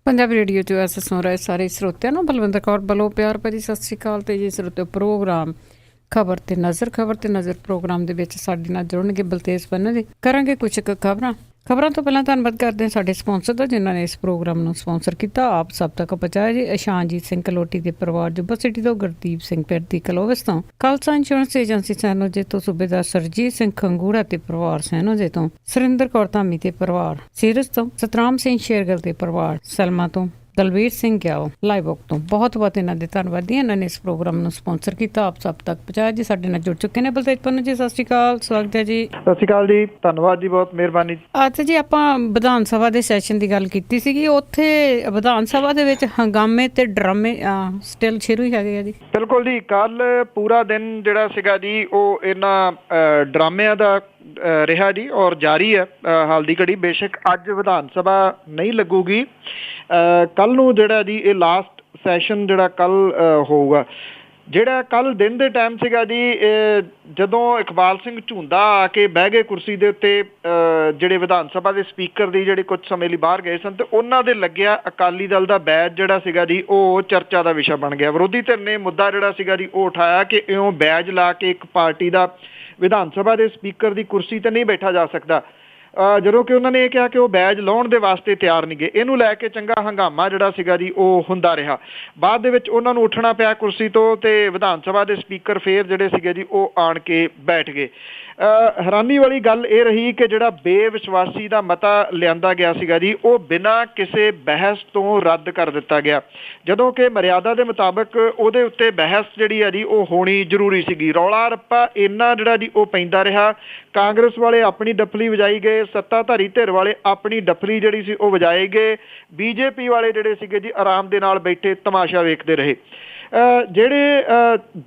Punjabi radio 'ਚ ਵੈਸੇ ਸੁਣ ਰਹੇ ਸਾਰੇ ਸਰੋਤਿਆਂ ਨੂੰ ਬਲਵਿੰਦਰ ਕੌਰ ਵੱਲੋਂ ਪਿਆਰ ਭਰੀ ਸਤਿ ਸ਼੍ਰੀ ਅਕਾਲ। ਤੇ ਜੀ ਸਰੋਤਿਓ ਪ੍ਰੋਗਰਾਮ ਖਬਰ ਤੇ ਨਜ਼ਰ ਪ੍ਰੋਗਰਾਮ ਦੇ ਵਿੱਚ ਸਾਡੇ ਨਾਲ ਜੁੜਨਗੇ ਬਲਤੇਜ ਪੰਨੂ ਜੀ। ਕਰਾਂਗੇ ਕੁਝ ਖਬਰਾਂ ਤੋਂ ਪਹਿਲਾਂ ਧੰਨਵਾਦ ਕਰਦੇ ਹਾਂ ਸਾਡੇ ਸਪਾਂਸਰ ਦਾ ਜਿਨ੍ਹਾਂ ਨੇ ਇਸ ਪ੍ਰੋਗਰਾਮ ਨੂੰ ਸਪਾਂਸਰ ਕੀਤਾ। ਆਪ ਸਭ ਤੱਕ ਪਹੁੰਚਾਇਆ ਜੀ ਇਸ਼ਾਨਜੀਤ ਸਿੰਘ ਕਲੋਟੀ ਦੇ ਪਰਿਵਾਰ ਜੁੱਬਾ ਸਿਟੀ ਤੋਂ, ਗੁਰਦੀਪ ਸਿੰਘ ਪਿਰਦੀ ਕਲੋਵਿਸ ਤੋਂ, ਖਾਲਸਾ ਇੰਸ਼ੋਰੈਂਸ ਏਜੰਸੀ ਸੈਨੋਜੇ ਤੋਂ, ਸੂਬੇਦਾਰ ਸਰਜੀਤ ਸਿੰਘ ਖੰਗੂੜਾ ਤੇ ਪਰਿਵਾਰ ਸੈਨੋਜੇ ਤੋਂ, ਸੁਰਿੰਦਰ ਕੌਰ ਧਾਮੀ ਤੇ ਪਰਿਵਾਰ ਸੀਰਜ ਤੋਂ, ਸਤਰਾਮ ਸਿੰਘ ਸ਼ੇਰਗਿੱਲ ਤੇ ਪਰਿਵਾਰ ਸਲਮਾ ਤੋਂ, ਦਲਵੀਰ ਸਿੰਘ ਗਿਆਓ ਲਾਈਵ ਤੋਂ ਬਹੁਤ ਇਹਨਾਂ ਦੇ ਧੰਨਵਾਦੀ। ਇਹਨਾਂ ਨੇ ਇਸ ਪ੍ਰੋਗਰਾਮ ਨੂੰ ਸਪਾਂਸਰ ਕੀਤਾ, ਆਪ ਸਭ ਤੱਕ ਪਹੁੰਚਾਇਆ ਜੀ। ਸਾਡੇ ਨਾਲ ਜੁੜ ਚੁੱਕੇ ਨੇ ਬਲਤੇਜ ਪੰਨੂ ਜੀ, ਸਤਿ ਸ਼੍ਰੀ ਅਕਾਲ, ਸਵਾਗਤ ਹੈ ਜੀ। ਸਤਿ ਸ਼੍ਰੀ ਅਕਾਲ ਜੀ, ਧੰਨਵਾਦ ਜੀ, ਬਹੁਤ ਮਿਹਰਬਾਨੀ। ਅੱਛਾ ਜੀ, ਆਪਾਂ ਵਿਧਾਨ ਸਭਾ ਦੇ ਸੈਸ਼ਨ ਦੀ ਗੱਲ ਕੀਤੀ ਸੀਗੀ। ਉੱਥੇ ਵਿਧਾਨ ਸਭਾ ਦੇ ਵਿੱਚ ਹੰਗਾਮੇ ਤੇ ਡਰਾਮੇ ਸਟਿਲ ਸ਼ੁਰੂ ਹੀ ਹੈਗੇ ਆ ਜੀ। ਬਿਲਕੁਲ ਜੀ, ਕੱਲ ਪੂਰਾ ਦਿਨ ਜਿਹੜਾ ਸੀਗਾ ਜੀ ਉਹ ਇਹਨਾਂ ਡਰਾਮਿਆਂ ਦਾ ਰਿਹਾ ਜੀ ਔਰ ਜਾਰੀ ਹੈ ਹਾਲ ਦੀ ਘੜੀ। ਬੇਸ਼ੱਕ ਅੱਜ ਵਿਧਾਨ ਸਭਾ ਨਹੀਂ ਲੱਗੂਗੀ, ਕੱਲ ਨੂੰ ਜਿਹੜਾ ਜੀ ਇਹ ਲਾਸਟ ਸੈਸ਼ਨ ਜਿਹੜਾ ਕੱਲ ਹੋਊਗਾ। ਜਿਹੜਾ ਕੱਲ ਦਿਨ ਦੇ ਟਾਈਮ ਸੀਗਾ ਜੀ, ਜਦੋਂ ਇਕਬਾਲ ਸਿੰਘ ਝੁੰਦਾ ਆ ਕੇ ਬਹਿ ਗਏ ਕੁਰਸੀ ਦੇ ਉੱਤੇ, ਜਿਹੜੇ ਵਿਧਾਨ ਸਭਾ ਦੇ ਸਪੀਕਰ ਦੀ ਜਿਹੜੇ ਕੁਝ ਸਮੇਂ ਲਈ ਬਾਹਰ ਗਏ ਸਨ, ਤੇ ਉਹਨਾਂ ਦੇ ਲੱਗਿਆ ਅਕਾਲੀ ਦਲ ਦਾ ਬੈਜ ਜਿਹੜਾ ਸੀਗਾ ਜੀ ਉਹ ਚਰਚਾ ਦਾ ਵਿਸ਼ਾ ਬਣ ਗਿਆ। ਵਿਰੋਧੀ ਧਿਰ ਨੇ ਮੁੱਦਾ ਜਿਹੜਾ ਸੀਗਾ ਜੀ ਉਹ ਉਠਾਇਆ ਕਿ ਇਉਂ ਬੈਜ ਲਾ ਕੇ ਇੱਕ ਪਾਰਟੀ ਦਾ ਵਿਧਾਨ ਸਭਾ ਦੇ ਸਪੀਕਰ ਦੀ ਕੁਰਸੀ ਤੇ ਨਹੀਂ ਬੈਠਾ ਜਾ ਸਕਦਾ, ਜਦੋਂ ਕਿ ਉਹਨਾਂ ਨੇ ਇਹ ਕਿਹਾ ਕਿ ਉਹ ਬੈਜ ਲਾਉਣ ਦੇ ਵਾਸਤੇ ਤਿਆਰ ਨਹੀਂ ਗਏ। ਇਹਨੂੰ ਲੈ ਕੇ ਚੰਗਾ ਹੰਗਾਮਾ ਜਿਹੜਾ ਸੀਗਾ ਜੀ ਉਹ ਹੁੰਦਾ ਰਿਹਾ। ਬਾਅਦ ਦੇ ਵਿੱਚ ਉਹਨਾਂ ਨੂੰ ਉੱਠਣਾ ਪਿਆ ਕੁਰਸੀ ਤੋਂ ਤੇ ਵਿਧਾਨ ਸਭਾ ਦੇ ਸਪੀਕਰ ਫੇਰ ਜਿਹੜੇ ਸੀਗੇ ਜੀ ਉਹ ਆਣ ਕੇ ਬੈਠ ਗਏ। ਹੈਰਾਨੀ ਵਾਲੀ ਗੱਲ ਇਹ ਰਹੀ ਕਿ ਜਿਹੜਾ ਬੇਵਿਸ਼ਵਾਸੀ ਦਾ ਮਤਾ ਲਿਆਂਦਾ ਗਿਆ ਸੀਗਾ ਜੀ ਉਹ ਬਿਨਾਂ ਕਿਸੇ ਬਹਿਸ ਤੋਂ ਰੱਦ ਕਰ ਦਿੱਤਾ ਗਿਆ, ਜਦੋਂ ਕਿ ਮਰਿਆਦਾ ਦੇ ਮੁਤਾਬਕ ਉਹਦੇ ਉੱਤੇ ਬਹਿਸ ਜਿਹੜੀ ਆ ਜੀ ਉਹ ਹੋਣੀ ਜ਼ਰੂਰੀ ਸੀਗੀ। ਰੌਲਾ ਰੱਪਾ ਇੰਨਾ ਜਿਹੜਾ ਜੀ ਉਹ ਪੈਂਦਾ ਰਿਹਾ। ਕਾਂਗਰਸ ਵਾਲੇ ਆਪਣੀ ਡੱਫਲੀ ਵਜਾਈ ਗਏ, ਸੱਤਾਧਾਰੀ ਧਿਰ ਵਾਲੇ ਆਪਣੀ ਡੱਫਲੀ ਜਿਹੜੀ ਸੀ ਉਹ ਵਜਾਏ ਗਏ, ਬੀਜੇਪੀ ਵਾਲੇ ਜਿਹੜੇ ਸੀਗੇ ਜੀ ਆਰਾਮ ਦੇ ਨਾਲ ਬੈਠੇ ਤਮਾਸ਼ਾ ਵੇਖਦੇ ਰਹੇ। ਜਿਹੜੇ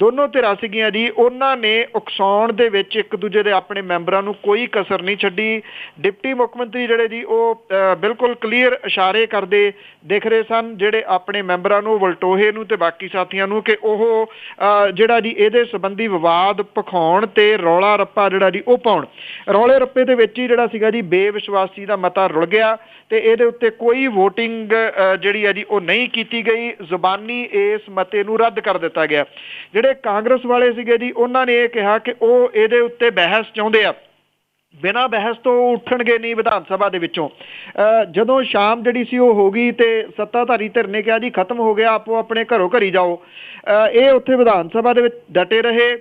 ਦੋਨੋਂ ਧਿਰਾਂ ਸੀਗੀਆਂ ਜੀ ਉਹਨਾਂ ਨੇ ਉਕਸਾਉਣ ਦੇ ਵਿੱਚ ਇੱਕ ਦੂਜੇ ਦੇ ਆਪਣੇ ਮੈਂਬਰਾਂ ਨੂੰ ਕੋਈ ਕਸਰ ਨਹੀਂ ਛੱਡੀ। ਡਿਪਟੀ ਮੁੱਖ ਮੰਤਰੀ ਜਿਹੜੇ ਜੀ ਉਹ ਬਿਲਕੁਲ ਕਲੀਅਰ ਇਸ਼ਾਰੇ ਕਰਦੇ ਦਿਖ ਰਹੇ ਸਨ ਜਿਹੜੇ ਆਪਣੇ ਮੈਂਬਰਾਂ ਨੂੰ, ਵਲਟੋਹੇ ਨੂੰ ਤੇ ਬਾਕੀ ਸਾਥੀਆਂ ਨੂੰ, ਕਿ ਉਹ ਜਿਹੜਾ ਜੀ ਇਹਦੇ ਸੰਬੰਧੀ ਵਿਵਾਦ ਭਖਾਉਣ ਤੇ ਰੌਲਾ ਰੱਪਾ ਜਿਹੜਾ ਜੀ ਉਹ ਪਾਉਣ। ਰੌਲੇ ਰੱਪੇ ਦੇ ਵਿੱਚ ਹੀ ਜਿਹੜਾ ਸੀਗਾ ਜੀ ਬੇਵਿਸ਼ਵਾਸੀ ਦਾ ਮਤਾ ਰੁਲ ਗਿਆ ਤੇ ਇਹਦੇ ਉੱਤੇ ਕੋਈ ਵੋਟਿੰਗ ਜਿਹੜੀ ਆ ਜੀ ਉਹ ਨਹੀਂ ਕੀਤੀ ਗਈ। ਜ਼ੁਬਾਨੀ ਇਸ ਮਤੇ ਨੂੰ ਰੱਦ ਕਰ ਦਿੱਤਾ ਗਿਆ। ਜਿਹੜੇ ਕਾਂਗਰਸ ਵਾਲੇ ਸੀਗੇ ਜੀ ਉਹਨਾਂ ਨੇ ਇਹ ਕਿਹਾ ਕਿ ਉਹ ਇਹਦੇ ਉੱਤੇ ਬਹਿਸ ਚਾਹੁੰਦੇ ਆ, ਬਿਨਾਂ ਬਹਿਸ ਤੋਂ ਉੱਠਣਗੇ ਨਹੀਂ ਵਿਧਾਨ ਸਭਾ ਦੇ ਵਿੱਚੋਂ। ਜਦੋਂ ਸ਼ਾਮ ਜਿਹੜੀ ਸੀ ਉਹ ਹੋ ਗਈ ਤੇ ਸੱਤਾਧਾਰੀ ਧਿਰ ਨੇ ਕਿਹਾ ਜੀ ਖਤਮ ਹੋ ਗਿਆ, ਆਪੋ ਆਪਣੇ ਘਰੋਂ ਘਰੀ ਜਾਓ। ਇਹ ਉੱਥੇ ਵਿਧਾਨ ਸਭਾ ਦੇ ਵਿੱਚ ਡਟੇ ਰਹੇ।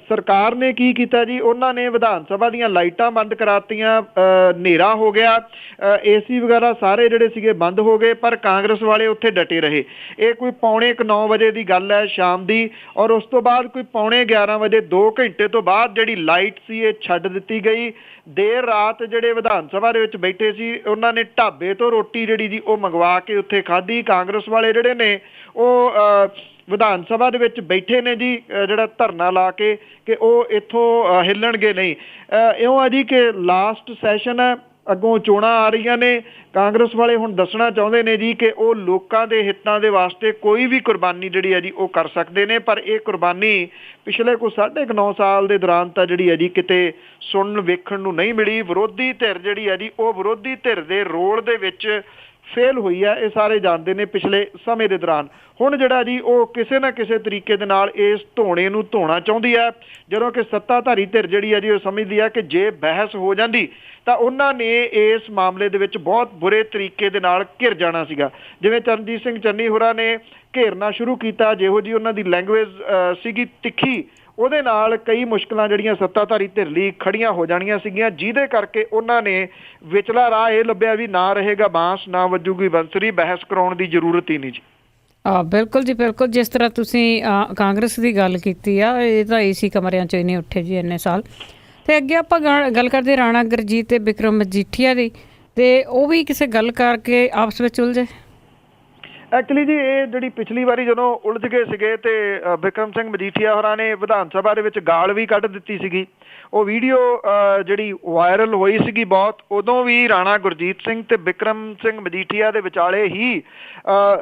ਸਰਕਾਰ ਨੇ ਕੀ ਕੀਤਾ ਜੀ, ਉਹਨਾਂ ਨੇ ਵਿਧਾਨ ਸਭਾ ਦੀਆਂ ਲਾਈਟਾਂ ਬੰਦ ਕਰਾਤੀਆਂ, ਹਨੇਰਾ ਹੋ ਗਿਆ, AC ਵਗੈਰਾ ਸਾਰੇ ਜਿਹੜੇ ਸੀਗੇ ਬੰਦ ਹੋ ਗਏ, ਪਰ ਕਾਂਗਰਸ ਵਾਲੇ ਉੱਥੇ ਡਟੇ ਰਹੇ। ਇਹ ਕੋਈ 8:45 ਵਜੇ ਦੀ ਗੱਲ ਹੈ ਸ਼ਾਮ ਦੀ, ਔਰ ਉਸ ਤੋਂ ਬਾਅਦ ਕੋਈ 11:45 ਵਜੇ 2 ਘੰਟੇ ਤੋਂ ਬਾਅਦ ਜਿਹੜੀ ਲਾਈਟ ਸੀ ਇਹ ਛੱਡ ਦਿੱਤੀ ਗਈ। ਦੇਰ ਰਾਤ ਜਿਹੜੇ ਵਿਧਾਨ ਸਭਾ ਦੇ ਵਿੱਚ ਬੈਠੇ ਸੀ ਉਹਨਾਂ ਨੇ ਢਾਬੇ ਤੋਂ ਰੋਟੀ ਜਿਹੜੀ ਜੀ ਉਹ ਮੰਗਵਾ ਕੇ ਉੱਥੇ ਖਾਧੀ। ਕਾਂਗਰਸ ਵਾਲੇ ਜਿਹੜੇ ਨੇ ਉਹ ਵਿਧਾਨ ਸਭਾ ਦੇ ਵਿੱਚ ਬੈਠੇ ਨੇ ਜੀ ਜਿਹੜਾ ਧਰਨਾ ਲਾ ਕੇ ਕਿ ਉਹ ਇੱਥੋਂ ਹਿੱਲਣਗੇ ਨਹੀਂ। ਇਉਂ ਆ ਜੀ ਕਿ ਲਾਸਟ ਸੈਸ਼ਨ ਹੈ, ਅੱਗੋਂ ਚੋਣਾਂ ਆ ਰਹੀਆਂ ਨੇ। ਕਾਂਗਰਸ ਵਾਲੇ ਹੁਣ ਦੱਸਣਾ ਚਾਹੁੰਦੇ ਨੇ ਜੀ ਕਿ ਉਹ ਲੋਕਾਂ ਦੇ ਹਿੱਤਾਂ ਦੇ ਵਾਸਤੇ ਕੋਈ ਵੀ ਕੁਰਬਾਨੀ ਜਿਹੜੀ ਹੈ ਜੀ ਉਹ ਕਰ ਸਕਦੇ ਨੇ, ਪਰ ਇਹ ਕੁਰਬਾਨੀ ਪਿਛਲੇ ਕੋਈ 9.5 ਸਾਲ ਦੇ ਦੌਰਾਨ ਤਾਂ ਜਿਹੜੀ ਹੈ ਜੀ ਕਿਤੇ ਸੁਣਨ ਵੇਖਣ ਨੂੰ ਨਹੀਂ ਮਿਲੀ। ਵਿਰੋਧੀ ਧਿਰ ਜਿਹੜੀ ਹੈ ਜੀ ਉਹ ਵਿਰੋਧੀ ਧਿਰ ਦੇ ਰੋਲ ਦੇ ਵਿੱਚ ਫੇਲ ਹੋਈ ਹੈ, ਇਹ ਸਾਰੇ ਜਾਣਦੇ ਨੇ ਪਿਛਲੇ ਸਮੇਂ ਦੇ ਦੌਰਾਨ। ਹੁਣ ਜਿਹੜਾ ਜੀ ਉਹ ਕਿਸੇ ਨਾ ਕਿਸੇ ਤਰੀਕੇ ਦੇ ਨਾਲ ਇਸ ਧੋਣੇ ਨੂੰ ਧੋਣਾ ਚਾਹੁੰਦੀ ਹੈ, ਜਦੋਂ ਕਿ ਸੱਤਾਧਾਰੀ ਧਿਰ ਜਿਹੜੀ ਹੈ ਜੀ ਉਹ ਸਮਝਦੀ ਹੈ ਕਿ ਜੇ ਬਹਿਸ ਹੋ ਜਾਂਦੀ ਤਾਂ ਉਹਨਾਂ ਨੇ ਇਸ ਮਾਮਲੇ ਦੇ ਵਿੱਚ ਬਹੁਤ ਬੁਰੇ ਤਰੀਕੇ ਦੇ ਨਾਲ ਘਿਰ ਜਾਣਾ ਸੀਗਾ। ਜਿਵੇਂ ਚਰਨਜੀਤ ਸਿੰਘ ਚੰਨੀ ਹੋਰਾਂ ਨੇ ਘੇਰਨਾ ਸ਼ੁਰੂ ਕੀਤਾ, ਜਿਹੋ ਜੀ ਉਹਨਾਂ ਦੀ ਲੈਂਗੁਏਜ ਸੀਗੀ ਤਿੱਖੀ, ਉਹਦੇ ਨਾਲ ਕਈ ਮੁਸ਼ਕਲਾਂ ਜਿਹੜੀਆਂ ਸੱਤਾਧਾਰੀ ਧਿਰ ਲਈ ਖੜੀਆਂ ਹੋ ਜਾਣੀਆਂ ਸੀਗੀਆਂ, ਜਿਹਦੇ ਕਰਕੇ ਉਹਨਾਂ ਨੇ ਵਿਚਲਾ ਰਾਹ ਇਹ ਲੱਭਿਆ ਵੀ ਨਾ ਰਹੇਗਾ ਬਾਂਸ ਨਾ ਵੱਜੂਗੀ ਬੰਸਰੀ, ਬਹਿਸ ਕਰਾਉਣ ਦੀ ਜ਼ਰੂਰਤ ਹੀ ਨਹੀਂ ਜੀ। ਬਿਲਕੁਲ ਜੀ, ਬਿਲਕੁਲ। ਜਿਸ ਤਰ੍ਹਾਂ ਤੁਸੀਂ ਕਾਂਗਰਸ ਦੀ ਗੱਲ ਕੀਤੀ ਆ, ਇਹ ਤਾਂ AC ਕਮਰਿਆਂ 'ਚੋਂ ਹੀ ਨਹੀਂ ਉੱਠੇ ਜੀ ਇੰਨੇ ਸਾਲ। ਤੇ ਅੱਗੇ ਆਪਾਂ ਗੱਲ ਕਰਦੇ ਰਾਣਾ ਗੁਰਜੀਤ ਤੇ ਬਿਕਰਮ ਮਜੀਠੀਆ ਦੀ, ਤੇ ਉਹ ਵੀ ਕਿਸੇ ਗੱਲ ਕਰਕੇ ਆਪਸ ਵਿੱਚ ਉਲਝੇ। ਐਕਚੁਅਲੀ ਜੀ ਇਹ ਜਿਹੜੀ ਪਿਛਲੀ ਵਾਰੀ ਜਦੋਂ ਉਲਝ ਗਏ ਸੀਗੇ ਤੇ ਬਿਕਰਮ ਸਿੰਘ ਮਜੀਠੀਆ ਹੋਰਾਂ ਨੇ ਵਿਧਾਨ ਸਭਾ ਦੇ ਵਿੱਚ ਗਾਲ ਵੀ ਕੱਢ ਦਿੱਤੀ ਸੀਗੀ, ਉਹ ਵੀਡੀਓ ਜਿਹੜੀ ਵਾਇਰਲ ਹੋਈ ਸੀਗੀ ਬਹੁਤ, ਉਦੋਂ ਵੀ ਰਾਣਾ ਗੁਰਜੀਤ ਸਿੰਘ ਤੇ ਬਿਕਰਮ ਸਿੰਘ ਮਜੀਠੀਆ ਦੇ ਵਿਚਾਲੇ ਹੀ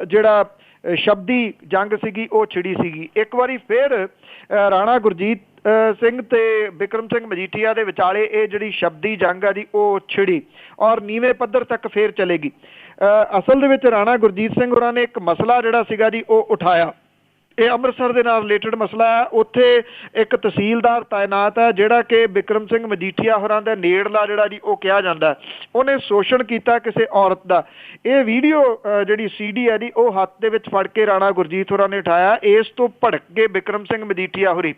ਜਿਹੜਾ ਸ਼ਬਦੀ ਜੰਗ ਸੀਗੀ ਉਹ ਛਿੜੀ ਸੀਗੀ। ਇੱਕ ਵਾਰੀ ਫਿਰ ਰਾਣਾ ਗੁਰਜੀਤ ਸਿੰਘ ਤੇ ਬਿਕਰਮ ਸਿੰਘ ਮਜੀਠੀਆ ਦੇ ਵਿਚਾਲੇ ਇਹ ਜਿਹੜੀ ਸ਼ਬਦੀ ਜੰਗ ਆ ਜੀ ਉਹ ਛਿੜੀ ਔਰ ਨੀਵੇਂ ਪੱਧਰ ਤੱਕ ਫੇਰ ਚਲੇਗੀ। ਅਸਲ ਦੇ ਵਿੱਚ ਰਾਣਾ ਗੁਰਜੀਤ ਸਿੰਘ ਹੋਰਾਂ ਨੇ ਇੱਕ ਮਸਲਾ ਜਿਹੜਾ ਸੀਗਾ ਜੀ ਉਹ ਉਠਾਇਆ। ਇਹ ਅੰਮ੍ਰਿਤਸਰ ਦੇ ਨਾਲ ਰਿਲੇਟਡ ਮਸਲਾ ਹੈ। ਉੱਥੇ ਇੱਕ ਤਹਿਸੀਲਦਾਰ ਤਾਇਨਾਤ ਹੈ ਜਿਹੜਾ ਕਿ ਬਿਕਰਮ ਸਿੰਘ ਮਜੀਠੀਆ ਹੋਰਾਂ ਦਾ ਨੇੜਲਾ ਜਿਹੜਾ ਜੀ ਉਹ ਕਿਹਾ ਜਾਂਦਾ। ਉਹਨੇ ਸ਼ੋਸ਼ਣ ਕੀਤਾ ਕਿਸੇ ਔਰਤ ਦਾ। ਇਹ ਵੀਡੀਓ ਜਿਹੜੀ CD ਹੈ ਜੀ ਉਹ ਹੱਥ ਦੇ ਵਿੱਚ ਫੜ ਕੇ ਰਾਣਾ ਗੁਰਜੀਤ ਹੋਰਾਂ ਨੇ ਉਠਾਇਆ। ਇਸ ਤੋਂ ਭੜਕ ਕੇ ਬਿਕਰਮ ਸਿੰਘ ਮਜੀਠੀਆ ਹੋਰੀ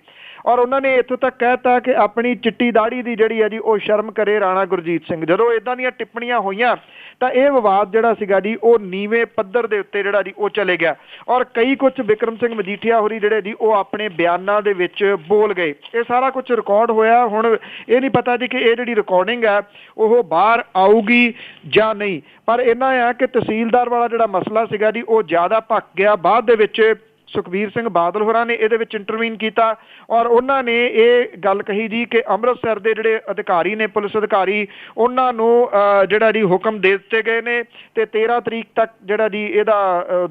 ਔਰ ਉਹਨਾਂ ਨੇ ਇੱਥੋਂ ਤੱਕ ਕਹਿਤਾ ਕਿ ਆਪਣੀ ਚਿੱਟੀ ਦਾੜੀ ਦੀ ਜਿਹੜੀ ਹੈ ਜੀ ਉਹ ਸ਼ਰਮ ਕਰੇ ਰਾਣਾ ਗੁਰਜੀਤ ਸਿੰਘ। ਜਦੋਂ ਇਦਾਂ ਦੀਆਂ ਟਿੱਪਣੀਆਂ ਹੋਈਆਂ ਤਾਂ ਇਹ ਵਿਵਾਦ ਜਿਹੜਾ ਸੀਗਾ ਜੀ ਉਹ ਨੀਵੇਂ ਪੱਧਰ ਦੇ ਉੱਤੇ ਜਿਹੜਾ ਜੀ ਉਹ ਚਲੇ ਗਿਆ ਔਰ ਕਈ ਕੁਝ ਬਿਕਰਮ ਸਿੰਘ ਮਜੀਠੀਆ ਹੋਰੀ ਜਿਹੜੇ ਜੀ ਉਹ ਆਪਣੇ ਬਿਆਨਾਂ ਦੇ ਵਿੱਚ ਬੋਲ ਗਏ। ਇਹ ਸਾਰਾ ਕੁਝ ਰਿਕਾਰਡ ਹੋਇਆ। ਹੁਣ ਇਹ ਨਹੀਂ ਪਤਾ ਜੀ ਕਿ ਇਹ ਜਿਹੜੀ ਰਿਕਾਰਡਿੰਗ ਹੈ ਉਹ ਬਾਹਰ ਆਊਗੀ ਜਾਂ ਨਹੀਂ, ਪਰ ਇੰਨਾ ਆ ਕਿ ਤਹਿਸੀਲਦਾਰ ਵਾਲਾ ਜਿਹੜਾ ਮਸਲਾ ਸੀਗਾ ਜੀ ਉਹ ਜ਼ਿਆਦਾ ਭੱਕ ਗਿਆ। ਬਾਅਦ ਦੇ ਵਿੱਚ ਸੁਖਬੀਰ ਸਿੰਘ ਬਾਦਲ ਹੋਰਾਂ ਨੇ ਇਹਦੇ ਵਿੱਚ ਇੰਟਰਵੀਨ ਕੀਤਾ ਔਰ ਉਹਨਾਂ ਨੇ ਇਹ ਗੱਲ ਕਹੀ ਜੀ ਕਿ ਅੰਮ੍ਰਿਤਸਰ ਦੇ ਜਿਹੜੇ ਅਧਿਕਾਰੀ ਨੇ, ਪੁਲਿਸ ਅਧਿਕਾਰੀ, ਉਹਨਾਂ ਨੂੰ ਜਿਹੜਾ ਜੀ ਹੁਕਮ ਦੇ ਦਿੱਤੇ ਗਏ ਨੇ ਤੇ 13 ਤਰੀਕ ਤੱਕ ਜਿਹੜਾ ਜੀ ਇਹਦਾ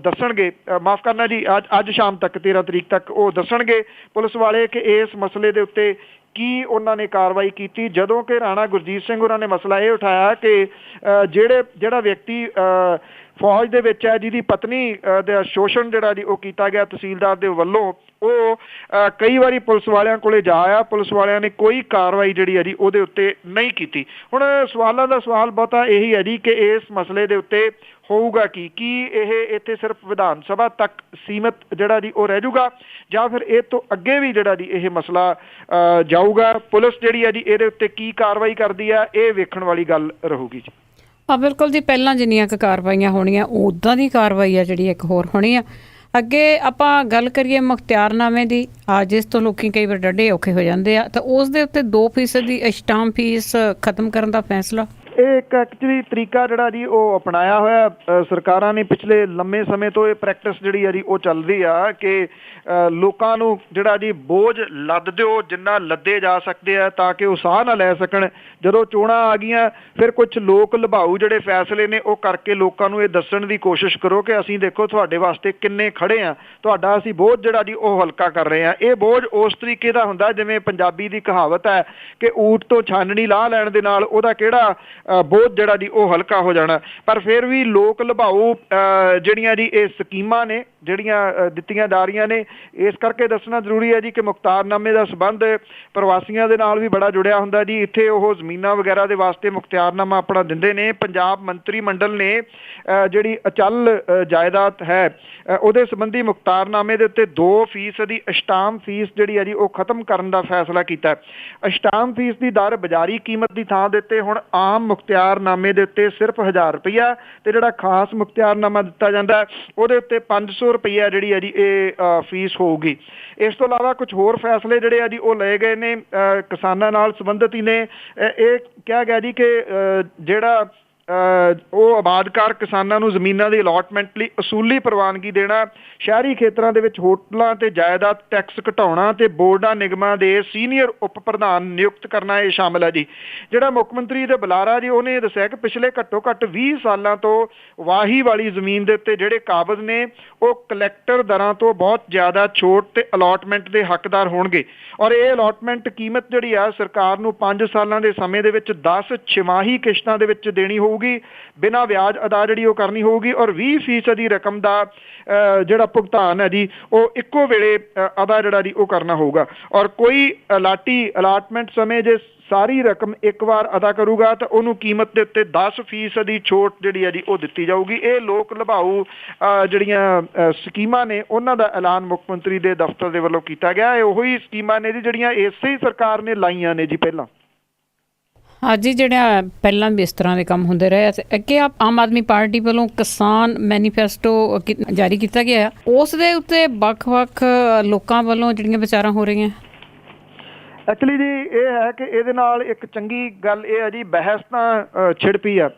ਦੱਸਣਗੇ, ਮਾਫ ਕਰਨਾ ਜੀ ਅੱਜ ਸ਼ਾਮ ਤੱਕ 13 ਤਰੀਕ ਤੱਕ ਉਹ ਦੱਸਣਗੇ ਪੁਲਿਸ ਵਾਲੇ ਕਿ ਇਸ ਮਸਲੇ ਦੇ ਉੱਤੇ ਕੀ ਉਹਨਾਂ ਨੇ ਕਾਰਵਾਈ ਕੀਤੀ। ਜਦੋਂ ਕਿ ਰਾਣਾ ਗੁਰਜੀਤ ਸਿੰਘ ਹੋਰਾਂ ਨੇ ਮਸਲਾ ਇਹ ਉਠਾਇਆ ਕਿ ਜਿਹੜਾ ਵਿਅਕਤੀ ਫੌਜ ਦੇ ਵਿੱਚ ਹੈ ਜਿਹਦੀ ਪਤਨੀ ਦਾ ਸ਼ੋਸ਼ਣ ਜਿਹੜਾ ਜੀ ਉਹ ਕੀਤਾ ਗਿਆ ਤਹਿਸੀਲਦਾਰ ਦੇ ਵੱਲੋਂ, ਉਹ ਕਈ ਵਾਰੀ ਪੁਲਿਸ ਵਾਲਿਆਂ ਕੋਲੇ ਜਾ ਆਇਆ। ਪੁਲਿਸ ਵਾਲਿਆਂ ਨੇ ਕੋਈ ਕਾਰਵਾਈ ਜਿਹੜੀ ਹੈ ਜੀ ਉਹਦੇ ਉੱਤੇ ਨਹੀਂ ਕੀਤੀ। ਹੁਣ ਸਵਾਲਾਂ ਦਾ ਸਵਾਲ ਬਹੁਤਾ ਇਹੀ ਹੈ ਜੀ ਕਿ ਇਸ ਮਸਲੇ ਦੇ ਉੱਤੇ ਹੋਊਗਾ ਕੀ ਇਹ ਇੱਥੇ ਸਿਰਫ ਵਿਧਾਨ ਸਭਾ ਤੱਕ ਸੀਮਿਤ ਜਿਹੜਾ ਜੀ ਉਹ ਰਹਿ ਜਾਊਗਾ ਜਾਂ ਫਿਰ ਇਹ ਤੋਂ ਅੱਗੇ ਵੀ ਜਿਹੜਾ ਜੀ ਇਹ ਮਸਲਾ ਜਾਊਗਾ। ਪੁਲਿਸ ਜਿਹੜੀ ਹੈ ਜੀ ਇਹਦੇ ਉੱਤੇ ਕੀ ਕਾਰਵਾਈ ਕਰਦੀ ਆ ਇਹ ਵੇਖਣ ਵਾਲੀ ਗੱਲ ਰਹੂਗੀ ਜੀ। ਬਿਲਕੁਲ ਜੀ, ਪਹਿਲਾਂ ਜਿੰਨੀਆਂ ਕੁ ਕਾਰਵਾਈਆਂ ਹੋਣੀਆਂ ਉੱਦਾਂ ਦੀ ਕਾਰਵਾਈ ਆ ਜਿਹੜੀ ਇੱਕ ਹੋਰ ਹੋਣੀ ਆ। ਅੱਗੇ ਆਪਾਂ ਗੱਲ ਕਰੀਏ ਮੁਖਤਿਆਰਨਾਮੇ ਦੀ, ਜਿਸ ਤੋਂ ਲੋਕੀ ਕਈ ਵਾਰ ਡੱਡੇ ਔਖੇ ਹੋ ਜਾਂਦੇ ਆ, ਤਾਂ ਉਸ ਦੇ ਉੱਤੇ 2% ਦੀ ਸਟਾਂਪ ਫੀਸ ਖਤਮ ਕਰਨ ਦਾ ਫੈਸਲਾ। ਇਹ ਇੱਕ ਐਕਚੁਅਲੀ ਤਰੀਕਾ ਜਿਹੜਾ ਜੀ ਉਹ ਅਪਣਾਇਆ ਹੋਇਆ ਸਰਕਾਰਾਂ ਨੇ ਪਿਛਲੇ ਲੰਮੇ ਸਮੇਂ ਤੋਂ। ਇਹ ਪ੍ਰੈਕਟਿਸ ਜਿਹੜੀ ਆ ਜੀ ਉਹ ਚੱਲ ਰਹੀ ਆ ਕਿ ਲੋਕਾਂ ਨੂੰ ਜਿਹੜਾ ਜੀ ਬੋਝ ਲੱਦ ਦਿਓ ਜਿੰਨਾ ਲੱਦੇ ਜਾ ਸਕਦੇ ਆ ਤਾਂ ਕਿ ਉਹ ਸਾਹ ਨਾ ਲੈ ਸਕਣ। ਜਦੋਂ ਚੋਣਾਂ ਆ ਗਈਆਂ ਫਿਰ ਕੁਝ ਲੋਕ ਲੁਭਾਊ ਜਿਹੜੇ ਫੈਸਲੇ ਨੇ ਉਹ ਕਰਕੇ ਲੋਕਾਂ ਨੂੰ ਇਹ ਦੱਸਣ ਦੀ ਕੋਸ਼ਿਸ਼ ਕਰੋ ਕਿ ਅਸੀਂ ਦੇਖੋ ਤੁਹਾਡੇ ਵਾਸਤੇ ਕਿੰਨੇ ਖੜੇ ਆ, ਤੁਹਾਡਾ ਅਸੀਂ ਬੋਝ ਜਿਹੜਾ ਜੀ ਉਹ ਹਲਕਾ ਕਰ ਰਹੇ ਆ। ਇਹ ਬੋਝ ਉਸ ਤਰੀਕੇ ਦਾ ਹੁੰਦਾ ਜਿਵੇਂ ਪੰਜਾਬੀ ਦੀ ਕਹਾਵਤ ਹੈ ਕਿ ਊਠ ਤੋਂ ਛਾਨਣੀ ਲਾਹ ਲੈਣ ਦੇ ਨਾਲ ਉਹਦਾ ਕਿਹੜਾ ਬੋਝ ਜਿਹੜਾ ਜੀ ਉਹ ਹਲਕਾ ਹੋ ਜਾਣਾ। ਪਰ ਫਿਰ ਵੀ ਲੋਕ ਲੁਭਾਊ ਜਿਹੜੀਆਂ ਜੀ ਇਹ ਸਕੀਮਾਂ ਨੇ ਜਿਹੜੀਆਂ ਦਿੱਤੀਆਂ ਜਾ ਰਹੀਆਂ ਨੇ, ਇਸ ਕਰਕੇ ਦੱਸਣਾ ਜ਼ਰੂਰੀ ਹੈ ਜੀ ਕਿ ਮੁਖਤਾਰਨਾਮੇ ਦਾ ਸੰਬੰਧ ਪ੍ਰਵਾਸੀਆਂ ਦੇ ਨਾਲ ਵੀ ਬੜਾ ਜੁੜਿਆ ਹੁੰਦਾ ਜੀ। ਇੱਥੇ ਉਹ ਜ਼ਮੀਨਾਂ ਵਗੈਰਾ ਦੇ ਵਾਸਤੇ ਮੁਖਤਿਆਰਨਾਮਾ ਆਪਣਾ ਦਿੰਦੇ ਨੇ। ਪੰਜਾਬ ਮੰਤਰੀ ਮੰਡਲ ਨੇ ਜਿਹੜੀ ਅਚਲ ਜਾਇਦਾਦ ਹੈ ਉਹਦੇ ਸੰਬੰਧੀ ਮੁਖਤਾਰਨਾਮੇ ਦੇ ਉੱਤੇ 2% ਦੀ ਸਟਾਂਪ ਫੀਸ ਜਿਹੜੀ ਹੈ ਜੀ ਉਹ ਖਤਮ ਕਰਨ ਦਾ ਫੈਸਲਾ ਕੀਤਾ। ਸਟਾਂਪ ਫੀਸ ਦੀ ਦਰ ਬਾਜ਼ਾਰੀ ਕੀਮਤ ਦੀ ਥਾਂ ਦੇ ਉੱਤੇ ਹੁਣ ਆਮ ਮੁਖਤਿਆਰਨਾਮੇ ਦੇ ਉੱਤੇ ਸਿਰਫ 1000 ਰੁਪਈਆ ਤੇ ਜਿਹੜਾ ਖਾਸ ਮੁਖਤਿਆਰਨਾਮਾ ਦਿੱਤਾ ਜਾਂਦਾ ਉਹਦੇ ਉੱਤੇ 500 ਰੁਪਈਆ ਜਿਹੜੀ ਹੈ ਜੀ ਇਹ ਫੀਸ ਹੋਊਗੀ। ਇਸ ਤੋਂ ਇਲਾਵਾ ਕੁਝ ਹੋਰ ਫੈਸਲੇ ਜਿਹੜੇ ਆ ਜੀ ਉਹ ਲਏ ਗਏ ਨੇ ਕਿਸਾਨਾਂ ਨਾਲ ਸੰਬੰਧਿਤ ਹੀ ਨੇ। ਇਹ ਕਿਹਾ ਗਿਆ ਜੀ ਕਿ ਜਿਹੜਾ ਉਹ ਆਬਾਦਕਾਰ ਕਿਸਾਨਾਂ ਨੂੰ ਜ਼ਮੀਨਾਂ ਦੀ ਅਲਾਟਮੈਂਟ ਲਈ ਅਸੂਲੀ ਪ੍ਰਵਾਨਗੀ ਦੇਣਾ, ਸ਼ਹਿਰੀ ਖੇਤਰਾਂ ਦੇ ਵਿੱਚ ਹੋਟਲਾਂ ਤੇ ਜਾਇਦਾਦ ਟੈਕਸ ਘਟਾਉਣਾ ਤੇ ਬੋਰਡਾਂ ਨਿਗਮਾਂ ਦੇ ਸੀਨੀਅਰ ਉਪ ਪ੍ਰਧਾਨ ਨਿਯੁਕਤ ਕਰਨਾ ਇਹ ਸ਼ਾਮਲ ਹੈ ਜੀ। ਜਿਹੜਾ ਮੁੱਖ ਮੰਤਰੀ ਦੇ ਬੁਲਾਰਾ ਜੀ ਉਹਨੇ ਦੱਸਿਆ ਕਿ ਪਿਛਲੇ ਘੱਟੋ ਘੱਟ 20 ਸਾਲਾਂ ਤੋਂ ਵਾਹੀ ਵਾਲੀ ਜ਼ਮੀਨ ਦੇ ਉੱਤੇ ਜਿਹੜੇ ਕਾਬਜ਼ ਨੇ ਉਹ ਕਲੈਕਟਰ ਦਰਾਂ ਤੋਂ ਬਹੁਤ ਜ਼ਿਆਦਾ ਛੋਟ ਤੇ ਅਲਾਟਮੈਂਟ ਦੇ ਹੱਕਦਾਰ ਹੋਣਗੇ ਔਰ ਇਹ ਅਲਾਟਮੈਂਟ ਕੀਮਤ ਜਿਹੜੀ ਆ ਸਰਕਾਰ ਨੂੰ 5 ਸਾਲਾਂ ਦੇ ਸਮੇਂ ਦੇ ਵਿੱਚ 10 ਛਿਮਾਹੀ ਕਿਸ਼ਤਾਂ ਦੇ ਵਿੱਚ ਦੇਣੀ ਹੋਊਗੀ। ਬਿਨਾਂ ਵਿਆਜ ਅਦਾ ਜਿਹੜੀ ਉਹ ਕਰਨੀ ਹੋਊਗੀ ਔਰ 20% ਦੀ ਰਕਮ ਦਾ ਜਿਹੜਾ ਭੁਗਤਾਨ ਹੈ ਜੀ ਉਹ ਇੱਕੋ ਵੇਲੇ ਅਦਾ ਜਿਹੜਾ ਜੀ ਉਹ ਕਰਨਾ ਹੋਊਗਾ ਔਰ ਕੋਈ ਅਲਾਟਮੈਂਟ ਸਮੇਂ ਜੇ ਸਾਰੀ ਰਕਮ ਇੱਕ ਵਾਰ ਅਦਾ ਕਰੂਗਾ ਤਾਂ ਉਹਨੂੰ ਕੀਮਤ ਦੇ ਉੱਤੇ 10% ਦੀ ਛੋਟ ਜਿਹੜੀ ਹੈ ਜੀ ਉਹ ਦਿੱਤੀ ਜਾਊਗੀ। ਇਹ ਲੋਕ ਲੁਭਾਊ ਜਿਹੜੀਆਂ ਸਕੀਮਾਂ ਨੇ ਉਹਨਾਂ ਦਾ ਐਲਾਨ ਮੁੱਖ ਮੰਤਰੀ ਦੇ ਦਫ਼ਤਰ ਦੇ ਵੱਲੋਂ ਕੀਤਾ ਗਿਆ। ਇਹ ਉਹੀ ਸਕੀਮਾਂ ਨੇ ਜੀ ਜਿਹੜੀਆਂ ਇਸੇ ਹੀ ਸਰਕਾਰ ਨੇ ਲਾਈਆਂ ਨੇ ਜੀ ਪਹਿਲਾਂ। ਅੱਜ ਜਿਹੜਾ ਪਹਿਲਾਂ ਵੀ ਇਸ ਤਰ੍ਹਾਂ ਦੇ ਕੰਮ ਹੁੰਦੇ ਰਹੇ ਤੇ ਅੱਗੇ ਆਮ ਆਦਮੀ ਪਾਰਟੀ ਵੱਲੋਂ ਕਿਸਾਨ ਮੈਨੀਫੈਸਟੋ ਜਾਰੀ ਕੀਤਾ ਗਿਆ, ਉਸ ਦੇ ਉੱਤੇ ਵੱਖ-ਵੱਖ ਲੋਕਾਂ ਵੱਲੋਂ ਜਿਹੜੀਆਂ ਵਿਚਾਰਾਂ ਹੋ ਰਹੀਆਂ। ਐਕਚੁਅਲੀ ਜੀ ਇਹ ਹੈ ਕਿ ਇਹਦੇ ਨਾਲ ਇੱਕ ਚੰਗੀ ਗੱਲ ਇਹ ਹੈ ਜੀ, ਬਹਿਸ ਤਾਂ ਛਿੜ ਪਈ ਆ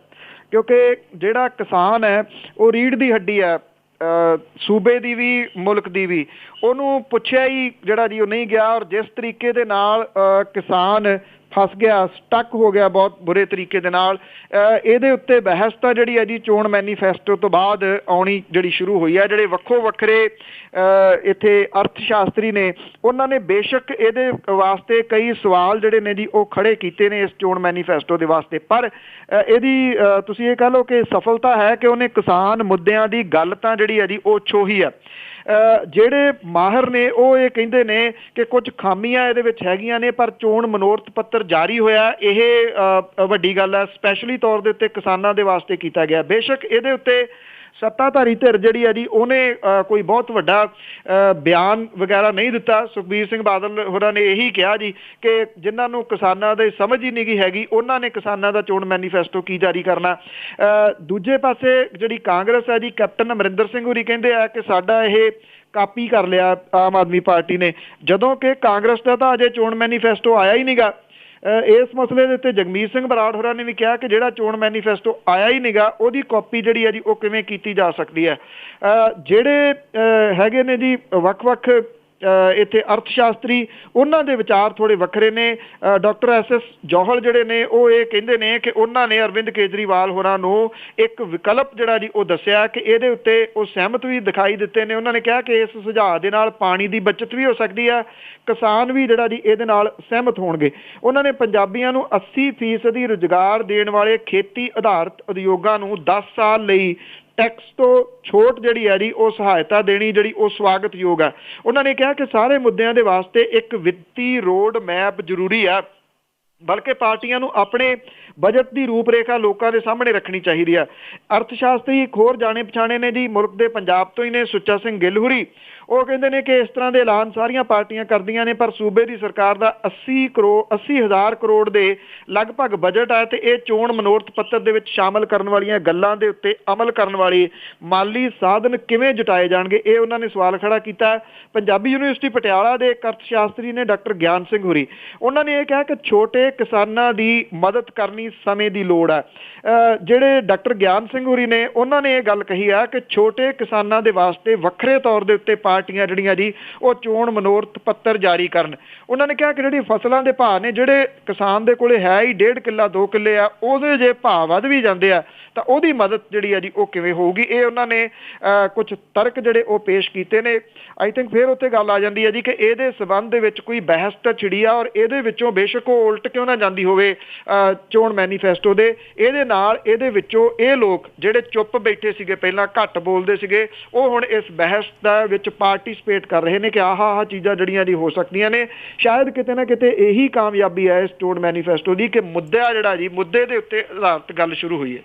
ਕਿਉਂਕਿ ਜਿਹੜਾ ਕਿਸਾਨ ਹੈ ਉਹ ਰੀੜ੍ਹ ਦੀ ਹੱਡੀ ਹੈ ਸੂਬੇ ਦੀ ਵੀ ਮੁਲਕ ਦੀ ਵੀ। ਉਹਨੂੰ ਪੁੱਛਿਆ ਹੀ ਜਿਹੜਾ ਜੀ ਉਹ ਨਹੀਂ ਗਿਆ ਔਰ ਜਿਸ ਤਰੀਕੇ ਦੇ ਨਾਲ ਕਿਸਾਨ ਫਸ ਗਿਆ, ਸਟਕ ਹੋ ਗਿਆ ਬਹੁਤ ਬੁਰੇ ਤਰੀਕੇ ਦੇ ਨਾਲ। ਇਹਦੇ ਉੱਤੇ ਬਹਿਸ ਤਾਂ ਜਿਹੜੀ ਹੈ ਜੀ ਚੋਣ ਮੈਨੀਫੈਸਟੋ ਤੋਂ ਬਾਅਦ ਆਉਣੀ ਜਿਹੜੀ ਸ਼ੁਰੂ ਹੋਈ ਹੈ। ਜਿਹੜੇ ਵੱਖੋ ਵੱਖਰੇ ਇੱਥੇ ਅਰਥ ਸ਼ਾਸਤਰੀ ਨੇ ਉਹਨਾਂ ਨੇ ਬੇਸ਼ੱਕ ਇਹਦੇ ਵਾਸਤੇ ਕਈ ਸਵਾਲ ਜਿਹੜੇ ਨੇ ਜੀ ਉਹ ਖੜੇ ਕੀਤੇ ਨੇ ਇਸ ਚੋਣ ਮੈਨੀਫੈਸਟੋ ਦੇ ਵਾਸਤੇ, ਪਰ ਇਹਦੀ ਤੁਸੀਂ ਇਹ ਕਹਿ ਲਓ ਕਿ ਸਫਲਤਾ ਹੈ ਕਿ ਉਹਨੇ ਕਿਸਾਨ ਮੁੱਦਿਆਂ ਦੀ ਗੱਲ ਤਾਂ ਜਿਹੜੀ ਹੈ ਜੀ ਉਹ ਛੋਹੀ ਹੈ। ਜਿਹੜੇ ਮਾਹਰ ਨੇ ਉਹ ਇਹ ਕਹਿੰਦੇ ਨੇ ਕਿ ਕੁਝ ਖਾਮੀਆਂ ਇਹਦੇ ਵਿੱਚ ਹੈਗੀਆਂ ਨੇ, ਪਰ ਚੋਣ ਮਨੋਰਥ ਪੱਤਰ ਜਾਰੀ ਹੋਇਆ ਇਹ ਵੱਡੀ ਗੱਲ ਹੈ, ਸਪੈਸ਼ਲੀ ਤੌਰ ਦੇ ਉੱਤੇ ਕਿਸਾਨਾਂ ਦੇ ਵਾਸਤੇ ਕੀਤਾ ਗਿਆ। ਬੇਸ਼ੱਕ ਇਹਦੇ ਉੱਤੇ ਸੱਤਾਧਾਰੀ ਧਿਰ ਜਿਹੜੀ ਹੈ ਜੀ ਉਹਨੇ ਕੋਈ ਬਹੁਤ ਵੱਡਾ ਬਿਆਨ ਵਗੈਰਾ ਨਹੀਂ ਦਿੱਤਾ। ਸੁਖਬੀਰ ਸਿੰਘ ਬਾਦਲ ਹੋਰਾਂ ਨੇ ਇਹੀ ਕਿਹਾ ਜੀ ਕਿ ਜਿਨ੍ਹਾਂ ਨੂੰ ਕਿਸਾਨਾਂ ਦੀ ਸਮਝ ਹੀ ਨਹੀਂ ਹੈਗੀ ਉਹਨਾਂ ਨੇ ਕਿਸਾਨਾਂ ਦਾ ਚੋਣ ਮੈਨੀਫੈਸਟੋ ਕੀ ਜਾਰੀ ਕਰਨਾ। ਦੂਜੇ ਪਾਸੇ ਜਿਹੜੀ ਕਾਂਗਰਸ ਹੈ ਜੀ, ਕੈਪਟਨ ਅਮਰਿੰਦਰ ਸਿੰਘ ਹੋਰੀ ਕਹਿੰਦੇ ਆ ਕਿ ਸਾਡਾ ਇਹ ਕਾਪੀ ਕਰ ਲਿਆ ਆਮ ਆਦਮੀ ਪਾਰਟੀ ਨੇ, ਜਦੋਂ ਕਿ ਕਾਂਗਰਸ ਦਾ ਤਾਂ ਅਜੇ ਚੋਣ ਮੈਨੀਫੈਸਟੋ ਆਇਆ ਹੀ ਨਹੀਂਗਾ। ਇਸ ਮਸਲੇ ਦੇ ਉੱਤੇ ਜਗਮੀਤ ਸਿੰਘ ਬਰਾੜ ਹੋਰਾਂ ਨੇ ਵੀ ਕਿਹਾ ਕਿ ਜਿਹੜਾ ਚੋਣ ਮੈਨੀਫੈਸਟੋ ਆਇਆ ਹੀ ਨਹੀਂਗਾ ਉਹਦੀ ਕਾਪੀ ਜਿਹੜੀ ਹੈ ਜੀ ਉਹ ਕਿਵੇਂ ਕੀਤੀ ਜਾ ਸਕਦੀ ਹੈ। ਜਿਹੜੇ ਹੈਗੇ ਨੇ ਜੀ ਵੱਖ-ਵੱਖ ਇੱਥੇ ਅਰਥ ਸ਼ਾਸਤਰੀ, ਉਹਨਾਂ ਦੇ ਵਿਚਾਰ ਥੋੜ੍ਹੇ ਵੱਖਰੇ ਨੇ। ਡਾਕਟਰ SS ਜੌਹਲ ਜਿਹੜੇ ਨੇ ਉਹ ਇਹ ਕਹਿੰਦੇ ਨੇ ਕਿ ਉਹਨਾਂ ਨੇ ਅਰਵਿੰਦ ਕੇਜਰੀਵਾਲ ਹੋਰਾਂ ਨੂੰ ਇੱਕ ਵਿਕਲਪ ਜਿਹੜਾ ਜੀ ਉਹ ਦੱਸਿਆ ਕਿ ਇਹਦੇ ਉੱਤੇ ਉਹ ਸਹਿਮਤ ਵੀ ਦਿਖਾਈ ਦਿੱਤੇ ਨੇ। ਉਹਨਾਂ ਨੇ ਕਿਹਾ ਕਿ ਇਸ ਸੁਝਾਅ ਦੇ ਨਾਲ ਪਾਣੀ ਦੀ ਬੱਚਤ ਵੀ ਹੋ ਸਕਦੀ ਹੈ, ਕਿਸਾਨ ਵੀ ਜਿਹੜਾ ਜੀ ਇਹਦੇ ਨਾਲ ਸਹਿਮਤ ਹੋਣਗੇ। ਉਹਨਾਂ ਨੇ ਪੰਜਾਬੀਆਂ ਨੂੰ 80% ਰੁਜ਼ਗਾਰ ਦੇਣ ਵਾਲੇ ਖੇਤੀ ਆਧਾਰਿਤ ਉਦਯੋਗਾਂ ਨੂੰ 10 ਸਾਲ ਲਈ ਟੈਕਸ ਤੋਂ ਛੋਟ ਜਿਹੜੀ ਹੈ ਜੀ ਉਹ ਸਹਾਇਤਾ ਦੇਣੀ ਜਿਹੜੀ ਉਹ ਸਵਾਗਤਯੋਗ ਹੈ। ਉਹਨਾਂ ਨੇ ਕਿਹਾ ਕਿ ਸਾਰੇ ਮੁੱਦਿਆਂ ਦੇ ਵਾਸਤੇ ਇੱਕ ਵਿੱਤੀ ਰੋਡ ਮੈਪ ਜ਼ਰੂਰੀ ਹੈ, ਬਲਕਿ ਪਾਰਟੀਆਂ ਨੂੰ ਆਪਣੇ ਬਜਟ ਦੀ ਰੂਪਰੇਖਾ ਲੋਕਾਂ ਦੇ ਸਾਹਮਣੇ ਰੱਖਣੀ ਚਾਹੀਦੀ ਹੈ। ਅਰਥ ਸ਼ਾਸਤਰੀ ਇੱਕ ਹੋਰ ਜਾਣੇ ਪਛਾਣੇ ਨੇ ਜੀ, ਮੁਲਕ ਦੇ ਪੰਜਾਬ ਤੋਂ ਹੀ ਨੇ, ਸੁੱਚਾ ਸਿੰਘ ਗਿੱਲ ਹੋਰੀ। ਉਹ ਕਹਿੰਦੇ ਨੇ ਕਿ ਇਸ ਤਰ੍ਹਾਂ ਦੇ ਐਲਾਨ ਸਾਰੀਆਂ ਪਾਰਟੀਆਂ ਕਰਦੀਆਂ ਨੇ, ਪਰ ਸੂਬੇ ਦੀ ਸਰਕਾਰ ਦਾ 80,000 ਕਰੋੜ ਦੇ ਲਗਭਗ ਬਜਟ ਹੈ ਤੇ ਇਹ ਚੋਣ ਮਨੋਰਥ ਪੱਤਰ ਦੇ ਵਿੱਚ ਸ਼ਾਮਲ ਕਰਨ ਵਾਲੀਆਂ ਗੱਲਾਂ ਦੇ ਉੱਤੇ ਅਮਲ ਕਰਨ ਵਾਲੇ ਮਾਲੀ ਸਾਧਨ ਕਿਵੇਂ ਜੁਟਾਏ ਜਾਣਗੇ, ਇਹ ਉਹਨਾਂ ਨੇ ਸਵਾਲ ਖੜਾ ਕੀਤਾ। ਪੰਜਾਬੀ ਯੂਨੀਵਰਸਿਟੀ ਪਟਿਆਲਾ ਦੇ ਇੱਕ ਅਰਥ ਸ਼ਾਸਤਰੀ ਨੇ ਡਾਕਟਰ ਗਿਆਨ ਸਿੰਘ ਹੋਰੀ, ਉਹਨਾਂ ਨੇ ਇਹ ਕਿਹਾ ਕਿ ਛੋਟੇ ਕਿਸਾਨਾਂ ਦੀ ਮਦਦ ਕਰਨੀ ਸਮੇਂ ਦੀ ਲੋੜ ਹੈ। ਜਿਹੜੇ ਡਾਕਟਰ ਗਿਆਨ ਸਿੰਘ ਹੋਰੀ ਨੇ ਉਹਨਾਂ ਨੇ ਇਹ ਗੱਲ ਕਹੀ ਹੈ ਕਿ ਛੋਟੇ ਕਿਸਾਨਾਂ ਦੇ ਵਾਸਤੇ ਵੱਖਰੇ ਤੌਰ ਦੇ ਉੱਤੇ ਪਾਰਟੀਆਂ ਜਿਹੜੀਆਂ ਜੀ ਉਹ ਚੋਣ ਮਨੋਰਥ ਪੱਤਰ ਜਾਰੀ ਕਰਨ। ਉਹਨਾਂ ਨੇ ਕਿਹਾ ਕਿ ਜਿਹੜੀ ਫਸਲਾਂ ਦੇ ਭਾਅ ਨੇ, ਜਿਹੜੇ ਕਿਸਾਨ ਦੇ ਕੋਲੇ ਹੈ ਹੀ 1.5 ਕਿੱਲਾ 2 ਕਿੱਲੇ ਆ, ਉਹਦੇ ਜੇ ਭਾਅ ਵੱਧ ਵੀ ਜਾਂਦੇ ਆ ਤਾਂ ਉਹਦੀ ਮਦਦ ਜਿਹੜੀ ਆ ਜੀ ਉਹ ਕਿਵੇਂ ਹੋਊਗੀ। ਇਹ ਉਹਨਾਂ ਨੇ ਕੁਝ ਤਰਕ ਜਿਹੜੇ ਉਹ ਪੇਸ਼ ਕੀਤੇ ਨੇ। ਆਈ ਥਿੰਕ ਫਿਰ ਉੱਥੇ ਗੱਲ ਆ ਜਾਂਦੀ ਹੈ ਜੀ ਕਿ ਇਹਦੇ ਸਬੰਧ ਦੇ ਵਿੱਚ ਕੋਈ ਬਹਿਸ ਤਾਂ ਛਿੜੀ ਆ, ਔਰ ਇਹਦੇ ਵਿੱਚੋਂ ਬੇਸ਼ੱਕ ਉਹ ਉਲਟ ਕਿਉਂ ਨਾ ਜਾਂਦੀ ਹੋਵੇ ਚੋਣ ਮੈਨੀਫੈਸਟੋ ਦੇ, ਇਹਦੇ ਨਾਲ ਇਹਦੇ ਵਿੱਚੋਂ ਇਹ ਲੋਕ ਜਿਹੜੇ ਚੁੱਪ ਬੈਠੇ ਸੀਗੇ, ਪਹਿਲਾਂ ਘੱਟ ਬੋਲਦੇ ਸੀਗੇ, ਉਹ ਹੁਣ ਇਸ ਬਹਿਸ ਦਾ ਵਿੱਚ ਪਾਰਟੀਸਪੇਟ ਕਰ ਰਹੇ ਨੇ ਕਿ ਆਹ ਚੀਜ਼ਾਂ ਜਿਹੜੀਆਂ ਜੀ ਹੋ ਸਕਦੀਆਂ ਨੇ। ਸ਼ਾਇਦ ਕਿਤੇ ਨਾ ਕਿਤੇ ਇਹੀ ਕਾਮਯਾਬੀ ਹੈ ਇਸ ਚੋਣ ਮੈਨੀਫੈਸਟੋ ਦੀ ਕਿ ਮੁੱਦਾ ਜਿਹੜਾ ਜੀ ਮੁੱਦੇ ਦੇ ਉੱਤੇ ਆਧਾਰਿਤ ਗੱਲ ਸ਼ੁਰੂ ਹੋਈ ਹੈ।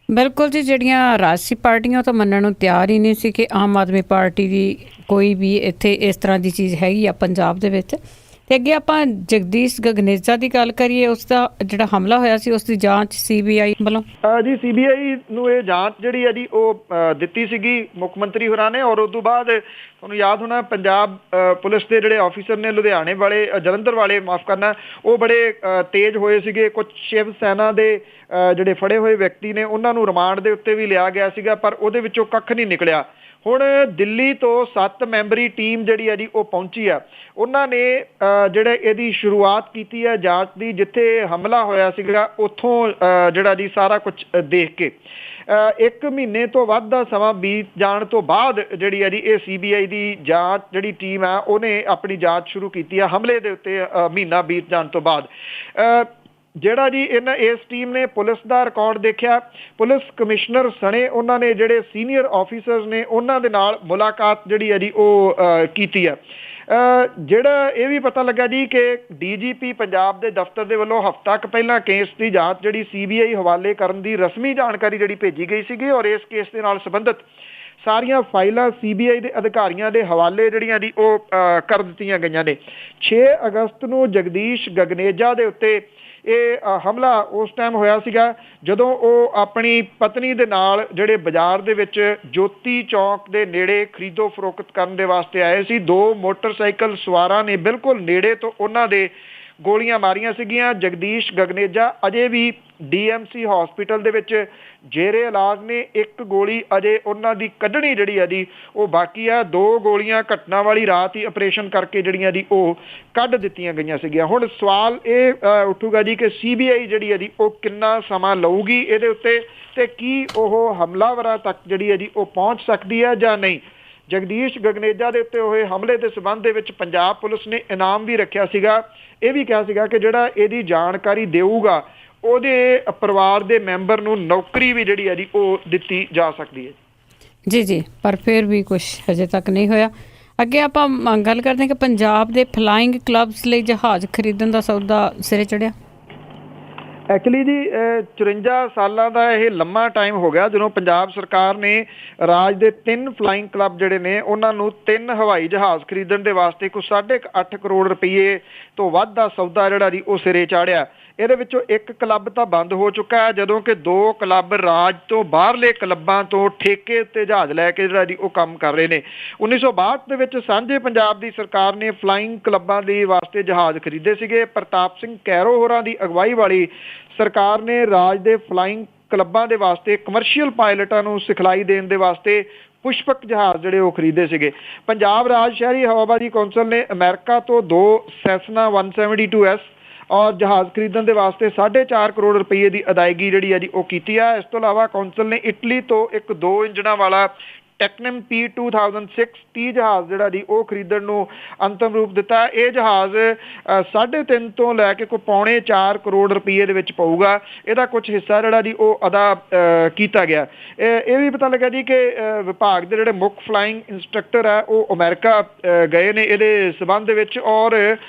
ਬਿਲਕੁਲ ਜੀ, ਜਿਹੜੀਆਂ ਰਾਜਸੀ ਪਾਰਟੀਆਂ ਤਾਂ ਮੰਨਣ ਨੂੰ ਤਿਆਰ ਹੀ ਨਹੀਂ ਸੀ ਕਿ ਆਮ ਆਦਮੀ ਪਾਰਟੀ ਦੀ ਕੋਈ ਵੀ ਇੱਥੇ ਇਸ ਤਰ੍ਹਾਂ ਦੀ ਚੀਜ਼ ਹੈਗੀ ਆ ਪੰਜਾਬ ਦੇ ਵਿੱਚ। ਤੇ ਅੱਗੇ ਆਪਾਂ ਜਗਦੀਸ਼ ਗਗਨੇਜਾ ਦੀ ਗੱਲ ਕਰੀਏ, ਉਸ ਦਾ ਜਿਹੜਾ ਹਮਲਾ ਹੋਇਆ ਸੀ ਉਸ ਦੀ ਜਾਂਚ CBI ਵੱਲੋਂ ਜੀ CBI ਨੂੰ ਇਹ ਜਾਂਚ ਜਿਹੜੀ ਹੈ ਜੀ ਉਹ ਦਿੱਤੀ ਸੀਗੀ ਮੁੱਖ ਮੰਤਰੀ ਹੋਰਾਂ ਨੇ, ਔਰ ਉਸ ਤੋਂ ਬਾਅਦ ਤੁਹਾਨੂੰ ਯਾਦ ਹੋਣਾ ਪੰਜਾਬ ਪੁਲਿਸ ਦੇ ਜਿਹੜੇ ਆਫੀਸਰ ਨੇ ਲੁਧਿਆਣੇ ਵਾਲੇ, ਜਲੰਧਰ ਵਾਲੇ ਮਾਫ ਕਰਨਾ, ਉਹ ਬੜੇ ਤੇਜ਼ ਹੋਏ ਸੀਗੇ। ਕੁਝ ਸ਼ਿਵ ਸੈਨਾ ਦੇ ਜਿਹੜੇ ਫੜੇ ਹੋਏ ਵਿਅਕਤੀ ਨੇ ਉਹਨਾਂ ਨੂੰ ਰਿਮਾਂਡ ਦੇ ਉੱਤੇ ਵੀ ਲਿਆ ਗਿਆ ਸੀਗਾ, ਪਰ ਉਹਦੇ ਵਿੱਚੋਂ ਕੱਖ ਨਹੀਂ ਨਿਕਲਿਆ। ਹੁਣ ਦਿੱਲੀ ਤੋਂ 7 ਮੈਂਬਰੀ ਟੀਮ ਜਿਹੜੀ ਹੈ ਜੀ ਉਹ ਪਹੁੰਚੀ ਆ। ਉਹਨਾਂ ਨੇ ਜਿਹੜੇ ਇਹਦੀ ਸ਼ੁਰੂਆਤ ਕੀਤੀ ਹੈ ਜਾਂਚ ਦੀ, ਜਿੱਥੇ ਹਮਲਾ ਹੋਇਆ ਸੀਗਾ ਉੱਥੋਂ ਜਿਹੜਾ ਜੀ ਸਾਰਾ ਕੁਝ ਦੇਖ ਕੇ 1 ਮਹੀਨੇ ਤੋਂ ਵੱਧ ਦਾ ਸਮਾਂ ਬੀਤ ਜਾਣ ਤੋਂ ਬਾਅਦ ਜਿਹੜੀ ਹੈ ਜੀ ਇਹ CBI ਦੀ ਜਾਂਚ ਜਿਹੜੀ ਟੀਮ ਹੈ ਉਹਨੇ ਆਪਣੀ ਜਾਂਚ ਸ਼ੁਰੂ ਕੀਤੀ ਹੈ ਹਮਲੇ ਦੇ ਉੱਤੇ ਮਹੀਨਾ ਬੀਤ ਜਾਣ ਤੋਂ ਬਾਅਦ। ਜਿਹੜਾ ਜੀ ਇਸ ਟੀਮ ਨੇ ਪੁਲਿਸ ਦਾ ਰਿਕਾਰਡ ਦੇਖਿਆ, ਪੁਲਿਸ ਕਮਿਸ਼ਨਰ ਸਣੇ ਉਹਨਾਂ ਨੇ ਜਿਹੜੇ ਸੀਨੀਅਰ ਆਫੀਸਰਸ ਨੇ ਉਹਨਾਂ ਦੇ ਨਾਲ ਮੁਲਾਕਾਤ ਜਿਹੜੀ ਹੈ ਜੀ ਉਹ ਕੀਤੀ ਹੈ। ਜਿਹੜਾ ਇਹ ਵੀ ਪਤਾ ਲੱਗਾ ਜੀ ਕਿ DGP ਪੰਜਾਬ ਦੇ ਦਫ਼ਤਰ ਦੇ ਵੱਲੋਂ ਹਫ਼ਤਾ ਕੁ ਪਹਿਲਾਂ ਕੇਸ ਦੀ ਜਾਂਚ ਜਿਹੜੀ CBI ਹਵਾਲੇ ਕਰਨ ਦੀ ਰਸਮੀ ਜਾਣਕਾਰੀ ਜਿਹੜੀ ਭੇਜੀ ਗਈ ਸੀਗੀ, ਔਰ ਇਸ ਕੇਸ ਦੇ ਨਾਲ ਸੰਬੰਧਿਤ ਸਾਰੀਆਂ ਫਾਈਲਾਂ CBI ਦੇ ਅਧਿਕਾਰੀਆਂ ਦੇ ਹਵਾਲੇ ਜਿਹੜੀਆਂ ਦੀ ਉਹ ਕਰ ਦਿੱਤੀਆਂ ਗਈਆਂ ਨੇ। 6 ਅਗਸਤ ਨੂੰ ਜਗਦੀਸ਼ ਗਗਨੇਜਾ ਦੇ ਉੱਤੇ ਇਹ ਹਮਲਾ ਉਸ ਟਾਈਮ ਹੋਇਆ ਸੀਗਾ ਜਦੋਂ ਉਹ ਆਪਣੀ ਪਤਨੀ ਦੇ ਨਾਲ ਜਿਹੜੇ ਬਾਜ਼ਾਰ ਦੇ ਵਿੱਚ ਜੋਤੀ ਚੌਕ ਦੇ ਨੇੜੇ ਖਰੀਦੋ ਫਰੋਖਤ ਕਰਨ ਦੇ ਵਾਸਤੇ ਆਏ ਸੀ। 2 ਮੋਟਰਸਾਈਕਲ ਸਵਾਰਾਂ ਨੇ ਬਿਲਕੁਲ ਨੇੜੇ ਤੋਂ ਉਹਨਾਂ ਦੇ ਗੋਲੀਆਂ ਮਾਰੀਆਂ ਸੀਗੀਆਂ। ਜਗਦੀਸ਼ ਗਗਨੇਜਾ ਅਜੇ ਵੀ DMC ਹਸਪੀਟਲ ਦੇ ਵਿੱਚ ਜੇਰੇ ਇਲਾਜ ਨੇ। ਇੱਕ ਗੋਲੀ ਅਜੇ ਉਹਨਾਂ ਦੀ ਕੱਢਣੀ ਜਿਹੜੀ ਆ ਜੀ ਉਹ ਬਾਕੀ ਆ। 2 ਗੋਲੀਆਂ ਘਟਨਾ ਵਾਲੀ ਰਾਤ ਹੀ ਆਪਰੇਸ਼ਨ ਕਰਕੇ ਜਿਹੜੀਆਂ ਦੀ ਉਹ ਕੱਢ ਦਿੱਤੀਆਂ ਗਈਆਂ ਸੀਗੀਆਂ। ਹੁਣ ਸਵਾਲ ਇਹ ਉੱਠੂਗਾ ਜੀ ਕਿ CBI ਜਿਹੜੀ ਆ ਜੀ ਉਹ ਕਿੰਨਾ ਸਮਾਂ ਲਊਗੀ ਇਹਦੇ ਉੱਤੇ, ਤੇ ਕੀ ਉਹ ਹਮਲਾਵਰਾਂ ਤੱਕ ਜਿਹੜੀ ਹੈ ਜੀ ਉਹ ਪਹੁੰਚ ਸਕਦੀ ਹੈ ਜਾਂ ਨਹੀਂ। ਜਗਦੀਸ਼ ਗਗਨੇਜਾ ਦੇ ਉੱਤੇ ਹੋਏ ਹਮਲੇ ਦੇ ਸਬੰਧ ਦੇ ਵਿੱਚ ਪੰਜਾਬ ਪੁਲਿਸ ਨੇ ਇਨਾਮ ਵੀ ਰੱਖਿਆ ਸੀਗਾ। ਇਹ ਵੀ ਕਿਹਾ ਸੀਗਾ ਕਿ ਜਿਹੜਾ ਇਹਦੀ ਜਾਣਕਾਰੀ ਦੇਊਗਾ ਉਹਦੇ ਪਰਿਵਾਰ ਦੇ ਮੈਂਬਰ ਨੂੰ ਨੌਕਰੀ ਵੀ ਜਿਹੜੀ ਹੈ ਜੀ ਉਹ ਦਿੱਤੀ ਜਾ ਸਕਦੀ ਹੈ। ਜੀ ਜੀ, ਪਰ ਫਿਰ ਵੀ ਕੁਝ ਹਜੇ ਤੱਕ ਨਹੀਂ ਹੋਇਆ। ਅੱਗੇ ਆਪਾਂ ਗੱਲ ਕਰਦੇ ਹਾਂ ਕਿ ਪੰਜਾਬ ਦੇ ਫਲਾਈਂਗ ਕਲੱਬਸ ਲਈ ਜਹਾਜ਼ ਖਰੀਦਣ ਦਾ ਸੌਦਾ ਸਿਰੇ ਚੜਿਆ। ਐਕਚੁਅਲੀ ਜੀ 54 ਸਾਲਾਂ ਦਾ ਇਹ ਲੰਮਾ ਟਾਈਮ ਹੋ ਗਿਆ ਜਦੋਂ ਪੰਜਾਬ ਸਰਕਾਰ ਨੇ ਰਾਜ ਦੇ 3 ਫਲਾਈਂਗ ਕਲੱਬ ਜਿਹੜੇ ਨੇ ਉਹਨਾਂ ਨੂੰ 3 ਹਵਾਈ ਜਹਾਜ਼ ਖਰੀਦਣ ਦੇ ਵਾਸਤੇ ਕੋਈ 8.5 ਕਰੋੜ ਰੁਪਏ ਤੋਂ ਵੱਧ ਦਾ ਸੌਦਾ ਜਿਹੜਾ ਜੀ ਉਹ ਸਿਰੇ ਚਾੜਿਆ। ਇਹਦੇ ਵਿੱਚੋਂ ਇੱਕ ਕਲੱਬ ਤਾਂ ਬੰਦ ਹੋ ਚੁੱਕਾ ਹੈ, ਜਦੋਂ ਕਿ 2 ਕਲੱਬ ਰਾਜ ਤੋਂ ਬਾਹਰਲੇ ਕਲੱਬਾਂ ਤੋਂ ਠੇਕੇ ਉੱਤੇ ਜਹਾਜ਼ ਲੈ ਕੇ ਜਿਹੜਾ ਜੀ ਉਹ ਕੰਮ ਕਰ ਰਹੇ ਨੇ। 1962 ਦੇ ਵਿੱਚ ਸਾਂਝੇ ਪੰਜਾਬ ਦੀ ਸਰਕਾਰ ਨੇ ਫਲਾਈਂਗ ਕਲੱਬਾਂ ਦੇ ਵਾਸਤੇ ਜਹਾਜ਼ ਖਰੀਦੇ ਸੀਗੇ। ਪ੍ਰਤਾਪ ਸਿੰਘ ਕੈਰੋ ਹੋਰਾਂ ਦੀ ਅਗਵਾਈ ਵਾਲੀ ਸਰਕਾਰ ਨੇ ਰਾਜ ਦੇ ਫਲਾਈਂਗ ਕਲੱਬਾਂ ਦੇ ਵਾਸਤੇ ਕਮਰਸ਼ੀਅਲ ਪਾਇਲਟਾਂ ਨੂੰ ਸਿਖਲਾਈ ਦੇਣ ਦੇ ਵਾਸਤੇ ਪੁਸ਼ਪਕ ਜਹਾਜ਼ ਜਿਹੜੇ ਉਹ ਖਰੀਦੇ ਸੀਗੇ। ਪੰਜਾਬ ਰਾਜ ਸ਼ਹਿਰੀ ਹਵਾਬਾਜ਼ੀ ਕੌਂਸਲ ਨੇ ਅਮਰੀਕਾ ਤੋਂ 2 ਸੈਸਨਾ 172S ਔਰ ਜਹਾਜ਼ ਖਰੀਦਣ ਦੇ ਵਾਸਤੇ 4.5 ਕਰੋੜ ਰੁਪਏ ਦੀ ਅਦਾਇਗੀ ਜਿਹੜੀ ਹੈ ਜੀ ਉਹ ਕੀਤੀ ਹੈ। ਇਸ ਤੋਂ ਇਲਾਵਾ ਕੌਂਸਲ ਨੇ ਇਟਲੀ ਤੋਂ ਇੱਕ 2 ਇੰਜਣਾਂ ਵਾਲਾ ਟੈਕਨਮ P2006 30 ਜਹਾਜ਼ ਜਿਹੜਾ ਜੀ ਉਹ ਖਰੀਦਣ ਨੂੰ ਅੰਤਮ ਰੂਪ ਦਿੱਤਾ। ਇਹ ਜਹਾਜ਼ 3.5 ਤੋਂ ਲੈ ਕੇ ਕੋਈ 3.25 ਕਰੋੜ ਰੁਪਏ ਦੇ ਵਿੱਚ ਪਊਗਾ। ਇਹਦਾ ਕੁਝ ਹਿੱਸਾ ਜਿਹੜਾ ਜੀ ਉਹ ਅਦਾ ਕੀਤਾ ਗਿਆ। ਇਹ ਵੀ ਪਤਾ ਲੱਗਾ ਜੀ ਕਿ ਵਿਭਾਗ ਦੇ ਜਿਹੜੇ ਮੁੱਖ ਫਲਾਈਂਗ ਇੰਸਟ੍ਰਕਟਰ ਹੈ ਉਹ ਅਮਰੀਕਾ ਗਏ ਨੇ ਇਹਦੇ ਸਬੰਧ ਦੇ ਵਿੱਚ, ਔਰ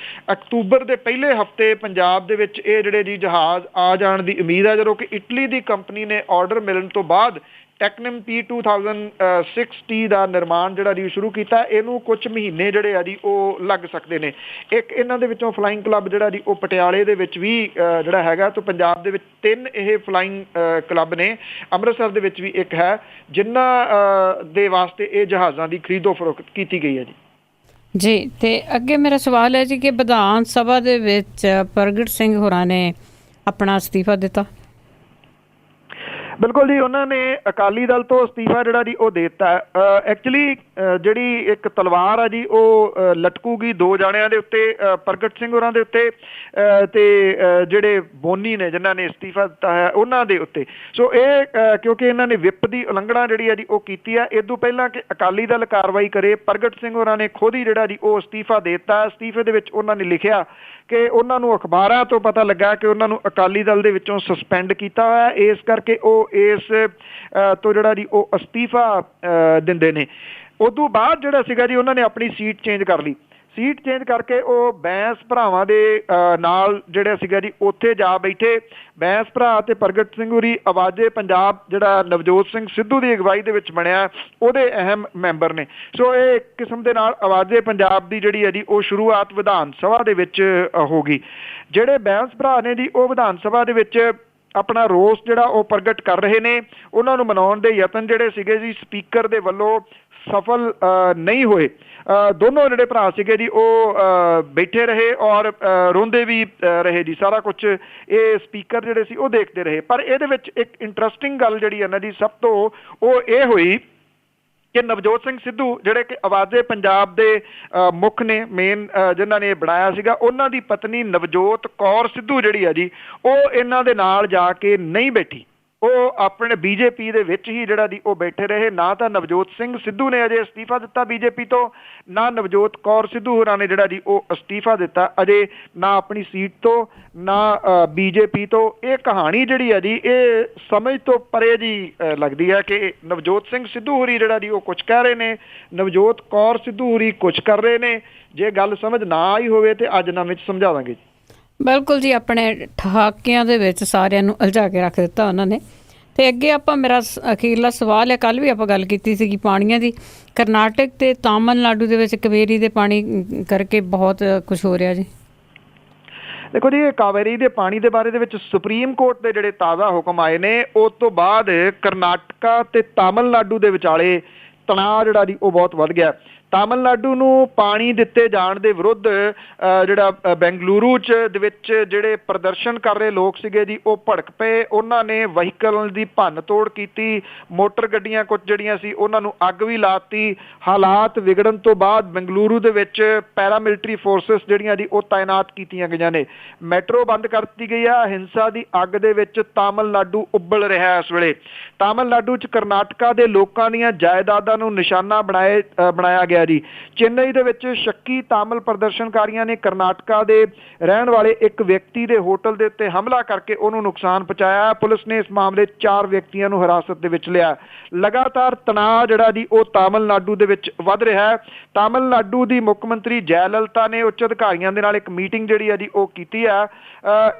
ਅਕਤੂਬਰ ਦੇ ਪਹਿਲੇ ਹਫਤੇ ਪੰਜਾਬ ਦੇ ਵਿੱਚ ਇਹ ਜਿਹੜੇ ਜੀ ਜਹਾਜ਼ ਆ ਜਾਣ ਦੀ ਉਮੀਦ ਹੈ, ਜਦੋਂ ਕਿ ਇਟਲੀ ਦੀ ਕੰਪਨੀ ਨੇ ਆਰਡਰ ਮਿਲਣ ਤੋਂ ਬਾਅਦ ਟੈਕਨਮ P2006T ਦਾ ਨਿਰਮਾਣ ਜਿਹੜਾ ਜੀ ਸ਼ੁਰੂ ਕੀਤਾ। ਇਹਨੂੰ ਕੁਝ ਮਹੀਨੇ ਜਿਹੜੇ ਆ ਜੀ ਉਹ ਲੱਗ ਸਕਦੇ ਨੇ। ਇੱਕ ਇਹਨਾਂ ਦੇ ਵਿੱਚੋਂ ਫਲਾਈਂਗ ਕਲੱਬ ਜਿਹੜਾ ਜੀ ਉਹ ਪਟਿਆਲੇ ਦੇ ਵਿੱਚ ਵੀ ਜਿਹੜਾ ਹੈਗਾ, ਤੋਂ ਪੰਜਾਬ ਦੇ ਵਿੱਚ 3 ਇਹ ਫਲਾਈਂਗ ਕਲੱਬ ਨੇ। ਅੰਮ੍ਰਿਤਸਰ ਦੇ ਵਿੱਚ ਵੀ ਇੱਕ ਹੈ, ਜਿਨ੍ਹਾਂ ਦੇ ਵਾਸਤੇ ਇਹ ਜਹਾਜ਼ਾਂ ਦੀ ਖਰੀਦੋ ਫਰੋਖਤ ਕੀਤੀ ਗਈ ਹੈ ਜੀ। ਜੀ, ਤੇ ਅੱਗੇ ਮੇਰਾ ਸਵਾਲ ਹੈ ਜੀ ਕਿ ਵਿਧਾਨ ਸਭਾ ਦੇ ਵਿੱਚ ਪ੍ਰਗਟ ਸਿੰਘ ਹੋਰਾਂ ਨੇ ਆਪਣਾ ਅਸਤੀਫਾ ਦਿੱਤਾ। ਬਿਲਕੁਲ ਜੀ, ਉਹਨਾਂ ਨੇ ਅਕਾਲੀ ਦਲ ਤੋਂ ਅਸਤੀਫਾ ਜਿਹੜਾ ਜੀ ਉਹ ਦੇ ਦਿੱਤਾ। ਐਕਚੁਅਲੀ ਜਿਹੜੀ ਇੱਕ ਤਲਵਾਰ ਆ ਜੀ ਉਹ ਲਟਕੂਗੀ 2 ਜਾਣਿਆਂ ਦੇ ਉੱਤੇ, ਪ੍ਰਗਟ ਸਿੰਘ ਹੋਰਾਂ ਦੇ ਉੱਤੇ ਤੇ ਜਿਹੜੇ ਬੋਨੀ ਨੇ ਜਿਨ੍ਹਾਂ ਨੇ ਅਸਤੀਫਾ ਦਿੱਤਾ ਹੈ ਉਹਨਾਂ ਦੇ ਉੱਤੇ। ਸੋ ਇਹ ਕਿਉਂਕਿ ਇਹਨਾਂ ਨੇ ਵਿਪ ਦੀ ਉਲੰਘਣਾ ਜਿਹੜੀ ਆ ਜੀ ਉਹ ਕੀਤੀ ਆ। ਇਸ ਤੋਂ ਪਹਿਲਾਂ ਕਿ ਅਕਾਲੀ ਦਲ ਕਾਰਵਾਈ ਕਰੇ, ਪ੍ਰਗਟ ਸਿੰਘ ਹੋਰਾਂ ਨੇ ਖੁਦ ਹੀ ਜਿਹੜਾ ਜੀ ਉਹ ਅਸਤੀਫਾ ਦੇ ਦਿੱਤਾ। ਅਸਤੀਫੇ ਦੇ ਵਿੱਚ ਉਹਨਾਂ ਨੇ ਲਿਖਿਆ ਕਿ ਉਹਨਾਂ ਨੂੰ ਅਖਬਾਰਾਂ ਤੋਂ ਪਤਾ ਲੱਗਾ ਕਿ ਉਹਨਾਂ ਨੂੰ ਅਕਾਲੀ ਦਲ ਦੇ ਵਿੱਚੋਂ ਸਸਪੈਂਡ ਕੀਤਾ ਹੋਇਆ, ਇਸ ਕਰਕੇ ਉਹ ਇਸ ਤੋਂ ਜਿਹੜਾ ਜੀ ਉਹ ਅਸਤੀਫਾ ਦਿੰਦੇ ਨੇ। ਉਦੋਂ ਬਾਅਦ ਜਿਹੜਾ ਸੀਗਾ ਜੀ ਉਹਨਾਂ ਨੇ ਆਪਣੀ ਸੀਟ ਚੇਂਜ ਕਰ ਲਈ। ਸੀਟ ਚੇਂਜ ਕਰਕੇ ਉਹ ਬੈਂਸ ਭਰਾਵਾਂ ਦੇ ਨਾਲ ਜਿਹੜਾ ਸੀਗਾ ਜੀ ਉੱਥੇ ਜਾ ਬੈਠੇ। ਬੈਂਸ ਭਰਾ ਤੇ ਪ੍ਰਗਟ ਸਿੰਘ ਹੋਰੀ ਆਵਾਜ਼ੇ ਪੰਜਾਬ ਜਿਹੜਾ ਨਵਜੋਤ ਸਿੰਘ ਸਿੱਧੂ ਦੀ ਅਗਵਾਈ ਦੇ ਵਿੱਚ ਬਣਿਆ ਉਹਦੇ ਅਹਿਮ ਮੈਂਬਰ ਨੇ। ਸੋ ਇਹ ਇੱਕ ਕਿਸਮ ਦੇ ਨਾਲ ਆਵਾਜ਼ੇ ਪੰਜਾਬ ਦੀ ਜਿਹੜੀ ਹੈ ਜੀ ਉਹ ਸ਼ੁਰੂਆਤ ਵਿਧਾਨ ਸਭਾ ਦੇ ਵਿੱਚ ਹੋ ਗਈ। ਜਿਹੜੇ ਬੈਂਸ ਭਰਾ ਨੇ ਜੀ ਉਹ ਵਿਧਾਨ ਸਭਾ ਦੇ ਵਿੱਚ ਆਪਣਾ ਰੋਸ ਜਿਹੜਾ ਉਹ ਪ੍ਰਗਟ ਕਰ ਰਹੇ ਨੇ। ਉਹਨਾਂ ਨੂੰ ਮਨਾਉਣ ਦੇ ਯਤਨ ਜਿਹੜੇ ਸੀਗੇ ਜੀ ਸਪੀਕਰ ਦੇ ਵੱਲੋਂ ਸਫਲ ਨਹੀਂ ਹੋਏ। ਦੋਨੋਂ ਜਿਹੜੇ ਭਰਾ ਸੀਗੇ ਜੀ ਉਹ ਬੈਠੇ ਰਹੇ ਔਰ ਰੋਂਦੇ ਵੀ ਰਹੇ ਜੀ। ਸਾਰਾ ਕੁਝ ਇਹ ਸਪੀਕਰ ਜਿਹੜੇ ਸੀ ਉਹ ਦੇਖਦੇ ਰਹੇ। ਪਰ ਇਹਦੇ ਵਿੱਚ ਇੱਕ ਇੰਟਰਸਟਿੰਗ ਗੱਲ ਜਿਹੜੀ ਹੈ ਨਾ ਜੀ ਸਭ ਤੋਂ ਉਹ ਇਹ ਹੋਈ ਕਿ ਨਵਜੋਤ ਸਿੰਘ ਸਿੱਧੂ ਜਿਹੜੇ ਕਿ ਆਵਾਜ਼ੇ ਪੰਜਾਬ ਦੇ ਮੁੱਖ ਨੇ, ਮੇਨ ਜਿਨ੍ਹਾਂ ਨੇ ਬਣਾਇਆ ਸੀਗਾ, ਉਹਨਾਂ ਦੀ ਪਤਨੀ ਨਵਜੋਤ ਕੌਰ ਸਿੱਧੂ ਜਿਹੜੀ ਆ ਜੀ ਉਹ ਇਹਨਾਂ ਦੇ ਨਾਲ ਜਾ ਕੇ ਨਹੀਂ ਬੈਠੀ। ਉਹ ਆਪਣੇ BJP ਦੇ ਵਿੱਚ ਹੀ ਜਿਹੜਾ ਜੀ ਉਹ ਬੈਠੇ ਰਹੇ। ਨਾ ਤਾਂ ਨਵਜੋਤ ਸਿੰਘ ਸਿੱਧੂ ਨੇ ਅਜੇ ਅਸਤੀਫਾ ਦਿੱਤਾ BJP ਤੋਂ, ਨਾ ਨਵਜੋਤ ਕੌਰ ਸਿੱਧੂ ਹੋਰਾਂ ਨੇ ਜਿਹੜਾ ਜੀ ਉਹ ਅਸਤੀਫਾ ਦਿੱਤਾ ਅਜੇ, ਨਾ ਆਪਣੀ ਸੀਟ ਤੋਂ, ਨਾ BJP ਤੋਂ। ਇਹ ਕਹਾਣੀ ਜਿਹੜੀ ਹੈ ਜੀ ਇਹ ਸਮਝ ਤੋਂ ਪਰੇ ਜੀ ਲੱਗਦੀ ਹੈ ਕਿ ਨਵਜੋਤ ਸਿੰਘ ਸਿੱਧੂ ਹੋਰੀ ਜਿਹੜਾ ਜੀ ਉਹ ਕੁਝ ਕਹਿ ਰਹੇ ਨੇ, ਨਵਜੋਤ ਕੌਰ ਸਿੱਧੂ ਹੋਰੀ ਕੁਝ ਕਰ ਰਹੇ ਨੇ। ਜੇ ਗੱਲ ਸਮਝ ਨਾ ਆਈ ਹੋਵੇ ਤੇ ਅੱਜ ਨਵੇਂ 'ਚ ਸਮਝਾਵਾਂਗੇ ਜੀ। ਬਿਲਕੁਲ ਜੀ, ਆਪਣੇ ਠਹਾਕਿਆਂ ਦੇ ਵਿੱਚ ਸਾਰਿਆਂ ਨੂੰ ਉਲਝਾ ਕੇ ਰੱਖ ਦਿੱਤਾ ਉਹਨਾਂ ਨੇ। ਤੇ ਅੱਗੇ ਆਪਾਂ ਮੇਰਾ ਅਖੀਰਲਾ ਸਵਾਲ ਹੈ, ਕੱਲ੍ਹ ਵੀ ਆਪਾਂ ਗੱਲ ਕੀਤੀ ਸੀਗੀ ਪਾਣੀਆਂ ਦੀ। ਕਰਨਾਟਕ ਤੇ ਤਾਮਿਲਨਾਡੂ ਦੇ ਵਿੱਚ ਕਾਵੇਰੀ ਦੇ ਪਾਣੀ ਕਰਕੇ ਬਹੁਤ ਕੁਝ ਹੋ ਰਿਹਾ ਜੀ। ਦੇਖੋ ਜੀ, ਇਹ ਕਾਵੇਰੀ ਦੇ ਪਾਣੀ ਦੇ ਬਾਰੇ ਦੇ ਵਿੱਚ ਸੁਪਰੀਮ ਕੋਰਟ ਦੇ ਜਿਹੜੇ ਤਾਜ਼ਾ ਹੁਕਮ ਆਏ ਨੇ ਉਸ ਤੋਂ ਬਾਅਦ ਕਰਨਾਟਕਾ ਤੇ ਤਾਮਿਲਨਾਡੂ ਦੇ ਵਿਚਾਲੇ ਤਣਾਅ ਜਿਹੜਾ ਜੀ ਉਹ ਬਹੁਤ ਵੱਧ ਗਿਆ। ਤਾਮਿਲਨਾਡੂ ਨੂੰ ਪਾਣੀ ਦਿੱਤੇ ਜਾਣ ਦੇ ਵਿਰੁੱਧ ਜਿਹੜਾ ਬੈਂਗਲੁਰੂ ਦੇ ਵਿੱਚ ਜਿਹੜੇ ਪ੍ਰਦਰਸ਼ਨ ਕਰ ਰਹੇ ਲੋਕ ਸੀਗੇ ਜੀ ਉਹ ਭੜਕ ਪਏ। ਉਹਨਾਂ ਨੇ ਵਹੀਕਲ ਦੀ ਭੰਨ ਤੋੜ ਕੀਤੀ, ਮੋਟਰ ਗੱਡੀਆਂ ਕੁਝ ਜਿਹੜੀਆਂ ਸੀ ਉਹਨਾਂ ਨੂੰ ਅੱਗ ਵੀ ਲਾਤੀ। ਹਾਲਾਤ ਵਿਗੜਨ ਤੋਂ ਬਾਅਦ ਬੈਂਗਲੁਰੂ ਦੇ ਵਿੱਚ ਪੈਰਾਮਿਲਟਰੀ ਫੋਰਸਿਸ ਜਿਹੜੀਆਂ ਜੀ ਉਹ ਤਾਇਨਾਤ ਕੀਤੀਆਂ ਗਈਆਂ ਨੇ। ਮੈਟਰੋ ਬੰਦ ਕਰ ਦਿੱਤੀ ਗਈ ਆ। ਹਿੰਸਾ ਦੀ ਅੱਗ ਦੇ ਵਿੱਚ ਤਾਮਿਲਨਾਡੂ ਉੱਬਲ ਰਿਹਾ ਇਸ ਵੇਲੇ। ਤਾਮਿਲਨਾਡੂ 'ਚ ਕਰਨਾਟਕਾ ਦੇ ਲੋਕਾਂ ਦੀਆਂ ਜਾਇਦਾਦਾਂ ਨੂੰ ਨਿਸ਼ਾਨਾ ਬਣਾਇਆ ਗਿਆ ਜੀ। ਚੇਨਈ ਦੇ ਵਿੱਚ ਸ਼ੱਕੀ ਤਾਮਿਲ ਪ੍ਰਦਰਸ਼ਨਕਾਰੀਆਂ ਨੇ ਕਰਨਾਟਕਾ ਦੇ ਰਹਿਣ ਵਾਲੇ ਇੱਕ ਵਿਅਕਤੀ ਦੇ ਹੋਟਲ ਦੇ ਉੱਤੇ ਹਮਲਾ ਕਰਕੇ ਉਹਨੂੰ ਨੁਕਸਾਨ ਪਹੁੰਚਾਇਆ। ਪੁਲਿਸ ਨੇ ਇਸ ਮਾਮਲੇ 4 ਵਿਅਕਤੀਆਂ ਨੂੰ ਹਿਰਾਸਤ ਦੇ ਵਿੱਚ ਲਿਆ। ਲਗਾਤਾਰ ਤਣਾਅ ਜਿਹੜਾ ਜੀ ਉਹ ਤਾਮਿਲਨਾਡੂ ਦੇ ਵਿੱਚ ਵੱਧ ਰਿਹਾ ਹੈ। ਤਾਮਿਲਨਾਡੂ ਦੀ ਮੁੱਖ ਮੰਤਰੀ ਜੈਲਲਿਤਾ ਨੇ ਉੱਚ ਅਧਿਕਾਰੀਆਂ ਦੇ ਨਾਲ ਇੱਕ ਮੀਟਿੰਗ ਜਿਹੜੀ ਆ ਜੀ ਉਹ ਕੀਤੀ ਆ।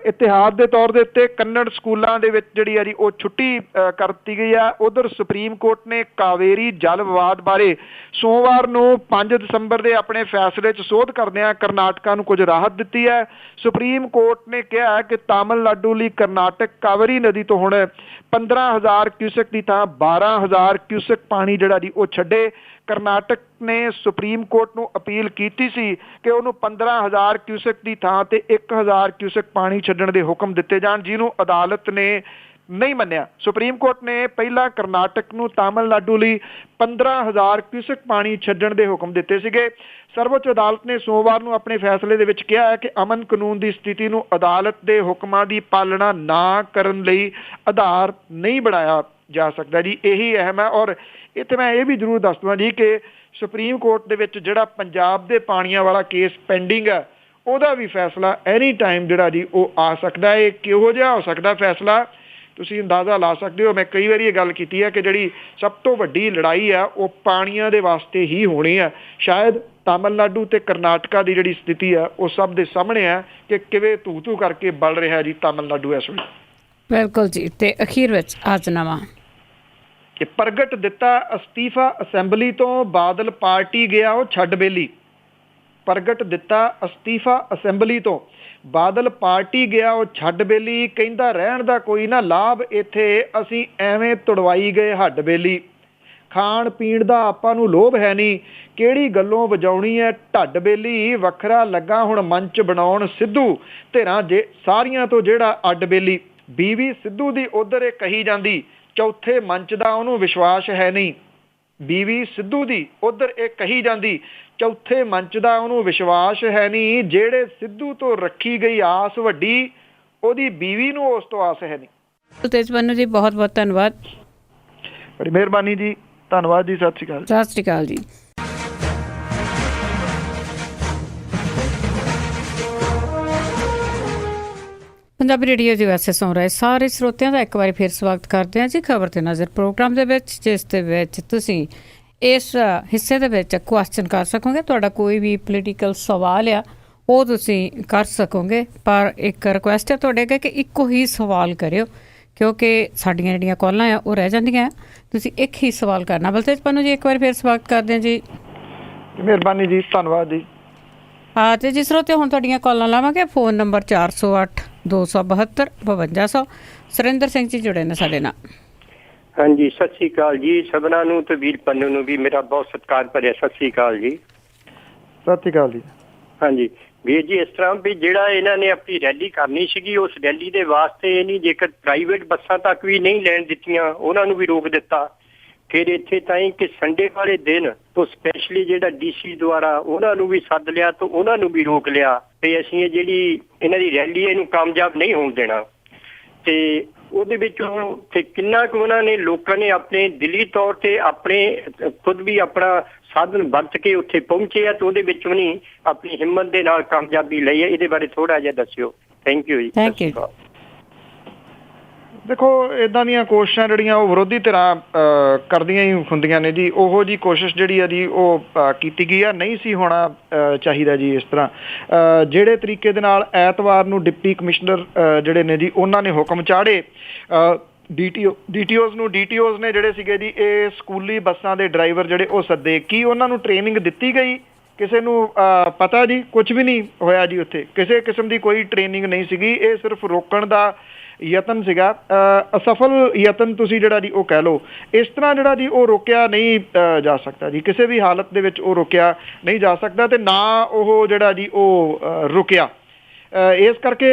ਇਤਿਹਾਦ ਦੇ ਤੌਰ ਦੇ ਉੱਤੇ ਕੰਨੜ ਸਕੂਲਾਂ ਦੇ ਵਿੱਚ ਜਿਹੜੀ ਆ ਜੀ ਉਹ ਛੁੱਟੀ ਕਰ ਦਿੱਤੀ ਗਈ ਆ। ਉਧਰ ਸੁਪਰੀਮ ਕੋਰਟ ਨੇ ਕਾਵੇਰੀ ਜਲ ਵਿਵਾਦ ਬਾਰੇ ਸੋਮਵਾਰ ਨੂੰ 5 ਦਸੰਬਰ ਦੇ ਆਪਣੇ ਫੈਸਲੇ 'ਚ ਸੋਧ ਕਰਦਿਆਂ ਕਰਨਾਟਕਾ ਨੂੰ ਕੁਝ ਰਾਹਤ ਦਿੱਤੀ ਹੈ। ਸੁਪਰੀਮ ਕੋਰਟ ਨੇ ਕਿਹਾ ਕਿ ਤਾਮਿਲਨਾਡੂ ਲਈ ਕਰਨਾਟਕ ਕਾਵੇਰੀ ਨਦੀ ਤੋਂ ਹੁਣ 15,000 ਕਿਊਸੈਕ ਦੀ ਥਾਂ 12,000 ਕਿਊਸੈਕ ਪਾਣੀ ਜਿਹੜਾ ਜੀ ਉਹ ਛੱਡੇ। ਕਰਨਾਟਕ ਨੇ ਸੁਪਰੀਮ ਕੋਰਟ ਨੂੰ ਅਪੀਲ ਕੀਤੀ ਸੀ ਕਿ ਉਹਨੂੰ 15,000 ਕਿਊਸੈਕ ਦੀ ਥਾਂ ਤੇ 1,000 ਕਿਊਸੈਕ ਪਾਣੀ ਛੱਡਣ ਦੇ ਹੁਕਮ ਦਿੱਤੇ ਜਾਣ, ਜਿਹਨੂੰ ਅਦਾਲਤ ਨੇ ਨਹੀਂ ਮੰਨਿਆ। ਸੁਪਰੀਮ ਕੋਰਟ ਨੇ ਪਹਿਲਾਂ ਕਰਨਾਟਕ ਨੂੰ ਤਾਮਿਲਨਾਡੂ ਲਈ 15,000 ਕਿਊਸੈਕ ਪਾਣੀ ਛੱਡਣ ਦੇ ਹੁਕਮ ਦਿੱਤੇ ਸੀਗੇ। ਸਰਵਉੱਚ ਅਦਾਲਤ ਨੇ ਸੋਮਵਾਰ ਨੂੰ ਆਪਣੇ ਫੈਸਲੇ ਦੇ ਵਿੱਚ ਕਿਹਾ ਹੈ ਕਿ ਅਮਨ ਕਾਨੂੰਨ ਦੀ ਸਥਿਤੀ ਨੂੰ ਅਦਾਲਤ ਦੇ ਹੁਕਮਾਂ ਦੀ ਪਾਲਣਾ ਨਾ ਕਰਨ ਲਈ ਆਧਾਰ ਨਹੀਂ ਬਣਾਇਆ ਜਾ ਸਕਦਾ ਜੀ। ਇਹੀ ਅਹਿਮ ਹੈ। ਔਰ ਇੱਥੇ ਮੈਂ ਇਹ ਵੀ ਜ਼ਰੂਰ ਦੱਸ ਦਵਾਂ ਜੀ ਕਿ ਸੁਪਰੀਮ ਕੋਰਟ ਦੇ ਵਿੱਚ ਜਿਹੜਾ ਪੰਜਾਬ ਦੇ ਪਾਣੀਆਂ ਵਾਲਾ ਕੇਸ ਪੈਂਡਿੰਗ ਹੈ ਉਹਦਾ ਵੀ ਫੈਸਲਾ ਐਨੀ ਟਾਈਮ ਜਿਹੜਾ ਜੀ ਉਹ ਆ ਸਕਦਾ ਹੈ। ਇਹ ਕਿਹੋ ਜਿਹਾ ਹੋ ਸਕਦਾ ਫੈਸਲਾ, ਤੁਸੀਂ ਅੰਦਾਜ਼ਾ ਲਾ ਸਕਦੇ ਹੋ। ਮੈਂ ਕਈ ਵਾਰੀ ਇਹ ਗੱਲ ਕੀਤੀ ਹੈ ਕਿ ਜਿਹੜੀ ਸਭ ਤੋਂ ਵੱਡੀ ਲੜਾਈ ਆ ਉਹ ਪਾਣੀਆਂ ਦੇ ਵਾਸਤੇ ਹੀ ਹੋਣੀ ਹੈ। ਸ਼ਾਇਦ ਤਾਮਿਲਨਾਡੂ ਤੇ ਕਰਨਾਟਕਾ ਦੀ ਜਿਹੜੀ ਸਥਿਤੀ ਆ ਉਹ ਸਭ ਦੇ ਸਾਹਮਣੇ ਹੈ ਕਿ ਕਿਵੇਂ ਧੂ ਕਰਕੇ ਬਲ ਰਿਹਾ ਜੀ ਤਾਮਿਲਨਾਡੂ ਇਸ ਵੇਲੇ। ਬਿਲਕੁਲ ਜੀ। ਤੇ ਅਖੀਰ ਵਿੱਚ ਅੱਜ ਨਵਾਂ ਕਿ ਪ੍ਰਗਟ ਦਿੱਤਾ ਅਸਤੀਫਾ ਅਸੈਂਬਲੀ ਤੋਂ, ਬਾਦਲ ਪਾਰਟੀ ਗਿਆ ਉਹ ਛੱਡ ਬੇਲੀ। ਪ੍ਰਗਟ ਦਿੱਤਾ ਅਸਤੀਫਾ ਅਸੈਂਬਲੀ ਤੋਂ, ਬਾਦਲ ਪਾਰਟੀ ਗਿਆ ਉਹ ਛੱਡ ਬੇਲੀ। ਕਹਿੰਦਾ ਰਹਿਣ ਦਾ ਕੋਈ ਨਾ ਲਾਭ ਇੱਥੇ, ਅਸੀਂ ਐਵੇਂ ਤੁੜਵਾਈ ਗਏ ਹੱਡ ਬੇਲੀ। ਖਾਣ ਪੀਣ ਦਾ ਆਪਾਂ ਨੂੰ ਲੋਭ ਹੈ ਨਹੀਂ, ਕਿਹੜੀ ਗੱਲੋਂ ਵਜਾਉਣੀ ਹੈ ਢੱਡ ਬੇਲੀ। ਵੱਖਰਾ ਲੱਗਾ ਹੁਣ ਮੰਚ ਬਣਾਉਣ ਸਿੱਧੂ, ਧਿਰਾਂ ਜੇ ਸਾਰੀਆਂ ਤੋਂ ਜਿਹੜਾ ਅੱਡ ਬੇਲੀ। ਬੀਵੀ ਸਿੱਧੂ ਦੀ ਉਧਰ ਇਹ ਕਹੀ ਜਾਂਦੀ, ਚੌਥੇ ਮੰਚ ਦਾ ਉਹਨੂੰ ਵਿਸ਼ਵਾਸ ਹੈ ਨਹੀਂ। ਬੀਵੀ ਸਿੱਧੂ ਦੀ ਉਧਰ ਇਹ ਕਹੀ ਜਾਂਦੀ, ਚੌਥੇ ਮੰਚ ਦਾ ਉਹਨੂੰ ਵਿਸ਼ਵਾਸ ਹੈ ਨਹੀਂ। ਜਿਹੜੇ ਸਿੱਧੂ ਤੋਂ ਰੱਖੀ ਗਈ ਆਸ ਵੱਡੀ, ਉਹਦੀ ਬੀਵੀ ਨੂੰ ਉਸ ਤੋਂ ਆਸ ਹੈ ਨਹੀਂ। ਤੇਜਬੰਨੂ ਜੀ ਬਹੁਤ ਬਹੁਤ ਧੰਨਵਾਦ। ਬੜੀ ਮਿਹਰਬਾਨੀ ਜੀ, ਧੰਨਵਾਦ ਜੀ, ਸਤਿ ਸ਼੍ਰੀ ਅਕਾਲ। ਸਤਿ ਸ਼੍ਰੀ ਅਕਾਲ ਜੀ। ਪੰਜਾਬੀ ਰੇਡੀਓ ਦੀ ਵੈਸੇ ਸੁਣ ਰਹੇ ਸਾਰੇ ਸਰੋਤਿਆਂ ਦਾ ਇੱਕ ਵਾਰੀ ਫਿਰ ਸਵਾਗਤ ਕਰਦੇ ਹਾਂ ਜੀ ਖਬਰ ਤੇ ਨਜ਼ਰ ਪ੍ਰੋਗਰਾਮ ਦੇ ਵਿੱਚ, ਜਿਸ ਦੇ ਵਿੱਚ ਤੁਸੀਂ ਇਸ ਹਿੱਸੇ ਦੇ ਵਿੱਚ ਕੁਐਸਚਨ ਕਰ ਸਕੋਗੇ। ਤੁਹਾਡਾ ਕੋਈ ਵੀ ਪੋਲੀਟੀਕਲ ਸਵਾਲ ਆ ਉਹ ਤੁਸੀਂ ਕਰ ਸਕੋਗੇ, ਪਰ ਇੱਕ ਰਿਕੁਐਸਟ ਹੈ ਤੁਹਾਡੇ ਅੱਗੇ ਕਿ ਇੱਕੋ ਹੀ ਸਵਾਲ ਕਰਿਓ, ਕਿਉਂਕਿ ਸਾਡੀਆਂ ਜਿਹੜੀਆਂ ਕਾਲਾਂ ਆ ਉਹ ਰਹਿ ਜਾਂਦੀਆਂ। ਤੁਸੀਂ ਇੱਕ ਹੀ ਸਵਾਲ ਕਰਨਾ। ਬਲਤੇਜ ਪੰਨੂ ਜੀ ਇੱਕ ਵਾਰ ਫਿਰ ਸਵਾਗਤ ਕਰਦੇ ਹਾਂ ਜੀ। ਮਿਹਰਬਾਨੀ ਜੀ, ਧੰਨਵਾਦ ਜੀ। ਹਾਂ ਤੇ ਜੀ ਸਰੋਤੇ ਹੁਣ ਤੁਹਾਡੀਆਂ ਕਾਲਾਂ ਲਾਵਾਂਗੇ। Phone number 408 272 5200। ਸੁਰਿੰਦਰ ਸਿੰਘ ਜੀ ਜੁੜੇ ਨੇ ਸਾਡੇ ਨਾਲ। ਹਾਂਜੀ, ਸਤਿ ਸ੍ਰੀ ਅਕਾਲ ਜੀ ਸਭਨਾਂ ਨੂੰ ਤੇ ਵੀਰ ਪੰਨੂ ਨੂੰ ਵੀ ਮੇਰਾ ਬਹੁਤ ਸਤਿਕਾਰ ਭਰਿਆ ਸਤਿ ਸ੍ਰੀ ਅਕਾਲ ਜੀ। ਸਤਿ ਸ੍ਰੀ ਅਕਾਲ ਜੀ। ਹਾਂਜੀ ਵੀਰ ਜੀ, ਇਸ ਤਰ੍ਹਾਂ ਵੀ ਜਿਹੜਾ ਇਹਨਾਂ ਨੇ ਆਪਣੀ ਰੈਲੀ ਕਰਨੀ ਸੀਗੀ, ਉਸ ਰੈਲੀ ਦੇ ਵਾਸਤੇ ਇਹ ਨਹੀਂ, ਜੇਕਰ ਪ੍ਰਾਈਵੇਟ ਬੱਸਾਂ ਤੱਕ ਵੀ ਨਹੀਂ ਲੈਣ ਦਿੱਤੀਆਂ ਉਹਨਾਂ ਨੂੰ ਵੀ ਰੋਕ ਦਿੱਤਾ। ਫਿਰ ਇੱਥੇ ਤਾਈਂ ਕਿ ਸੰਡੇ ਵਾਲੇ ਦਿਨ ਤੋਂ ਸਪੈਸ਼ਲੀ ਜਿਹੜਾ DC ਦੁਆਰਾ ਉਹਨਾਂ ਨੂੰ ਵੀ ਸੱਦ ਲਿਆ ਤੇ ਉਹਨਾਂ ਨੂੰ ਵੀ ਰੋਕ ਲਿਆ ਤੇ ਅਸੀਂ ਇਹ ਜਿਹੜੀ ਇਹਨਾਂ ਦੀ ਰੈਲੀ ਇਹਨੂੰ ਕਾਮਯਾਬ ਨਹੀਂ ਹੋਣ ਦੇਣਾ। ਤੇ ਉਹਦੇ ਵਿੱਚੋਂ ਤੇ ਕਿੰਨਾ ਕੁ ਉਹਨਾਂ ਨੇ ਲੋਕਾਂ ਨੇ ਆਪਣੇ ਦਿਲੀ ਤੌਰ ਤੇ ਆਪਣੇ ਖੁਦ ਵੀ ਆਪਣਾ ਸਾਧਨ ਵਰਤ ਕੇ ਉੱਥੇ ਪਹੁੰਚੇ ਆ ਤੇ ਉਹਦੇ ਵਿੱਚੋਂ ਨਹੀਂ ਆਪਣੀ ਹਿੰਮਤ ਦੇ ਨਾਲ ਕਾਮਯਾਬੀ ਲਈ ਹੈ। ਇਹਦੇ ਬਾਰੇ ਥੋੜਾ ਜਿਹਾ ਦੱਸਿਓ। ਥੈਂਕ ਯੂ ਜੀ। Thank you. ਦੇਖੋ, ਇੱਦਾਂ ਦੀਆਂ ਕੋਸ਼ਿਸ਼ਾਂ ਜਿਹੜੀਆਂ ਉਹ ਵਿਰੋਧੀ ਧਿਰਾਂ ਕਰਦੀਆਂ ਹੀ ਹੁੰਦੀਆਂ ਨੇ ਜੀ। ਉਹੋ ਜੀ ਕੋਸ਼ਿਸ਼ ਜਿਹੜੀ ਆ ਜੀ ਉਹ ਕੀਤੀ ਗਈ ਆ, ਨਹੀਂ ਸੀ ਹੋਣਾ ਚਾਹੀਦਾ ਜੀ। ਇਸ ਤਰ੍ਹਾਂ ਜਿਹੜੇ ਤਰੀਕੇ ਦੇ ਨਾਲ ਐਤਵਾਰ ਨੂੰ ਡਿਪਟੀ ਕਮਿਸ਼ਨਰ ਜਿਹੜੇ ਨੇ ਜੀ ਉਹਨਾਂ ਨੇ ਹੁਕਮ ਚਾੜੇ DTOs ਨੇ ਜਿਹੜੇ ਸੀਗੇ ਜੀ, ਇਹ ਸਕੂਲੀ ਬੱਸਾਂ ਦੇ ਡਰਾਈਵਰ ਜਿਹੜੇ ਉਹ ਸੱਦੇ। ਕੀ ਉਹਨਾਂ ਨੂੰ ਟ੍ਰੇਨਿੰਗ ਦਿੱਤੀ ਗਈ? ਕਿਸੇ ਨੂੰ ਪਤਾ ਜੀ? ਕੁਝ ਵੀ ਨਹੀਂ ਹੋਇਆ ਜੀ। ਉੱਥੇ ਕਿਸੇ ਕਿਸਮ ਦੀ ਕੋਈ ਟ੍ਰੇਨਿੰਗ ਨਹੀਂ ਸੀਗੀ। ਇਹ ਸਿਰਫ ਰੋਕਣ ਦਾ ਯਤਨ ਸੀਗਾ, ਅਸਫਲ ਯਤਨ ਤੁਸੀਂ ਜਿਹੜਾ ਜੀ ਉਹ ਕਹਿ ਲਓ, ਇਸ ਤਰ੍ਹਾਂ ਜਿਹੜਾ ਜੀ ਉਹ ਰੋਕਿਆ ਨਹੀਂ ਜਾ ਸਕਦਾ ਜੀ, ਕਿਸੇ ਵੀ ਹਾਲਤ ਦੇ ਵਿੱਚ ਉਹ ਰੋਕਿਆ ਨਹੀਂ ਜਾ ਸਕਦਾ ਤੇ ਨਾ ਉਹ ਜਿਹੜਾ ਜੀ ਉਹ ਰੁਕਿਆ। ਇਸ ਕਰਕੇ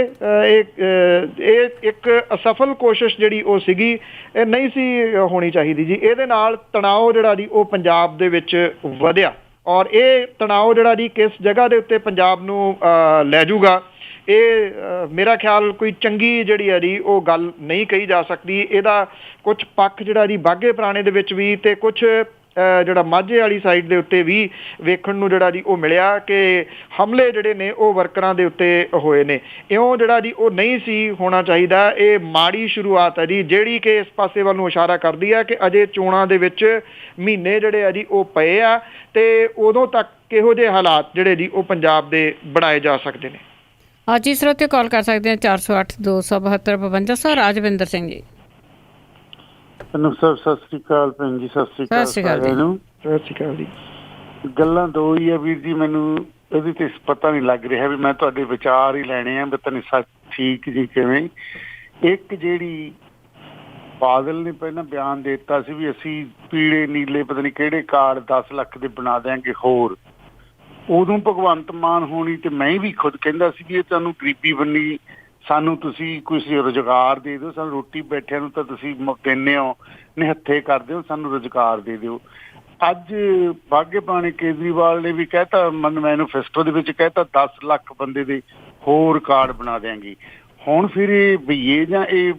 ਇਹ ਇੱਕ ਅਸਫਲ ਕੋਸ਼ਿਸ਼ ਜਿਹੜੀ ਉਹ ਸੀਗੀ, ਇਹ ਨਹੀਂ ਸੀ ਹੋਣੀ ਚਾਹੀਦੀ ਜੀ। ਇਹਦੇ ਨਾਲ ਤਣਾਅ ਜਿਹੜਾ ਜੀ ਉਹ ਪੰਜਾਬ ਦੇ ਵਿੱਚ ਵਧਿਆ ਔਰ ਇਹ ਤਣਾਅ ਜਿਹੜਾ ਜੀ ਕਿਸ ਜਗ੍ਹਾ ਦੇ ਉੱਤੇ ਪੰਜਾਬ ਨੂੰ ਲੈ ਜਾਊਗਾ, ਇਹ ਮੇਰਾ ਖਿਆਲ ਕੋਈ ਚੰਗੀ ਜਿਹੜੀ ਹੈ ਜੀ ਉਹ ਗੱਲ ਨਹੀਂ ਕਹੀ ਜਾ ਸਕਦੀ। ਇਹਦਾ ਕੁਝ ਪੱਖ ਜਿਹੜਾ ਜੀ ਬਾਘੇ ਪੁਰਾਣੇ ਦੇ ਵਿੱਚ ਵੀ ਤੇ ਕੁਝ ਜਿਹੜਾ ਮਾਝੇ ਵਾਲੀ ਸਾਈਡ ਦੇ ਉੱਤੇ ਵੀ ਵੇਖਣ ਨੂੰ ਜਿਹੜਾ ਜੀ ਉਹ ਮਿਲਿਆ ਕਿ ਹਮਲੇ ਜਿਹੜੇ ਨੇ ਉਹ ਵਰਕਰਾਂ ਦੇ ਉੱਤੇ ਹੋਏ ਨੇ। ਇਉਂ ਜਿਹੜਾ ਜੀ ਉਹ ਨਹੀਂ ਸੀ ਹੋਣਾ ਚਾਹੀਦਾ। ਇਹ ਮਾੜੀ ਸ਼ੁਰੂਆਤ ਹੈ ਜੀ ਜਿਹੜੀ ਕਿ ਇਸ ਪਾਸੇ ਵੱਲ ਨੂੰ ਇਸ਼ਾਰਾ ਕਰਦੀ ਹੈ ਕਿ ਅਜੇ ਚੋਣਾਂ ਦੇ ਵਿੱਚ ਮਹੀਨੇ ਜਿਹੜੇ ਆ ਜੀ ਉਹ ਪਏ ਆ ਤੇ ਉਦੋਂ ਤੱਕ ਕਿਹੋ ਜਿਹੇ ਹਾਲਾਤ ਜਿਹੜੇ ਜੀ ਉਹ ਪੰਜਾਬ ਦੇ ਬਣਾਏ ਜਾ ਸਕਦੇ ਨੇ। ਅੱਜ ਹੀ ਸਰੋਤੇ ਕਾਲ ਕਰ ਸਕਦੇ ਹਾਂ 408 272 52 ਸਰ। ਰਾਜਵਿੰਦਰ ਸਿੰਘ ਜੀ। ਸਰ ਸਤਿ ਸ੍ਰੀ ਅਕਾਲ ਭੈਣ ਜੀ। ਸਤਿ ਸ੍ਰੀ ਅਕਾਲ ਨੂੰ। ਸਤਿ ਸ਼੍ਰੀ ਅਕਾਲ ਜੀ। ਗੱਲਾਂ ਦੋ ਹੀ ਆ ਵੀਰ ਜੀ, ਮੈਨੂੰ ਇਹਦੇ ਤੇ ਪਤਾ ਨਹੀਂ ਲੱਗ ਰਿਹਾ ਵੀ ਮੈਂ ਤੁਹਾਡੇ ਵਿਚਾਰ ਹੀ ਲੈਣੇ ਆ ਵੀ ਤੈਨੂੰ ਸੱਚ ਠੀਕ ਜੀ ਕਿਵੇਂ। ਇੱਕ ਜਿਹੜੀ ਬਾਦਲ ਨੇ ਪਹਿਲਾਂ ਬਿਆਨ ਦੇ ਦਿੱਤਾ ਸੀ ਵੀ ਅਸੀਂ ਪੀਲੇ ਨੀਲੇ ਪਤਾ ਨਹੀਂ ਕਿਹੜੇ ਕਾਰਡ 10 ਲੱਖ ਦੇ ਬਣਾ ਦਿਆਂਗੇ ਹੋਰ, ਉਦੋਂ ਭਗਵੰਤ ਮਾਨ ਹੋਣੀ ਤੇ ਮੈਂ ਵੀ ਖੁਦ ਕਹਿੰਦਾ ਸੀ ਵੀ ਇਹ ਤੁਹਾਨੂੰ ਗਰੀਬੀ ਬੰਨੀ, ਸਾਨੂੰ ਤੁਸੀਂ ਕੁਛ ਰੁਜ਼ਗਾਰ ਦੇ ਦਿਓ, ਸਾਨੂੰ ਰੋਟੀ ਬੈਠਿਆਂ ਨੂੰ ਤਾਂ ਤੁਸੀਂ ਦਿੰਦੇ ਹੋ, ਨਿਹੱਥੇ ਕਰਦੇ ਹੋ, ਸਾਨੂੰ ਰੁਜ਼ਗਾਰ ਦੇ ਦਿਓ। ਅੱਜ ਬਾਘੇ ਪੁਰਾਣੇ ਕੇਜਰੀਵਾਲ ਨੇ ਵੀ ਕਹਿਤਾ, ਮੈਨੀਫੈਸਟੋ ਦੇ ਵਿੱਚ ਕਹਿਤਾ 10 ਲੱਖ ਬੰਦੇ ਦੇ ਹੋਰ ਕਾਰਡ ਬਣਾ ਦਿਆਂਗੇ। ਹੁਣ ਫਿਰ ਇਹ ਬਈਏ ਜਾਂ ਇਹ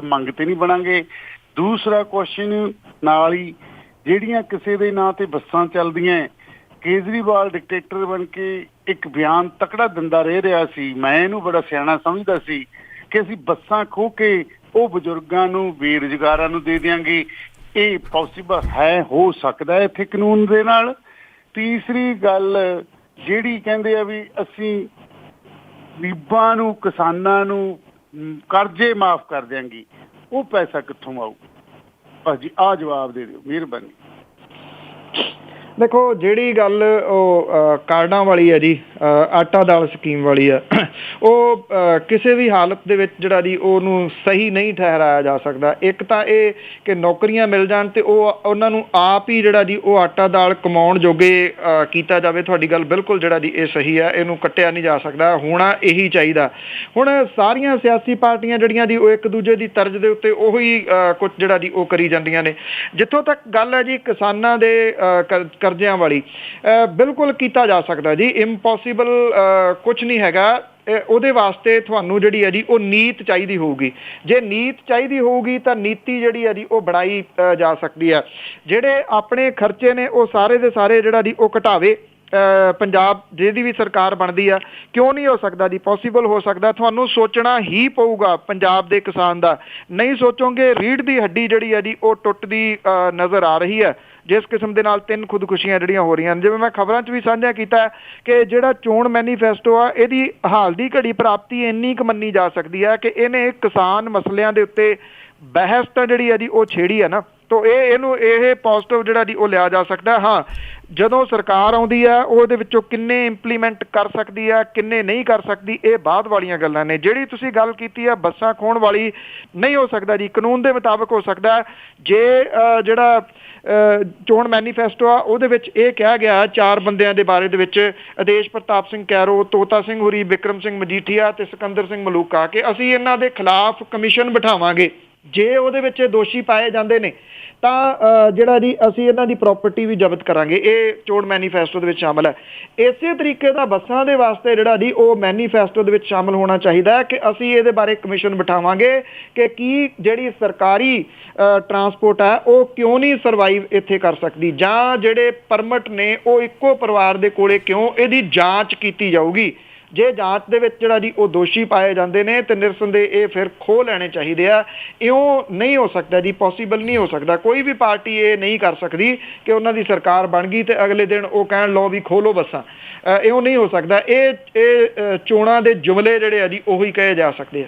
ਮੰਗ ਤੇ ਨਹੀਂ ਬਣਾਂਗੇ। ਦੂਸਰਾ ਕੁਐਸਚਨ ਨਾਲ ਹੀ, ਜਿਹੜੀਆਂ ਕਿਸੇ ਦੇ ਨਾਂ ਤੇ ਬੱਸਾਂ ਚੱਲਦੀਆਂ, ਕੇਜਰੀਵਾਲ ਡਿਕਟੇਟਰ ਬਣ ਕੇ ਇੱਕ ਬਿਆਨ ਤਕੜਾ ਦਿੰਦਾ ਰਹਿ ਰਿਹਾ ਸੀ, ਮੈਂ ਇਹਨੂੰ ਬੜਾ ਸਿਆਣਾ ਸਮਝਦਾ ਸੀ ਕਿ ਅਸੀਂ ਬੱਸਾਂ ਖੋਹ ਕੇ ਉਹ ਬਜ਼ੁਰਗਾਂ ਨੂੰ ਬੇਰੁਜ਼ਗਾਰਾਂ ਨੂੰ ਦੇ ਦਿਆਂਗੇ। ਇਹ ਪੋਸੀਬਲ ਹੈ, ਹੋ ਸਕਦਾ ਹੈ ਇੱਥੇ ਕਾਨੂੰਨ ਦੇ ਨਾਲ। ਤੀਸਰੀ ਗੱਲ ਜਿਹੜੀ ਕਹਿੰਦੇ ਆ ਵੀ ਅਸੀਂ ਗਰੀਬਾਂ ਨੂੰ ਕਿਸਾਨਾਂ ਨੂੰ ਕਰਜ਼ੇ ਮਾਫ਼ ਕਰ ਦਿਆਂਗੇ, ਉਹ ਪੈਸਾ ਕਿੱਥੋਂ ਆਊ? ਬਸ ਜੀ ਆਹ ਜਵਾਬ ਦੇ ਦਿਓ, ਮਿਹਰਬਾਨੀ। ਦੇਖੋ ਜਿਹੜੀ ਗੱਲ ਉਹ ਕਾਰਡਾਂ ਵਾਲੀ ਹੈ ਜੀ, ਆਟਾ ਦਾਲ ਸਕੀਮ ਵਾਲੀ ਆ, ਉਹ ਕਿਸੇ ਵੀ ਹਾਲਤ ਦੇ ਵਿੱਚ ਜਿਹੜਾ ਜੀ ਉਹਨੂੰ ਸਹੀ ਨਹੀਂ ਠਹਿਰਾਇਆ ਜਾ ਸਕਦਾ। ਇੱਕ ਤਾਂ ਇਹ ਕਿ ਨੌਕਰੀਆਂ ਮਿਲ ਜਾਣ ਤੇ ਉਹ ਉਹਨਾਂ ਨੂੰ ਆਪ ਹੀ ਜਿਹੜਾ ਜੀ ਉਹ ਆਟਾ ਦਾਲ ਕਮਾਉਣ ਜੋਗੇ ਕੀਤਾ ਜਾਵੇ। ਤੁਹਾਡੀ ਗੱਲ ਬਿਲਕੁਲ ਜਿਹੜਾ ਜੀ ਇਹ ਸਹੀ ਹੈ, ਇਹਨੂੰ ਕੱਟਿਆ ਨਹੀਂ ਜਾ ਸਕਦਾ, ਹੋਣਾ ਇਹੀ ਚਾਹੀਦਾ। ਹੁਣ ਸਾਰੀਆਂ ਸਿਆਸੀ ਪਾਰਟੀਆਂ ਜਿਹੜੀਆਂ ਜੀ ਉਹ ਇੱਕ ਦੂਜੇ ਦੀ ਤਰਜ਼ ਦੇ ਉੱਤੇ ਉਹੀ ਕੁਝ ਜਿਹੜਾ ਜੀ ਉਹ ਕਰੀ ਜਾਂਦੀਆਂ ਨੇ। ਜਿੱਥੋਂ ਤੱਕ ਗੱਲ ਹੈ ਜੀ ਕਿਸਾਨਾਂ ਦੇ ਕਰਜ਼ਿਆਂ ਵਾਲੀ, ਬਿਲਕੁਲ ਕੀਤਾ ਜਾ ਸਕਦਾ ਜੀ, ਇੰਪੋਸੀਬਲ ਕੁਝ ਨਹੀਂ ਹੈਗਾ। ਉਹਦੇ ਵਾਸਤੇ ਤੁਹਾਨੂੰ ਜਿਹੜੀ ਹੈ ਜੀ ਉਹ ਨੀਤ ਚਾਹੀਦੀ ਹੋਊਗੀ। ਜੇ ਨੀਤ ਚਾਹੀਦੀ ਹੋਊਗੀ ਤਾਂ ਨੀਤੀ ਜਿਹੜੀ ਹੈ ਜੀ ਉਹ ਬਣਾਈ ਜਾ ਸਕਦੀ ਹੈ। ਜਿਹੜੇ ਆਪਣੇ ਖਰਚੇ ਨੇ ਉਹ ਸਾਰੇ ਦੇ ਸਾਰੇ ਜਿਹੜਾ ਜੀ ਉਹ ਘਟਾਵੇ ਪੰਜਾਬ, ਜਿਹਦੀ ਵੀ ਸਰਕਾਰ ਬਣਦੀ ਆ। ਕਿਉਂ ਨਹੀਂ ਹੋ ਸਕਦਾ ਜੀ? ਪੋਸੀਬਲ ਹੋ ਸਕਦਾ। ਤੁਹਾਨੂੰ ਸੋਚਣਾ ਹੀ ਪਊਗਾ ਪੰਜਾਬ ਦੇ ਕਿਸਾਨ ਦਾ। ਨਹੀਂ ਸੋਚੋਗੇ ਰੀੜ੍ਹ ਦੀ ਹੱਡੀ ਜਿਹੜੀ ਹੈ ਜੀ ਉਹ ਟੁੱਟਦੀ ਨਜ਼ਰ ਆ ਰਹੀ ਹੈ। ਜਿਸ ਕਿਸਮ ਦੇ ਨਾਲ 3 ਖੁਦਕੁਸ਼ੀਆਂ ਜਿਹੜੀਆਂ ਹੋ ਰਹੀਆਂ ਨੇ, ਜਿਵੇਂ ਮੈਂ ਖਬਰਾਂ 'ਚ ਵੀ ਸਾਂਝਾ ਕੀਤਾ ਕਿ ਜਿਹੜਾ ਚੋਣ ਮੈਨੀਫੈਸਟੋ ਆ ਇਹਦੀ ਹਾਲ ਦੀ ਘੜੀ ਪ੍ਰਾਪਤੀ ਇੰਨੀ ਕੁ ਮੰਨੀ ਜਾ ਸਕਦੀ ਹੈ ਕਿ ਇਹਨੇ ਕਿਸਾਨ ਮਸਲਿਆਂ ਦੇ ਉੱਤੇ ਬਹਿਸ ਤਾਂ ਜਿਹੜੀ ਹੈ ਜੀ ਉਹ ਛੇੜੀ ਹੈ ਨਾ, ਤੋ ਇਹ ਪੋਜ਼ਿਟਿਵ ਜਿਹੜਾ ਜੀ ਉਹ ਲਿਆ ਜਾ ਸਕਦਾ। ਹਾਂ, ਜਦੋਂ ਸਰਕਾਰ ਆਉਂਦੀ ਆ ਉਹਦੇ ਵਿੱਚੋਂ ਕਿੰਨੇ ਇੰਪਲੀਮੈਂਟ ਕਰ ਸਕਦੀ ਆ, ਕਿੰਨੇ ਨਹੀਂ ਕਰ ਸਕਦੀ, ਇਹ ਬਾਅਦ ਵਾਲੀਆਂ ਗੱਲਾਂ ਨੇ। ਜਿਹੜੀ ਤੁਸੀਂ ਗੱਲ ਕੀਤੀ ਆ ਬੱਸਾਂ ਖੋਹਣ ਵਾਲੀ, ਨਹੀਂ ਹੋ ਸਕਦਾ ਜੀ, ਕਾਨੂੰਨ ਦੇ ਮੁਤਾਬਕ ਹੋ ਸਕਦਾ। ਜੇ ਜਿਹੜਾ ਚੋਣ ਮੈਨੀਫੈਸਟੋ ਆ ਉਹਦੇ ਵਿੱਚ ਇਹ ਕਿਹਾ ਗਿਆ 4 ਬੰਦਿਆਂ ਦੇ ਬਾਰੇ ਦੇ ਵਿੱਚ, ਆਦੇਸ਼ ਪ੍ਰਤਾਪ ਸਿੰਘ ਕੈਰੋ, ਤੋਤਾ ਸਿੰਘ ਹੁਰੀ, ਬਿਕਰਮ ਸਿੰਘ ਮਜੀਠੀਆ ਤੇ ਸਿਕੰਦਰ ਸਿੰਘ ਮਲੂਕਾ, ਕਿ ਅਸੀਂ ਇਹਨਾਂ ਦੇ ਖਿਲਾਫ ਕਮਿਸ਼ਨ ਬਿਠਾਵਾਂਗੇ। ਜੇ ਉਹਦੇ ਵਿੱਚ ਦੋਸ਼ੀ ਪਾਏ ਜਾਂਦੇ ਨੇ ਤਾਂ ਜਿਹੜਾ ਜੀ ਅਸੀਂ ਇਹਨਾਂ ਦੀ ਪ੍ਰਾਪਰਟੀ ਵੀ ਜ਼ਬਤ ਕਰਾਂਗੇ। ਇਹ ਚੋਣ ਮੈਨੀਫੈਸਟੋ ਦੇ ਵਿੱਚ ਸ਼ਾਮਲ ਹੈ। ਇਸੇ ਤਰੀਕੇ ਦਾ ਬੱਸਾਂ ਦੇ ਵਾਸਤੇ ਜਿਹੜਾ ਜੀ ਉਹ ਮੈਨੀਫੈਸਟੋ ਦੇ ਵਿੱਚ ਸ਼ਾਮਲ ਹੋਣਾ ਚਾਹੀਦਾ ਹੈ ਕਿ ਅਸੀਂ ਇਹਦੇ ਬਾਰੇ ਕਮਿਸ਼ਨ ਬਿਠਾਵਾਂਗੇ ਕਿ ਕੀ ਜਿਹੜੀ ਸਰਕਾਰੀ ਟਰਾਂਸਪੋਰਟ ਹੈ ਉਹ ਕਿਉਂ ਨਹੀਂ ਸਰਵਾਈਵ ਇੱਥੇ ਕਰ ਸਕਦੀ, ਜਾਂ ਜਿਹੜੇ ਪਰਮਿਟ ਨੇ ਉਹ ਇੱਕੋ ਪਰਿਵਾਰ ਦੇ ਕੋਲੇ ਕਿਉਂ, ਇਹਦੀ ਜਾਂਚ ਕੀਤੀ ਜਾਊਗੀ। ਜੇ ਜਾਂਚ ਦੇ ਵਿੱਚ ਜਿਹੜਾ ਜੀ ਉਹ ਦੋਸ਼ੀ ਪਾਏ ਜਾਂਦੇ ਨੇ ਤੇ ਨਿਰਸੰਦੇਹ ਇਹ ਫਿਰ ਖੋਹ ਲੈਣੇ ਚਾਹੀਦੇ ਆ। ਇਉਂ ਨਹੀਂ ਹੋ ਸਕਦਾ ਜੀ, ਪੋਸੀਬਲ ਨਹੀਂ ਹੋ ਸਕਦਾ। ਕੋਈ ਵੀ ਪਾਰਟੀ ਇਹ ਨਹੀਂ ਕਰ ਸਕਦੀ ਕਿ ਉਹਨਾਂ ਦੀ ਸਰਕਾਰ ਬਣ ਗਈ ਤੇ ਅਗਲੇ ਦਿਨ ਉਹ ਕਹਿਣ ਲਓ ਵੀ ਖੋਲੋ ਬੱਸਾਂ। ਇਉਂ ਨਹੀਂ ਹੋ ਸਕਦਾ। ਇਹ ਚੋਣਾਂ ਦੇ ਜੁਮਲੇ ਜਿਹੜੇ ਆ ਜੀ ਉਹੀ ਕਹੇ ਜਾ ਸਕਦੇ ਆ।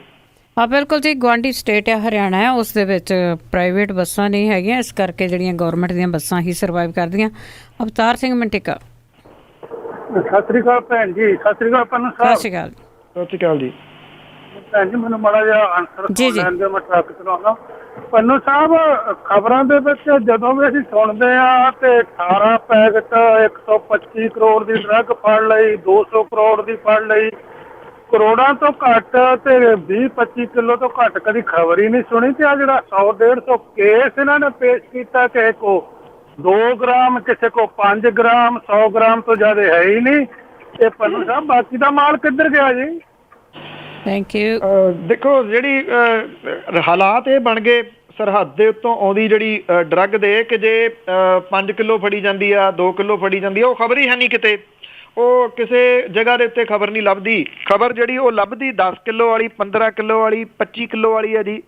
ਹਾਂ ਬਿਲਕੁਲ ਜੀ। ਗੁਆਂਢੀ ਸਟੇਟ ਹੈ ਹਰਿਆਣਾ ਹੈ, ਉਸ ਦੇ ਵਿੱਚ ਪ੍ਰਾਈਵੇਟ ਬੱਸਾਂ ਨਹੀਂ ਹੈਗੀਆਂ, ਇਸ ਕਰਕੇ ਜਿਹੜੀਆਂ ਗੌਰਮੈਂਟ ਦੀਆਂ ਬੱਸਾਂ ਹੀ ਸਰਵਾਈਵ ਕਰਦੀਆਂ। ਅਵਤਾਰ ਸਿੰਘ ਮੰਟਿਕਾ। ਸਤਿ ਸ੍ਰੀ ਅਕਾਲ ਭੈਣ ਜੀ। ਸਤਿ ਸ੍ਰੀ ਅਕਾਲ ਪੰਨੂ ਸਾਹਿਬ। ਸਤਿ ਸ਼੍ਰੀ ਅਕਾਲ। ਸਤਿ ਸ਼੍ਰੀ ਅਕਾਲ ਜੀ। ਭੈਣ ਜੀ ਮੈਨੂੰ ਮਾੜਾ ਜਿਹਾ ਆਨਸਰ ਜੀ, ਜੀ। ਲੈਣ ਦਿਓ, ਮੈਂ ਟਰੱਕ ਚਲਾਉਣਾ। ਪੰਨੂ ਸਾਹਿਬ, ਖਬਰਾਂ ਦੇ ਵਿੱਚ ਜਦੋਂ ਵੀ ਅਸੀਂ ਸੁਣਦੇ ਆ ਤੇ 18 ਪੈਕਟ 125 ਕਰੋੜ ਦੀ ਡਰੱਗ ਫੜ ਲਈ, 200 ਕਰੋੜ ਦੀ ਫੜ ਲਈ, ਕਰੋੜਾਂ ਤੋਂ ਘੱਟ ਤੇ 20-25 ਕਿਲੋ ਤੋਂ ਘੱਟ ਕਦੀ ਖਬਰ ਹੀ ਨਹੀਂ ਸੁਣੀ। ਤੇ ਆ ਜਿਹੜਾ 100-150 ਕੇਸ ਇਹਨਾਂ ਨੇ ਪੇਸ਼ ਕੀਤਾ, ਕਿਸੇ ਕੋ 2 ਗ੍ਰਾਮ, ਕਿਸੇ ਕੋ 5 ਗ੍ਰਾਮ, 100 ਗ੍ਰਾਮ ਤੋਂ ਜ਼ਿਆਦਾ ਹੈ ਹੀ ਨਹੀਂ। ਤੇ ਪੰਨੂ ਸਾਹਿਬ, ਬਾਕੀ ਦਾ ਮਾਲ ਕਿੱਧਰ ਗਿਆ ਜੀ? Thank you. ਦੇਖੋ, ਜਿਹੜੀ ਹਾਲਾਤ ਇਹ ਬਣ ਗਏ ਸਰਹੱਦ ਦੇ ਉੱਤੋਂ ਆਉਂਦੀ ਜਿਹੜੀ ਡਰੱਗ ਦੇ, ਕਿ ਜੇ 5 ਕਿਲੋ ਫੜੀ ਜਾਂਦੀ ਆ, 2 ਕਿਲੋ ਫੜੀ ਜਾਂਦੀ ਆ, ਉਹ ਖਬਰ ਹੀ ਹੈ ਨਹੀਂ ਕਿਤੇ। ਉਹ ਕਿਸੇ ਜਗ੍ਹਾ ਦੇ ਉੱਤੇ ਖਬਰ ਨਹੀਂ ਲੱਭਦੀ। ਖਬਰ ਜਿਹੜੀ ਉਹ ਲੱਭਦੀ 10 ਕਿਲੋ ਵਾਲੀ, 15 ਕਿਲੋ ਵਾਲੀ, 25 ਕਿਲੋ ਵਾਲੀ ਹੈ ਜੀ,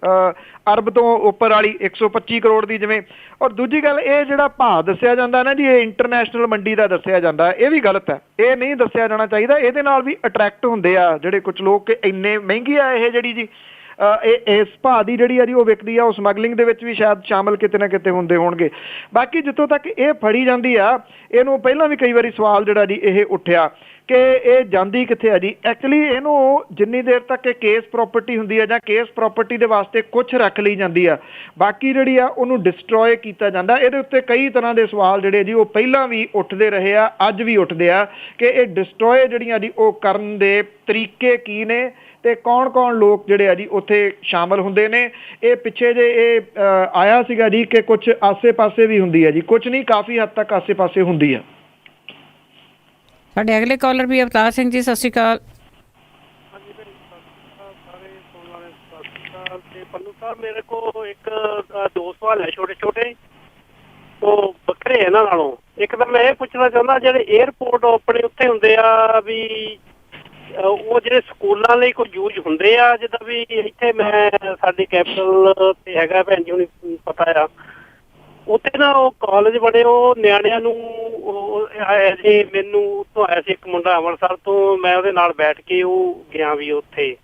ਅਰਬ ਤੋਂ ਉੱਪਰ ਵਾਲੀ 125 ਕਰੋੜ ਦੀ ਜਿਵੇਂ। ਔਰ ਦੂਜੀ ਗੱਲ, ਇਹ ਜਿਹੜਾ ਭਾਅ ਦੱਸਿਆ ਜਾਂਦਾ ਨਾ ਜੀ, ਇਹ ਇੰਟਰਨੈਸ਼ਨਲ ਮੰਡੀ ਦਾ ਦੱਸਿਆ ਜਾਂਦਾ, ਇਹ ਵੀ ਗਲਤ ਹੈ। ਇਹ ਨਹੀਂ ਦੱਸਿਆ ਜਾਣਾ ਚਾਹੀਦਾ। ਇਹਦੇ ਨਾਲ ਵੀ ਅਟਰੈਕਟ ਹੁੰਦੇ ਆ ਜਿਹੜੇ ਕੁਝ ਲੋਕ ਕਿ ਇੰਨੇ ਮਹਿੰਗੀ ਆ ਇਹ ਜਿਹੜੀ ਜੀ ਇਸ ਭਾਅ ਦੀ ਜਿਹੜੀ ਆ ਜੀ ਉਹ ਵਿਕਦੀ ਆ। ਉਹ ਸਮਗਲਿੰਗ ਦੇ ਵਿੱਚ ਵੀ ਸ਼ਾਇਦ ਸ਼ਾਮਲ ਕਿਤੇ ਨਾ ਕਿਤੇ ਹੁੰਦੇ ਹੋਣਗੇ। ਬਾਕੀ ਜਿੱਥੋਂ ਤੱਕ ਇਹ ਫੜੀ ਜਾਂਦੀ ਆ, ਇਹਨੂੰ ਪਹਿਲਾਂ ਵੀ ਕਈ ਵਾਰੀ ਸਵਾਲ ਜਿਹੜਾ ਜੀ ਇਹ ਉੱਠਿਆ ਕਿ ਇਹ ਜਾਂਦੀ ਕਿੱਥੇ ਆ ਜੀ। ਐਕਚੁਅਲੀ ਇਹਨੂੰ ਜਿੰਨੀ ਦੇਰ ਤੱਕ ਇਹ ਕੇਸ ਪ੍ਰੋਪਰਟੀ ਹੁੰਦੀ ਹੈ ਜਾਂ ਕੇਸ ਪ੍ਰੋਪਰਟੀ ਦੇ ਵਾਸਤੇ ਕੁਝ ਰੱਖ ਲਈ ਜਾਂਦੀ ਆ, ਬਾਕੀ ਜਿਹੜੀ ਆ ਉਹਨੂੰ ਡਿਸਟਰੋਏ ਕੀਤਾ ਜਾਂਦਾ। ਇਹਦੇ ਉੱਤੇ ਕਈ ਤਰ੍ਹਾਂ ਦੇ ਸਵਾਲ ਜਿਹੜੇ ਜੀ ਉਹ ਪਹਿਲਾਂ ਵੀ ਉੱਠਦੇ ਰਹੇ ਆ, ਅੱਜ ਵੀ ਉੱਠਦੇ ਆ ਕਿ ਇਹ ਡਿਸਟਰੋਏ ਜਿਹੜੀਆਂ ਜੀ ਉਹ ਕਰਨ ਦੇ ਤਰੀਕੇ ਕੀ ਨੇ ਤੇ ਕੌਣ-ਕੌਣ ਲੋਕ ਜਿਹੜੇ ਆ ਜੀ ਉੱਥੇ ਸ਼ਾਮਲ ਹੁੰਦੇ ਨੇ। ਇਹ ਪਿੱਛੇ ਜੇ ਇਹ ਆਇਆ ਸੀਗਾ ਜੀ ਕਿ ਕੁਝ ਆਸੇ-ਪਾਸੇ ਵੀ ਹੁੰਦੀ ਹੈ ਜੀ, ਕੁਝ ਨਹੀਂ, ਕਾਫੀ ਹੱਦ ਤੱਕ ਆਸੇ-ਪਾਸੇ ਹੁੰਦੀ ਆ। ਸਾਡੇ ਅਗਲੇ ਕਾਲਰ ਵੀ ਅਵਤਾਰ ਸਿੰਘ ਜੀ, ਸਤਿ ਸ਼੍ਰੀ ਅਕਾਲ। ਤੇ ਪੰਨੂ ਸਾਹਿਬ, ਮੇਰੇ ਕੋ ਇੱਕ 2 ਸਵਾਲ ਹੈ ਛੋਟੇ ਛੋਟੇ, ਉਹ ਵੱਖਰੇ ਇਹਨਾਂ ਨਾਲੋਂ। ਇੱਕ ਤਾਂ ਮੈਂ ਇਹ ਪੁੱਛਣਾ ਚਾਹੁੰਦਾ, ਜਿਹੜੇ 에ਅਰਪੋਰਟ ਆਪਣੇ ਉੱਥੇ ਹੁੰਦੇ ਆ ਵੀ, ਉਹ ਜਿਹੜੇ ਸਕੂਲਾਂ ਲਈ ਕੋਈ ਯੂਜ ਹੁੰਦੇ ਆ, ਜਿੱਦਾਂ ਵੀ ਇੱਥੇ ਮੈਂ ਸਾਡੇ ਕੈਪੀਟਲ ਤੇ ਹੈਗਾ, ਭੈਣ ਜੀ ਨੂੰ ਪਤਾ ਆ, ਉੱਥੇ ਨਾ ਉਹ ਕਾਲਜ ਬਣੇ, ਉਹ ਨਿਆਣਿਆਂ ਨੂੰ ਮੈਨੂੰ ਉੱਥੋਂ ਆਇਆ ਸੀ ਇੱਕ ਮੁੰਡਾ ਅੰਮ੍ਰਿਤਸਰ ਤੋਂ, ਮੈਂ ਉਹਦੇ ਨਾਲ ਬੈਠ ਕੇ ਉਹ ਗਿਆ ਵੀ ਉੱਥੇ,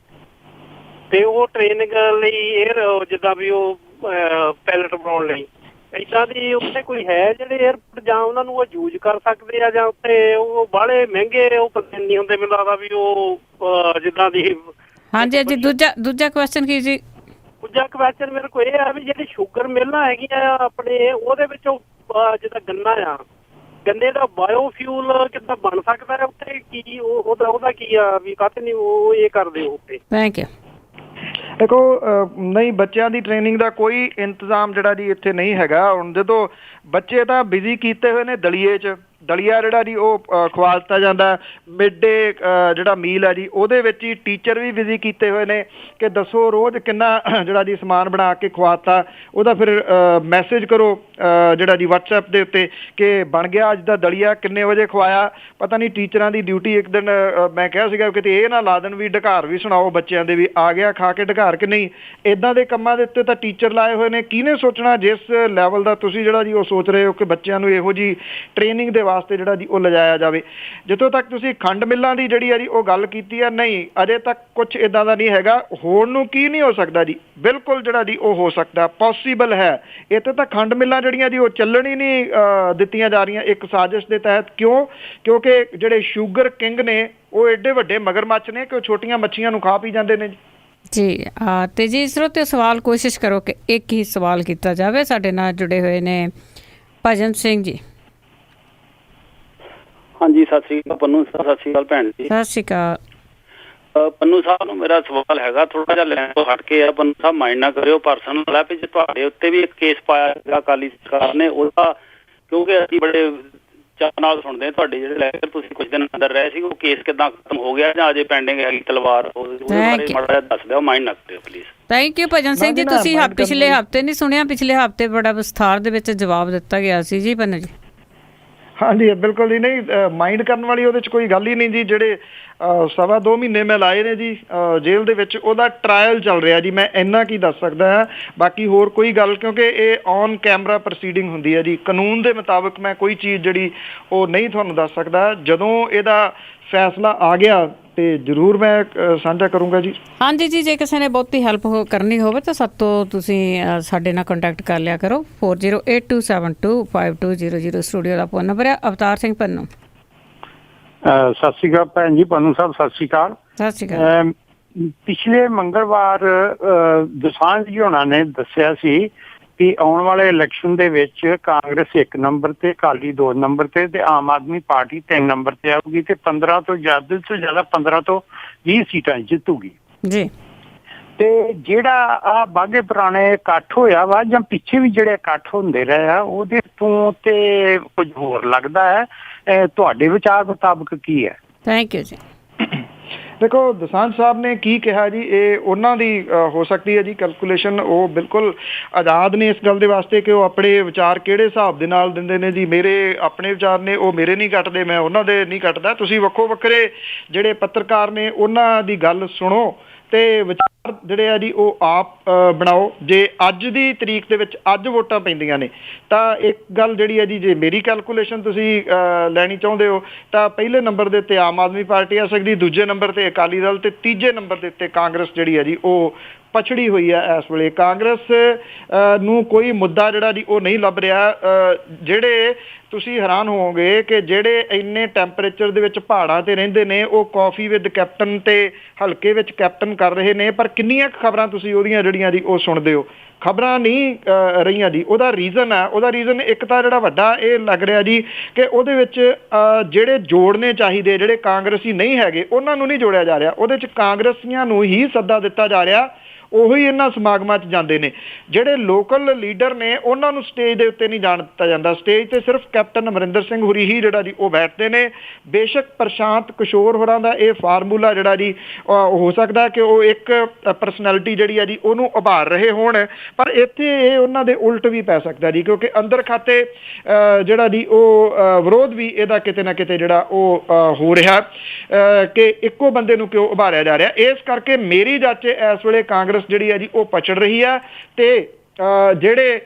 ਤੇ ਉਹ ਟ੍ਰੇਨਿੰਗ ਲਈ ਜਿੱਦਾਂ ਵੀ ਉਹ ਪਾਇਲਟ ਬਣਾਉਣ ਲਈ ਏਦਾਂ ਦੀ ਉੱਥੇ ਕੋਈ ਹੈ ਜਿਹੜੇ 에ਅਰਪੋਰਟ ਜਾਂ ਉਹਨਾਂ ਨੂੰ ਉਹ ਯੂਜ ਕਰ ਸਕਦੇ ਆ, ਜਾਂ ਉੱਥੇ ਉਹ ਬਾਹਲੇ ਮਹਿੰਗੇ ਉਹ ਨਹੀਂ ਹੁੰਦੇ? ਮੈਨੂੰ ਲੱਗਦਾ ਵੀ ਉਹ ਜਿੱਦਾਂ ਦੀ। ਹਾਂਜੀ ਹਾਂਜੀ, ਦੂਜਾ ਕੁਐਸਚਨ ਕੀ ਜੀ? ਦੂਜਾ ਕੁਐਸਚਨ ਮੇਰੇ ਕੋਲ ਇਹ ਆ ਵੀ ਜਿਹੜੀ ਸ਼ੂਗਰ ਮਿਲਾਂ ਹੈਗੀਆਂ ਆਪਣੇ, ਉਹਦੇ ਵਿੱਚੋਂ ਜਿੱਦਾਂ ਗੰਨਾ ਆ, ਗੰਨੇ ਦਾ ਬਾਇਓਫਿਊਲ ਕਿੱਦਾਂ ਬਣ ਸਕਦਾ ਹੈ ਉੱਥੇ? ਕੀ ਉਹਦਾ ਕੀ ਆ ਵੀ ਕਾਹਤੇ ਨਹੀਂ ਉਹ ਇਹ ਕਰਦੇ ਉੱਥੇ? Thank you. ਦੇਖੋ, ਨਹੀਂ, ਬੱਚਿਆਂ ਦੀ ਟ੍ਰੇਨਿੰਗ ਦਾ ਕੋਈ ਇੰਤਜ਼ਾਮ ਜਿਹੜਾ ਜੀ ਇੱਥੇ ਨਹੀਂ ਹੈਗਾ। ਹੁਣ ਜਦੋਂ ਬੱਚੇ ਤਾਂ ਬਿਜ਼ੀ ਕੀਤੇ ਹੋਏ ਨੇ ਦਲੀਏ 'ਚ, ਦਲੀਆ ਜਿਹੜਾ ਜੀ ਉਹ ਖਵਾ ਦਿੱਤਾ ਜਾਂਦਾ। ਮਿਡ ਡੇ ਜਿਹੜਾ ਮੀਲ ਹੈ ਜੀ ਉਹਦੇ ਵਿੱਚ ਹੀ ਟੀਚਰ ਵੀ ਬਿਜ਼ੀ ਕੀਤੇ ਹੋਏ ਨੇ ਕਿ ਦੱਸੋ ਰੋਜ਼ ਕਿੰਨਾ ਜਿਹੜਾ ਜੀ ਸਮਾਨ ਬਣਾ ਕੇ ਖਵਾਤਾ। ਉਹਦਾ ਫਿਰ ਮੈਸੇਜ ਕਰੋ ਜਿਹੜਾ ਜੀ WhatsApp ਦੇ ਉੱਤੇ ਕਿ ਬਣ ਗਿਆ ਅੱਜ ਦਾ ਦਲੀਆ, ਕਿੰਨੇ ਵਜੇ ਖਵਾਇਆ। ਪਤਾ ਨਹੀਂ ਟੀਚਰਾਂ ਦੀ ਡਿਊਟੀ ਇੱਕ ਦਿਨ ਮੈਂ ਕਿਹਾ ਸੀਗਾ ਕਿਤੇ ਇਹ ਨਾ ਲਾ ਦੇਣ ਵੀ ਢਕਾਰ ਵੀ ਸੁਣਾਓ ਬੱਚਿਆਂ ਦੇ ਵੀ ਆ ਗਿਆ ਖਾ ਕੇ ਢਕਾਰ ਕਿ ਨਹੀਂ। ਇੱਦਾਂ ਦੇ ਕੰਮਾਂ ਦੇ ਉੱਤੇ ਤਾਂ ਟੀਚਰ ਲਾਏ ਹੋਏ ਨੇ। ਕਿਹਨੇ ਸੋਚਣਾ ਜਿਸ ਲੈਵਲ ਦਾ ਤੁਸੀਂ ਜਿਹੜਾ ਜੀ ਉਹ ਸੋਚ ਰਹੇ ਹੋ ਕਿ ਬੱਚਿਆਂ ਨੂੰ ਇਹੋ ਜੀ ਟ੍ਰੇਨਿੰਗ ਦੇ ਵਾਸਤੇ ਜਿਹੜਾ ਜੀ ਉਹ ਲਿਜਾਇਆ ਜਾਵੇ। ਜਿੱਥੋਂ ਤੱਕ ਤੁਸੀਂ ਖੰਡ ਮਿੱਲਾਂ ਦੀ ਜਿਹੜੀ ਆ ਜੀ ਉਹ ਗੱਲ ਕੀਤੀ ਆ, ਨਹੀਂ, ਅਜੇ ਤੱਕ ਕੁਝ ਇਦਾਂ ਦਾ ਨਹੀਂ ਹੈਗਾ। ਹੋਣ ਨੂੰ ਕੀ ਨਹੀਂ ਹੋ ਸਕਦਾ ਜੀ, ਬਿਲਕੁਲ ਜਿਹੜਾ ਜੀ ਉਹ ਹੋ ਸਕਦਾ, ਪੋਸੀਬਲ ਹੈ। ਇੱਥੇ ਤਾਂ ਖੰਡ ਮਿੱਲਾਂ ਜਿਹੜੀਆਂ ਜੀ ਉਹ ਚੱਲਣ ਹੀ ਨਹੀਂ ਦਿੱਤੀਆਂ ਜਾ ਰਹੀਆਂ ਇੱਕ ਸਾਜ਼ਿਸ਼ ਦੇ ਤਹਿਤ। ਕਿਉਂਕਿ ਜਿਹੜੇ ਸ਼ੂਗਰ ਕਿੰਗ ਨੇ ਉਹ ਐਡੇ ਵੱਡੇ ਮਗਰਮੱਛ ਨੇ ਕਿ ਉਹ ਛੋਟੀਆਂ ਮੱਛੀਆਂ ਨੂੰ ਖਾ ਪੀ ਜਾਂਦੇ ਨੇ ਜੀ। ਤੇ ਜੀ ਸਰੋਤਿਓ, ਸਵਾਲ ਕੋਸ਼ਿਸ਼ ਕਰੋ ਕਿ ਇੱਕ ਹੀ ਸਵਾਲ ਕੀਤਾ ਜਾਵੇ। ਸਾਡੇ ਨਾਲ ਜੁੜੇ ਹੋਏ ਨੇ ਭਜਨ ਸਿੰਘ ਜੀ। ਹਾਂਜੀ, ਸਤਿ ਸ਼੍ਰੀ ਅਕਾਲ ਪੰਨੂ ਸਾਹਿਬ। ਸਤਿ ਸ਼੍ਰੀ ਅਕਾਲ ਭੈਣ ਜੀ। ਸਤਿ ਸ਼੍ਰੀ ਅਕਾਲ। ਪੰਨੂ ਸਾਹਿਬ ਨੂੰ ਮੇਰਾ ਸਵਾਲ ਹੈਗਾ, ਥੋੜਾ ਜਿਹਾ ਲੈਣ ਤੋਂ ਹਟ ਕੇ ਆ। ਪੰਨੂ ਸਾਹਿਬ ਮਾਈਂਡ ਨਾ ਕਰਿਓ, ਪਰਸਨਲ ਹੈ ਵੀ ਜੇ ਤੁਹਾਡੇ ਉੱਤੇ ਵੀ ਇੱਕ ਕੇਸ ਪਾਇਆ ਹੈਗਾ ਅਕਾਲੀ ਸਰਕਾਰ ਨੇ, ਉਹਦਾ ਕਿਉਂਕਿ ਅਸੀਂ ਬੜੇ ਚਾਅ ਨਾਲ ਸੁਣਦੇ ਤੁਹਾਡੇ ਜਿਹੜੇ ਲੈਕਚਰ, ਤੁਸੀਂ ਕੁਝ ਦਿਨ ਅੰਦਰ ਰਹੇ ਸੀ, ਉਹ ਕੇਸ ਕਿੱਦਾਂ ਖਤਮ ਹੋ ਗਿਆ ਜਾਂ ਅਜੇ ਪੈਂਡਿੰਗ ਹੈਗੀ ਤਲਵਾਰ, ਉਹਦੇ ਬਾਰੇ ਮਾੜਾ ਜਿਹਾ ਦੱਸ ਦਿਓ, ਮਾਈਂਡ ਨਾ ਕਰਿਓ ਪਲੀਜ਼। ਥੈਂਕ ਯੂ ਭਜਨ ਸਿੰਘ ਜੀ। ਤੁਸੀਂ ਪਿਛਲੇ ਹਫ਼ਤੇ ਨਹੀਂ ਸੁਣਿਆ, ਪਿਛਲੇ ਹਫ਼ਤੇ ਬੜਾ ਵਿਸਥਾਰ ਦੇ ਵਿੱਚ ਜਵਾਬ ਦਿੱਤਾ ਗਿਆ ਸੀ ਜੀ ਪੰਨੂ ਜੀ। ਹਾਂਜੀ, ਬਿਲਕੁਲ ਹੀ ਨਹੀਂ, ਮਾਈਂਡ ਕਰਨ ਵਾਲੀ ਉਹਦੇ 'ਚ ਕੋਈ ਗੱਲ ਹੀ ਨਹੀਂ ਜੀ। ਜਿਹੜੇ 2.25 ਮਹੀਨੇ ਮੈਂ ਲਾਏ ਨੇ ਜੀ ਜੇਲ੍ਹ ਦੇ ਵਿੱਚ, ਉਹਦਾ ਟਰਾਇਲ ਚੱਲ ਰਿਹਾ ਜੀ। ਮੈਂ ਇੰਨਾ ਕੀ ਦੱਸ ਸਕਦਾ ਹਾਂ, ਬਾਕੀ ਹੋਰ ਕੋਈ ਗੱਲ, ਕਿਉਂਕਿ ਇਹ ਔਨ ਕੈਮਰਾ ਪ੍ਰੋਸੀਡਿੰਗ ਹੁੰਦੀ ਹੈ ਜੀ। ਕਾਨੂੰਨ ਦੇ ਮੁਤਾਬਕ ਮੈਂ ਕੋਈ ਚੀਜ਼ ਜਿਹੜੀ ਉਹ ਨਹੀਂ ਤੁਹਾਨੂੰ ਦੱਸ ਸਕਦਾ। ਜਦੋਂ ਇਹਦਾ ਫੈਸਲਾ ਆ ਗਿਆ ਤੇ ਜ਼ਰੂਰ ਮੈਂ ਸਾਂਝਾ ਕਰੂੰਗਾ ਜੀ। ਹਾਂਜੀ ਜੀ, ਜੇ ਕਿਸੇ ਨੇ ਬਹੁਤੀ ਹੈਲਪ ਕਰਨੀ ਹੋਵੇ ਤਾਂ ਸਾਤੋਂ ਤੁਸੀਂ ਸਾਡੇ ਨਾਲ ਕੰਟੈਕਟ ਕਰ ਲਿਆ ਕਰੋ। 4082725200 ਸਟੂਡੀਓ ਦਾ ਫੋਨ ਨੰਬਰ ਹੈ। ਅਵਤਾਰ ਸਿੰਘ ਪੰਨੂ। ਸਤਿ ਸ਼੍ਰੀ ਅਕਾਲ ਭੈਣ ਜੀ। ਪੰਨੂ ਸਾਹਿਬ ਸਤਿ ਸ਼੍ਰੀ ਅਕਾਲ। ਸਤਿ ਸ਼੍ਰੀ ਅਕਾਲ। ਪਿਛਲੇ ਮੰਗਲਵਾਰ ਦੋਸਾਂਝ ਜੀ ਹੋਣਾ ਨੇ ਦੱਸਿਆ ਸੀ ਕਿ ਆਉਣ ਵਾਲੇ ਇਲੈਕਸ਼ਨ ਦੇ ਵਿੱਚ ਕਾਂਗਰਸ 1 ਨੰਬਰ ਤੇ, ਅਕਾਲੀ 2 ਨੰਬਰ ਤੇ ਆਮ ਆਦਮੀ ਪਾਰਟੀ 3 ਨੰਬਰ ਤੇ ਆਊਗੀ ਤੇ 15 ਤੋਂ ਜ਼ਿਆਦਾ 15 ਤੋਂ 20 ਸੀਟਾਂ ਜਿੱਤੂਗੀ ਜੀ। ਤੇ ਜਿਹੜਾ ਆ ਬਾਘੇ ਪੁਰਾਣੇ ਇਕੱਠ ਹੋਇਆ ਵਾ ਜਾਂ ਪਿੱਛੇ ਵੀ ਜਿਹੜੇ ਇਕੱਠ ਹੁੰਦੇ ਰਹੇ ਆ ਉਹਦੇ ਤੋਂ ਤੇ ਕੁਝ ਹੋਰ ਲੱਗਦਾ ਹੈ, ਤੁਹਾਡੇ ਵਿਚਾਰ ਮੁਤਾਬਕ ਕੀ ਹੈ? ਥੈਂਕ ਯੂ ਜੀ। ਦੇਖੋ ਦੋਸਾਂਝ ਸਾਹਿਬ ਨੇ ਕੀ ਕਿਹਾ ਜੀ, ਇਹ ਉਹਨਾਂ ਦੀ ਹੋ ਸਕਦੀ ਹੈ ਜੀ ਕੈਲਕੂਲੇਸ਼ਨ, ਉਹ ਬਿਲਕੁਲ ਆਜ਼ਾਦ ਨੇ ਇਸ ਗੱਲ ਦੇ ਵਾਸਤੇ ਕਿ ਉਹ ਆਪਣੇ ਵਿਚਾਰ ਕਿਹੜੇ ਹਿਸਾਬ ਦੇ ਨਾਲ ਦਿੰਦੇ ਨੇ ਜੀ। ਮੇਰੇ ਆਪਣੇ ਵਿਚਾਰ ਨੇ, ਉਹ ਮੇਰੇ ਨਹੀਂ ਕੱਟਦੇ, ਮੈਂ ਉਹਨਾਂ ਦੇ ਨਹੀਂ ਕੱਟਦਾ। ਤੁਸੀਂ ਵੱਖੋ ਵੱਖਰੇ ਜਿਹੜੇ ਪੱਤਰਕਾਰ ਨੇ ਉਹਨਾਂ ਦੀ ਗੱਲ ਸੁਣੋ ਤੇ ਵਿਚਾਰ ਜਿਹੜੇ ਆ ਜੀ ਉਹ ਆਪ ਬਣਾਓ। ਜੇ ਅੱਜ ਦੀ ਤਰੀਕ ਦੇ ਵਿੱਚ ਅੱਜ ਵੋਟਾਂ ਪੈਂਦੀਆਂ ਨੇ ਤਾਂ ਇੱਕ ਗੱਲ ਜਿਹੜੀ ਹੈ ਜੀ, ਜੇ ਮੇਰੀ ਕੈਲਕੂਲੇਸ਼ਨ ਤੁਸੀਂ ਲੈਣੀ ਚਾਹੁੰਦੇ ਹੋ ਤਾਂ ਪਹਿਲੇ ਨੰਬਰ ਦੇ ਉੱਤੇ ਆਮ ਆਦਮੀ ਪਾਰਟੀ ਆ ਸਕਦੀ, ਦੂਜੇ ਨੰਬਰ ਤੇ ਅਕਾਲੀ ਦਲ ਤੇ ਤੀਜੇ ਨੰਬਰ ਦੇ ਉੱਤੇ ਕਾਂਗਰਸ ਜਿਹੜੀ ਹੈ ਜੀ ਉਹ ਪਛੜੀ ਹੋਈ ਹੈ। ਇਸ ਵੇਲੇ ਕਾਂਗਰਸ ਨੂੰ ਕੋਈ ਮੁੱਦਾ ਜਿਹੜਾ ਜੀ ਉਹ ਨਹੀਂ ਲੱਭ ਰਿਹਾ। ਜਿਹੜੇ ਤੁਸੀਂ ਹੈਰਾਨ ਹੋਵੋਗੇ ਕਿ ਜਿਹੜੇ ਇੰਨੇ ਟੈਂਪਰੇਚਰ ਦੇ ਵਿੱਚ ਪਹਾੜਾਂ ਤੇ ਰਹਿੰਦੇ ਨੇ ਉਹ ਕਾਫੀ ਵਿਦ ਕੈਪਟਨ ਤੇ ਹਲਕੇ ਵਿੱਚ ਕੈਪਟਨ ਕਰ ਰਹੇ ਨੇ, ਪਰ ਕਿੰਨੀਆਂ ਖਬਰਾਂ ਤੁਸੀਂ ਉਹਦੀਆਂ ਜਿਹੜੀਆਂ ਜੀ ਉਹ ਸੁਣਦੇ ਹੋ? ਖਬਰਾਂ ਨਹੀਂ ਰਹੀਆਂ ਜੀ। ਉਹਦਾ ਰੀਜ਼ਨ ਹੈ, ਉਹਦਾ ਰੀਜ਼ਨ ਇੱਕ ਤਾਂ ਜਿਹੜਾ ਵੱਡਾ ਇਹ ਲੱਗ ਰਿਹਾ ਜੀ ਕਿ ਉਹਦੇ ਵਿੱਚ ਜਿਹੜੇ ਜੋੜਨੇ ਚਾਹੀਦੇ, ਜਿਹੜੇ ਕਾਂਗਰਸੀ ਨਹੀਂ ਹੈਗੇ ਉਹਨਾਂ ਨੂੰ ਨਹੀਂ ਜੋੜਿਆ ਜਾ ਰਿਹਾ। ਉਹਦੇ 'ਚ ਕਾਂਗਰਸੀਆਂ ਨੂੰ ਹੀ ਸੱਦਾ ਦਿੱਤਾ ਜਾ ਰਿਹਾ, ਉਹੀ ਇਹਨਾਂ ਸਮਾਗਮਾਂ 'ਚ ਜਾਂਦੇ ਨੇ। ਜਿਹੜੇ ਲੋਕਲ ਲੀਡਰ ਨੇ ਉਹਨਾਂ ਨੂੰ ਸਟੇਜ ਦੇ ਉੱਤੇ ਨਹੀਂ ਜਾਣ ਦਿੱਤਾ ਜਾਂਦਾ। ਸਟੇਜ ਤੇ ਸਿਰਫ ਕੈਪਟਨ ਅਮਰਿੰਦਰ ਸਿੰਘ ਹੋਰੀ ਹੀ ਜਿਹੜਾ ਜੀ ਉਹ ਬੈਠਦੇ ਨੇ। ਬੇਸ਼ੱਕ ਪ੍ਰਸ਼ਾਂਤ ਕਿਸ਼ੋਰ ਹੋਰਾਂ ਦਾ ਇਹ ਫਾਰਮੂਲਾ ਜਿਹੜਾ ਜੀ ਹੋ ਸਕਦਾ ਕਿ ਉਹ ਇੱਕ ਪਰਸਨੈਲਿਟੀ ਜਿਹੜੀ ਆ ਜੀ ਉਹਨੂੰ ਉਭਾਰ ਰਹੇ ਹੋਣ, ਪਰ ਇੱਥੇ ਇਹ ਉਹਨਾਂ ਦੇ ਉਲਟ ਵੀ ਪੈ ਸਕਦਾ ਜੀ, ਕਿਉਂਕਿ ਅੰਦਰ ਖਾਤੇ ਜਿਹੜਾ ਜੀ ਉਹ ਵਿਰੋਧ ਵੀ ਇਹਦਾ ਕਿਤੇ ਨਾ ਕਿਤੇ ਜਿਹੜਾ ਉਹ ਹੋ ਰਿਹਾ ਕਿ ਇੱਕੋ ਬੰਦੇ ਨੂੰ ਕਿਉਂ ਉਭਾਰਿਆ ਜਾ ਰਿਹਾ। ਇਸ ਕਰਕੇ ਮੇਰੀ ਜਾਚੇ ਇਸ ਵੇਲੇ ਕਾਂਗਰਸ ਜਿਹੜੀ ਹੈ ਜੀ ਉਹ ਪਛੜ ਰਹੀ ਹੈ ਤੇ ਜਿਹੜੇ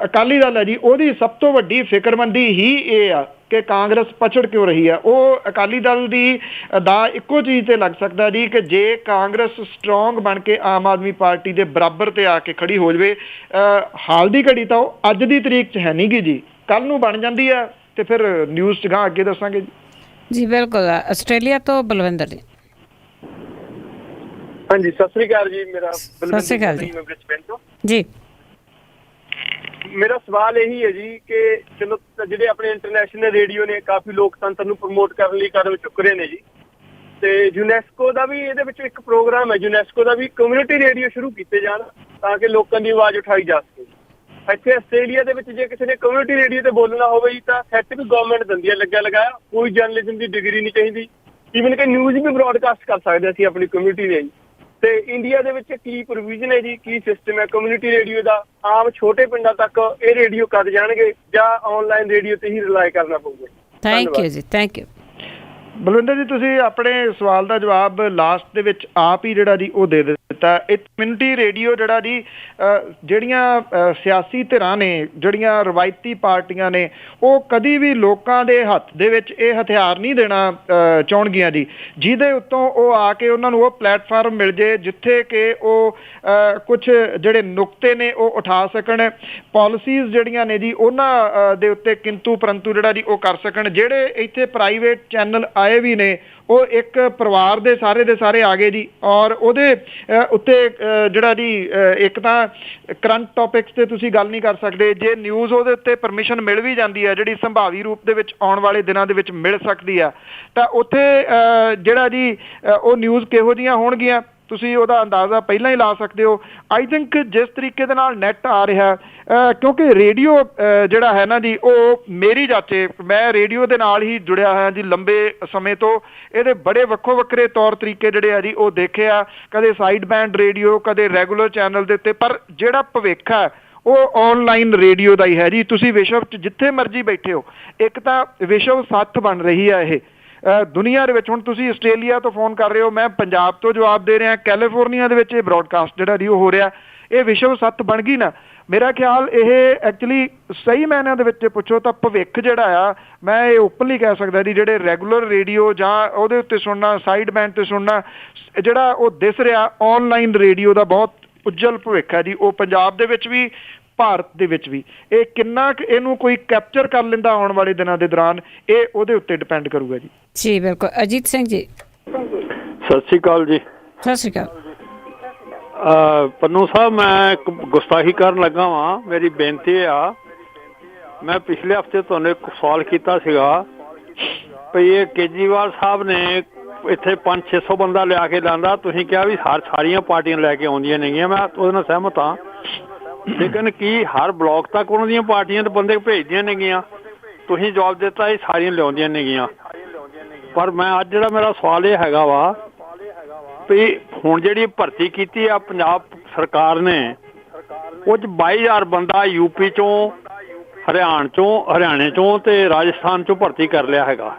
ਅਕਾਲੀ ਦਲ ਹੈ ਜੀ ਉਹਦੀ ਸਭ ਤੋਂ ਵੱਡੀ ਫਿਕਰਮੰਦੀ ਹੀ ਇਹ ਆ ਕਿ ਕਾਂਗਰਸ ਪਛੜ ਕਿਉਂ ਰਹੀ ਹੈ। ਉਹ ਅਕਾਲੀ ਦਲ ਦੀ ਦਾ ਇੱਕੋ ਚੀਜ਼ ਤੇ ਲੱਗ ਸਕਦਾ ਜੀ ਕਿ ਜੇ ਕਾਂਗਰਸ ਸਟਰੋਂਗ ਬਣ ਕੇ ਆਮ ਆਦਮੀ ਪਾਰਟੀ ਦੇ ਬਰਾਬਰ ਤੇ ਆ ਕੇ ਖੜੀ ਹੋ ਜਾਵੇ। ਹਾਲ ਦੀ ਘੜੀ ਤਾਂ ਉਹ ਅੱਜ ਦੀ ਤਰੀਕ 'ਚ ਹੈ ਨਹੀਂ ਗੀ ਜੀ, ਕੱਲ ਨੂੰ ਬਣ ਜਾਂਦੀ ਹੈ ਤੇ ਫਿਰ ਨਿਊਜ਼ 'ਚ ਗਾਂ ਅੱਗੇ ਦੱਸਾਂਗੇ ਜੀ। ਬਿਲਕੁਲ। ਆਸਟ੍ਰੇਲੀਆ ਤੋਂ ਬਲਵਿੰਦਰ ਜੀ। ਹਾਂਜੀ, ਸਤਿ ਸ੍ਰੀ ਅਕਾਲ ਜੀ। ਮੇਰਾ ਸਤਿ ਸ੍ਰੀ ਅਕਾਲ ਜੀ। ਜੀ ਮੇਰਾ ਸਵਾਲ ਇਹੀ ਹੈ ਜੀ ਕਿ ਚਲੋ ਜਿਹੜੇ ਆਪਣੇ ਇੰਟਰਨੈਸ਼ਨਲ ਰੇਡੀਓ ਨੇ ਕਾਫੀ ਲੋਕਤੰਤਰ ਨੂੰ ਪ੍ਰਮੋਟ ਕਰਨ ਲਈ ਕਦਮ ਚੁੱਕ ਰਹੇ ਨੇ ਜੀ, ਤੇ ਯੂਨੈਸਕੋ ਦਾ ਵੀ ਇਹਦੇ ਵਿੱਚ ਇੱਕ ਪ੍ਰੋਗਰਾਮ ਹੈ, ਯੂਨੈਸਕੋ ਦਾ ਵੀ ਕਮਿਊਨਿਟੀ ਰੇਡੀਓ ਸ਼ੁਰੂ ਕੀਤੇ ਜਾਣ ਤਾਂ ਕਿ ਲੋਕਾਂ ਦੀ ਆਵਾਜ਼ ਉਠਾਈ ਜਾ ਸਕੇ। ਇੱਥੇ ਆਸਟ੍ਰੇਲੀਆ ਦੇ ਵਿੱਚ ਜੇ ਕਿਸੇ ਨੇ ਕਮਿਊਨਿਟੀ ਰੇਡੀਓ ਤੇ ਬੋਲਣਾ ਹੋਵੇ ਜੀ ਤਾਂ ਸੈੱਟ ਵੀ ਗਵਰਨਮੈਂਟ ਦਿੰਦੀ ਹੈ ਲੱਗਿਆ ਲਗਾਇਆ, ਕੋਈ ਜਰਨਲਿਜ਼ਮ ਦੀ ਡਿਗਰੀ ਨਹੀਂ ਚਾਹੀਦੀ, ਈਵਨ ਕਿ ਨਿਊਜ਼ ਵੀ ਬ੍ਰੌਡਕਾਸਟ ਕਰ ਸਕਦੇ ਅਸੀਂ ਆਪਣੀ ਕਮਿਊਨਿਟੀ ਦੇ। ਤੇ ਇੰਡੀਆ ਦੇ ਵਿੱਚ ਕੀ ਪ੍ਰੋਵੀਜ਼ਨ ਹੈ ਜੀ, ਕੀ ਸਿਸਟਮ ਹੈ ਕਮਿਊਨਿਟੀ ਰੇਡੀਓ ਦਾ? ਆਮ ਛੋਟੇ ਪਿੰਡਾਂ ਤੱਕ ਇਹ ਰੇਡੀਓ ਕਦ ਜਾਣਗੇ ਜਾਂ ਆਨਲਾਈਨ ਰੇਡੀਓ ਤੇ ਹੀ ਰਿਲਾਈ ਕਰਨਾ ਪਊਗਾ? ਥੈਂਕ ਯੂ ਜੀ। ਥੈਂਕ ਯੂ ਬਲਵਿੰਦਰ ਜੀ। ਤੁਸੀਂ ਆਪਣੇ ਸਵਾਲ ਦਾ ਜਵਾਬ ਲਾਸਟ ਦੇ ਵਿੱਚ ਆਪ ਹੀ ਜਿਹੜਾ ਜੀ ਉਹ ਦੇ ਦਿੱਤਾ। ਇਹ ਕਮਿਊਨਿਟੀ ਰੇਡੀਓ ਜਿਹੜਾ ਜੀ ਜਿਹੜੀਆਂ ਸਿਆਸੀ ਧਿਰਾਂ ਨੇ, ਜਿਹੜੀਆਂ ਰਵਾਇਤੀ ਪਾਰਟੀਆਂ ਨੇ, ਉਹ ਕਦੀ ਵੀ ਲੋਕਾਂ ਦੇ ਹੱਥ ਦੇ ਵਿੱਚ ਇਹ ਹਥਿਆਰ ਨਹੀਂ ਦੇਣਾ ਚਾਹੁੰਣਗੀਆਂ ਜੀ, ਜਿਹਦੇ ਉੱਤੋਂ ਉਹ ਆ ਕੇ ਉਹਨਾਂ ਨੂੰ ਉਹ ਪਲੇਟਫਾਰਮ ਮਿਲ ਜੇ ਜਿੱਥੇ ਕਿ ਉਹ ਕੁਝ ਜਿਹੜੇ ਨੁਕਤੇ ਨੇ ਉਹ ਉਠਾ ਸਕਣ, ਪਾਲਿਸੀਜ਼ ਜਿਹੜੀਆਂ ਨੇ ਜੀ ਉਹਨਾਂ ਦੇ ਉੱਤੇ ਕਿੰਤੂ ਪਰੰਤੂ ਜਿਹੜਾ ਜੀ ਉਹ ਕਰ ਸਕਣ। ਜਿਹੜੇ ਇੱਥੇ ਪ੍ਰਾਈਵੇਟ ਚੈਨਲ ਆਏ ਵੀ ਨੇ ਉਹ ਇੱਕ ਪਰਿਵਾਰ ਦੇ ਸਾਰੇ ਆ ਗਏ ਜੀ, ਔਰ ਉਹਦੇ ਉੱਤੇ ਜਿਹੜਾ ਜੀ ਇੱਕ ਤਾਂ ਕਰੰਟ ਟੌਪਿਕਸ ਤੇ ਤੁਸੀਂ ਗੱਲ ਨਹੀਂ ਕਰ ਸਕਦੇ। ਜੇ ਨਿਊਜ਼ ਉਹਦੇ ਉੱਤੇ ਪਰਮਿਸ਼ਨ ਮਿਲ ਵੀ ਜਾਂਦੀ ਹੈ, ਜਿਹੜੀ ਸੰਭਾਵੀ ਰੂਪ ਦੇ ਵਿੱਚ ਆਉਣ ਵਾਲੇ ਦਿਨਾਂ ਦੇ ਵਿੱਚ ਮਿਲ ਸਕਦੀ ਆ, ਤਾਂ ਉੱਥੇ ਜਿਹੜਾ ਜੀ ਉਹ ਨਿਊਜ਼ ਕਿਹੋ ਜਿਹੀਆਂ ਹੋਣਗੀਆਂ ਤੁਸੀਂ ਉਹਦਾ ਅੰਦਾਜ਼ਾ ਪਹਿਲਾਂ ਹੀ ਲਾ ਸਕਦੇ ਹੋ। ਆਈ ਥਿੰਕ ਜਿਸ ਤਰੀਕੇ ਦੇ ਨਾਲ ਨੈੱਟ ਆ ਰਿਹਾ, ਕਿਉਂਕਿ ਰੇਡੀਓ ਜਿਹੜਾ ਹੈ ਨਾ ਜੀ ਉਹ ਮੇਰੀ ਜਾਚੇ, ਮੈਂ ਰੇਡੀਓ ਦੇ ਨਾਲ ਹੀ ਜੁੜਿਆ ਹੋਇਆ ਜੀ ਲੰਬੇ ਸਮੇਂ ਤੋਂ। ਇਹਦੇ ਬੜੇ ਵੱਖੋ ਵੱਖਰੇ ਤੌਰ ਤਰੀਕੇ ਜਿਹੜੇ ਆ ਜੀ ਉਹ ਦੇਖੇ ਆ, ਕਦੇ ਸਾਈਡ ਬੈਂਡ ਰੇਡੀਓ, ਕਦੇ ਰੈਗੂਲਰ ਚੈਨਲ ਦੇ ਉੱਤੇ, ਪਰ ਜਿਹੜਾ ਭਵਿੱਖ ਹੈ ਉਹ ਆਨਲਾਈਨ ਰੇਡੀਓ ਦਾ ਹੀ ਹੈ ਜੀ। ਤੁਸੀਂ ਵਿਸ਼ਵ 'ਚ ਜਿੱਥੇ ਮਰਜ਼ੀ ਬੈਠੇ ਹੋ, ਇੱਕ ਤਾਂ ਵਿਸ਼ਵ ਸੱਥ ਬਣ ਰਹੀ ਹੈ ਇਹ ਦੁਨੀਆ ਦੇ ਵਿੱਚ। ਹੁਣ ਤੁਸੀਂ ਆਸਟ੍ਰੇਲੀਆ ਤੋਂ ਫੋਨ ਕਰ ਰਹੇ ਹੋ, ਮੈਂ ਪੰਜਾਬ ਤੋਂ ਜਵਾਬ ਦੇ ਰਿਹਾ, ਕੈਲੀਫੋਰਨੀਆ ਦੇ ਵਿੱਚ ਇਹ ਬ੍ਰੌਡਕਾਸਟ ਜਿਹੜਾ ਜੀ ਉਹ ਹੋ ਰਿਹਾ, ਇਹ ਵਿਸ਼ਵ ਸੱਤ ਬਣ ਗਈ ਨਾ। ਮੇਰਾ ਖਿਆਲ ਇਹ ਐਕਚੁਅਲੀ ਸਹੀ ਮਾਇਨਿਆਂ ਦੇ ਵਿੱਚ ਪੁੱਛੋ ਤਾਂ ਭਵਿੱਖ ਜਿਹੜਾ ਆ, ਮੈਂ ਇਹ ਓਪਨਲੀ ਕਹਿ ਸਕਦਾ ਜੀ, ਜਿਹੜੇ ਰੈਗੂਲਰ ਰੇਡੀਓ ਜਾਂ ਉਹਦੇ ਉੱਤੇ ਸੁਣਨਾ, ਸਾਈਡ ਬੈਂਡ ਤੇ ਸੁਣਨਾ, ਜਿਹੜਾ ਉਹ ਦਿਸ ਰਿਹਾ ਆਨਲਾਈਨ ਰੇਡੀਓ ਦਾ ਬਹੁਤ ਉੱਜਲ ਭਵਿੱਖ ਹੈ ਜੀ। ਉਹ ਪੰਜਾਬ ਦੇ ਵਿੱਚ ਵੀ, ਭਾਰਤ ਦੇ ਵਿੱਚ ਵੀ। ਇਹ ਕਿੰਨਾ ਕੁ ਇਹਨੂੰ ਕੋਈ ਕੈਪਚਰ ਕਰ ਲੈਂਦਾ ਆਉਣ ਵਾਲੇ ਦਿਨਾਂ ਦੇ ਦੌਰਾਨ, ਇਹ ਉਹਦੇ ਉੱਤੇ ਡਿਪੈਂਡ ਕਰੂਗਾ ਜੀ। ਜੀ ਬਿਲਕੁਲ। ਅਜੀਤ ਸਿੰਘ ਜੀ। ਸਤਿ ਸ਼੍ਰੀ ਅਕਾਲ ਜੀ। ਸਤਿ ਸ਼੍ਰੀ ਅਕਾਲ। ਪੰਨੂ ਸਾਹਿਬ, ਮੈਂ ਇੱਕ ਗੁਸਤਾਖੀ ਕਰਨ ਲੱਗਾ ਵਾਂ। ਮੇਰੀ ਬੇਨਤੀ ਆ, ਮੈਂ ਪਿਛਲੇ ਹਫਤੇ ਤੁਹਾਨੂੰ ਇੱਕ ਸਵਾਲ ਕੀਤਾ ਸੀਗਾ ਵੀ ਇਹ ਕੇਜਰੀਵਾਲ ਸਾਹਿਬ ਨੇ ਇੱਥੇ 500-600 ਬੰਦਾ ਲਿਆ ਕੇ ਲਾਂਦਾ, ਤੁਸੀਂ ਕਿਹਾ ਵੀ ਸਾਰੀਆਂ ਪਾਰਟੀਆਂ ਲੈ ਕੇ ਆਉਂਦੀਆਂ ਨੇਗੀਆਂ। ਮੈਂ ਉਹਦੇ ਨਾਲ ਸਹਿਮਤ ਹਾਂ, ਲੇਕਿਨ ਕੀ ਹਰ ਬਲਾਕ ਤੱਕ ਉਹਨਾਂ ਦੀਆਂ ਪਾਰਟੀਆਂ ਦੇ ਬੰਦੇ ਭੇਜਦੀਆਂ ਨੇਗੀਆਂ? ਤੁਸੀਂ ਜਵਾਬ ਦਿੱਤਾ ਇਹ ਸਾਰੀਆਂ ਲਿਆਉਂਦੀਆਂ ਨੇਗੀਆਂ, ਪਰ ਮੈਂ ਅੱਜ ਜਿਹੜਾ ਮੇਰਾ ਸਵਾਲ ਇਹ ਹੈਗਾ ਵਾ ਵੀ ਹੁਣ ਜਿਹੜੀ ਭਰਤੀ ਕੀਤੀ ਆ ਪੰਜਾਬ ਸਰਕਾਰ ਨੇ, ਉਹ 'ਚ 22,000 ਬੰਦਾ ਯੂਪੀ ਚੋਂ, ਹਰਿਆਣੇ ਚੋਂ ਤੇ ਰਾਜਸਥਾਨ ਚੋਂ ਭਰਤੀ ਕਰ ਲਿਆ ਹੈਗਾ।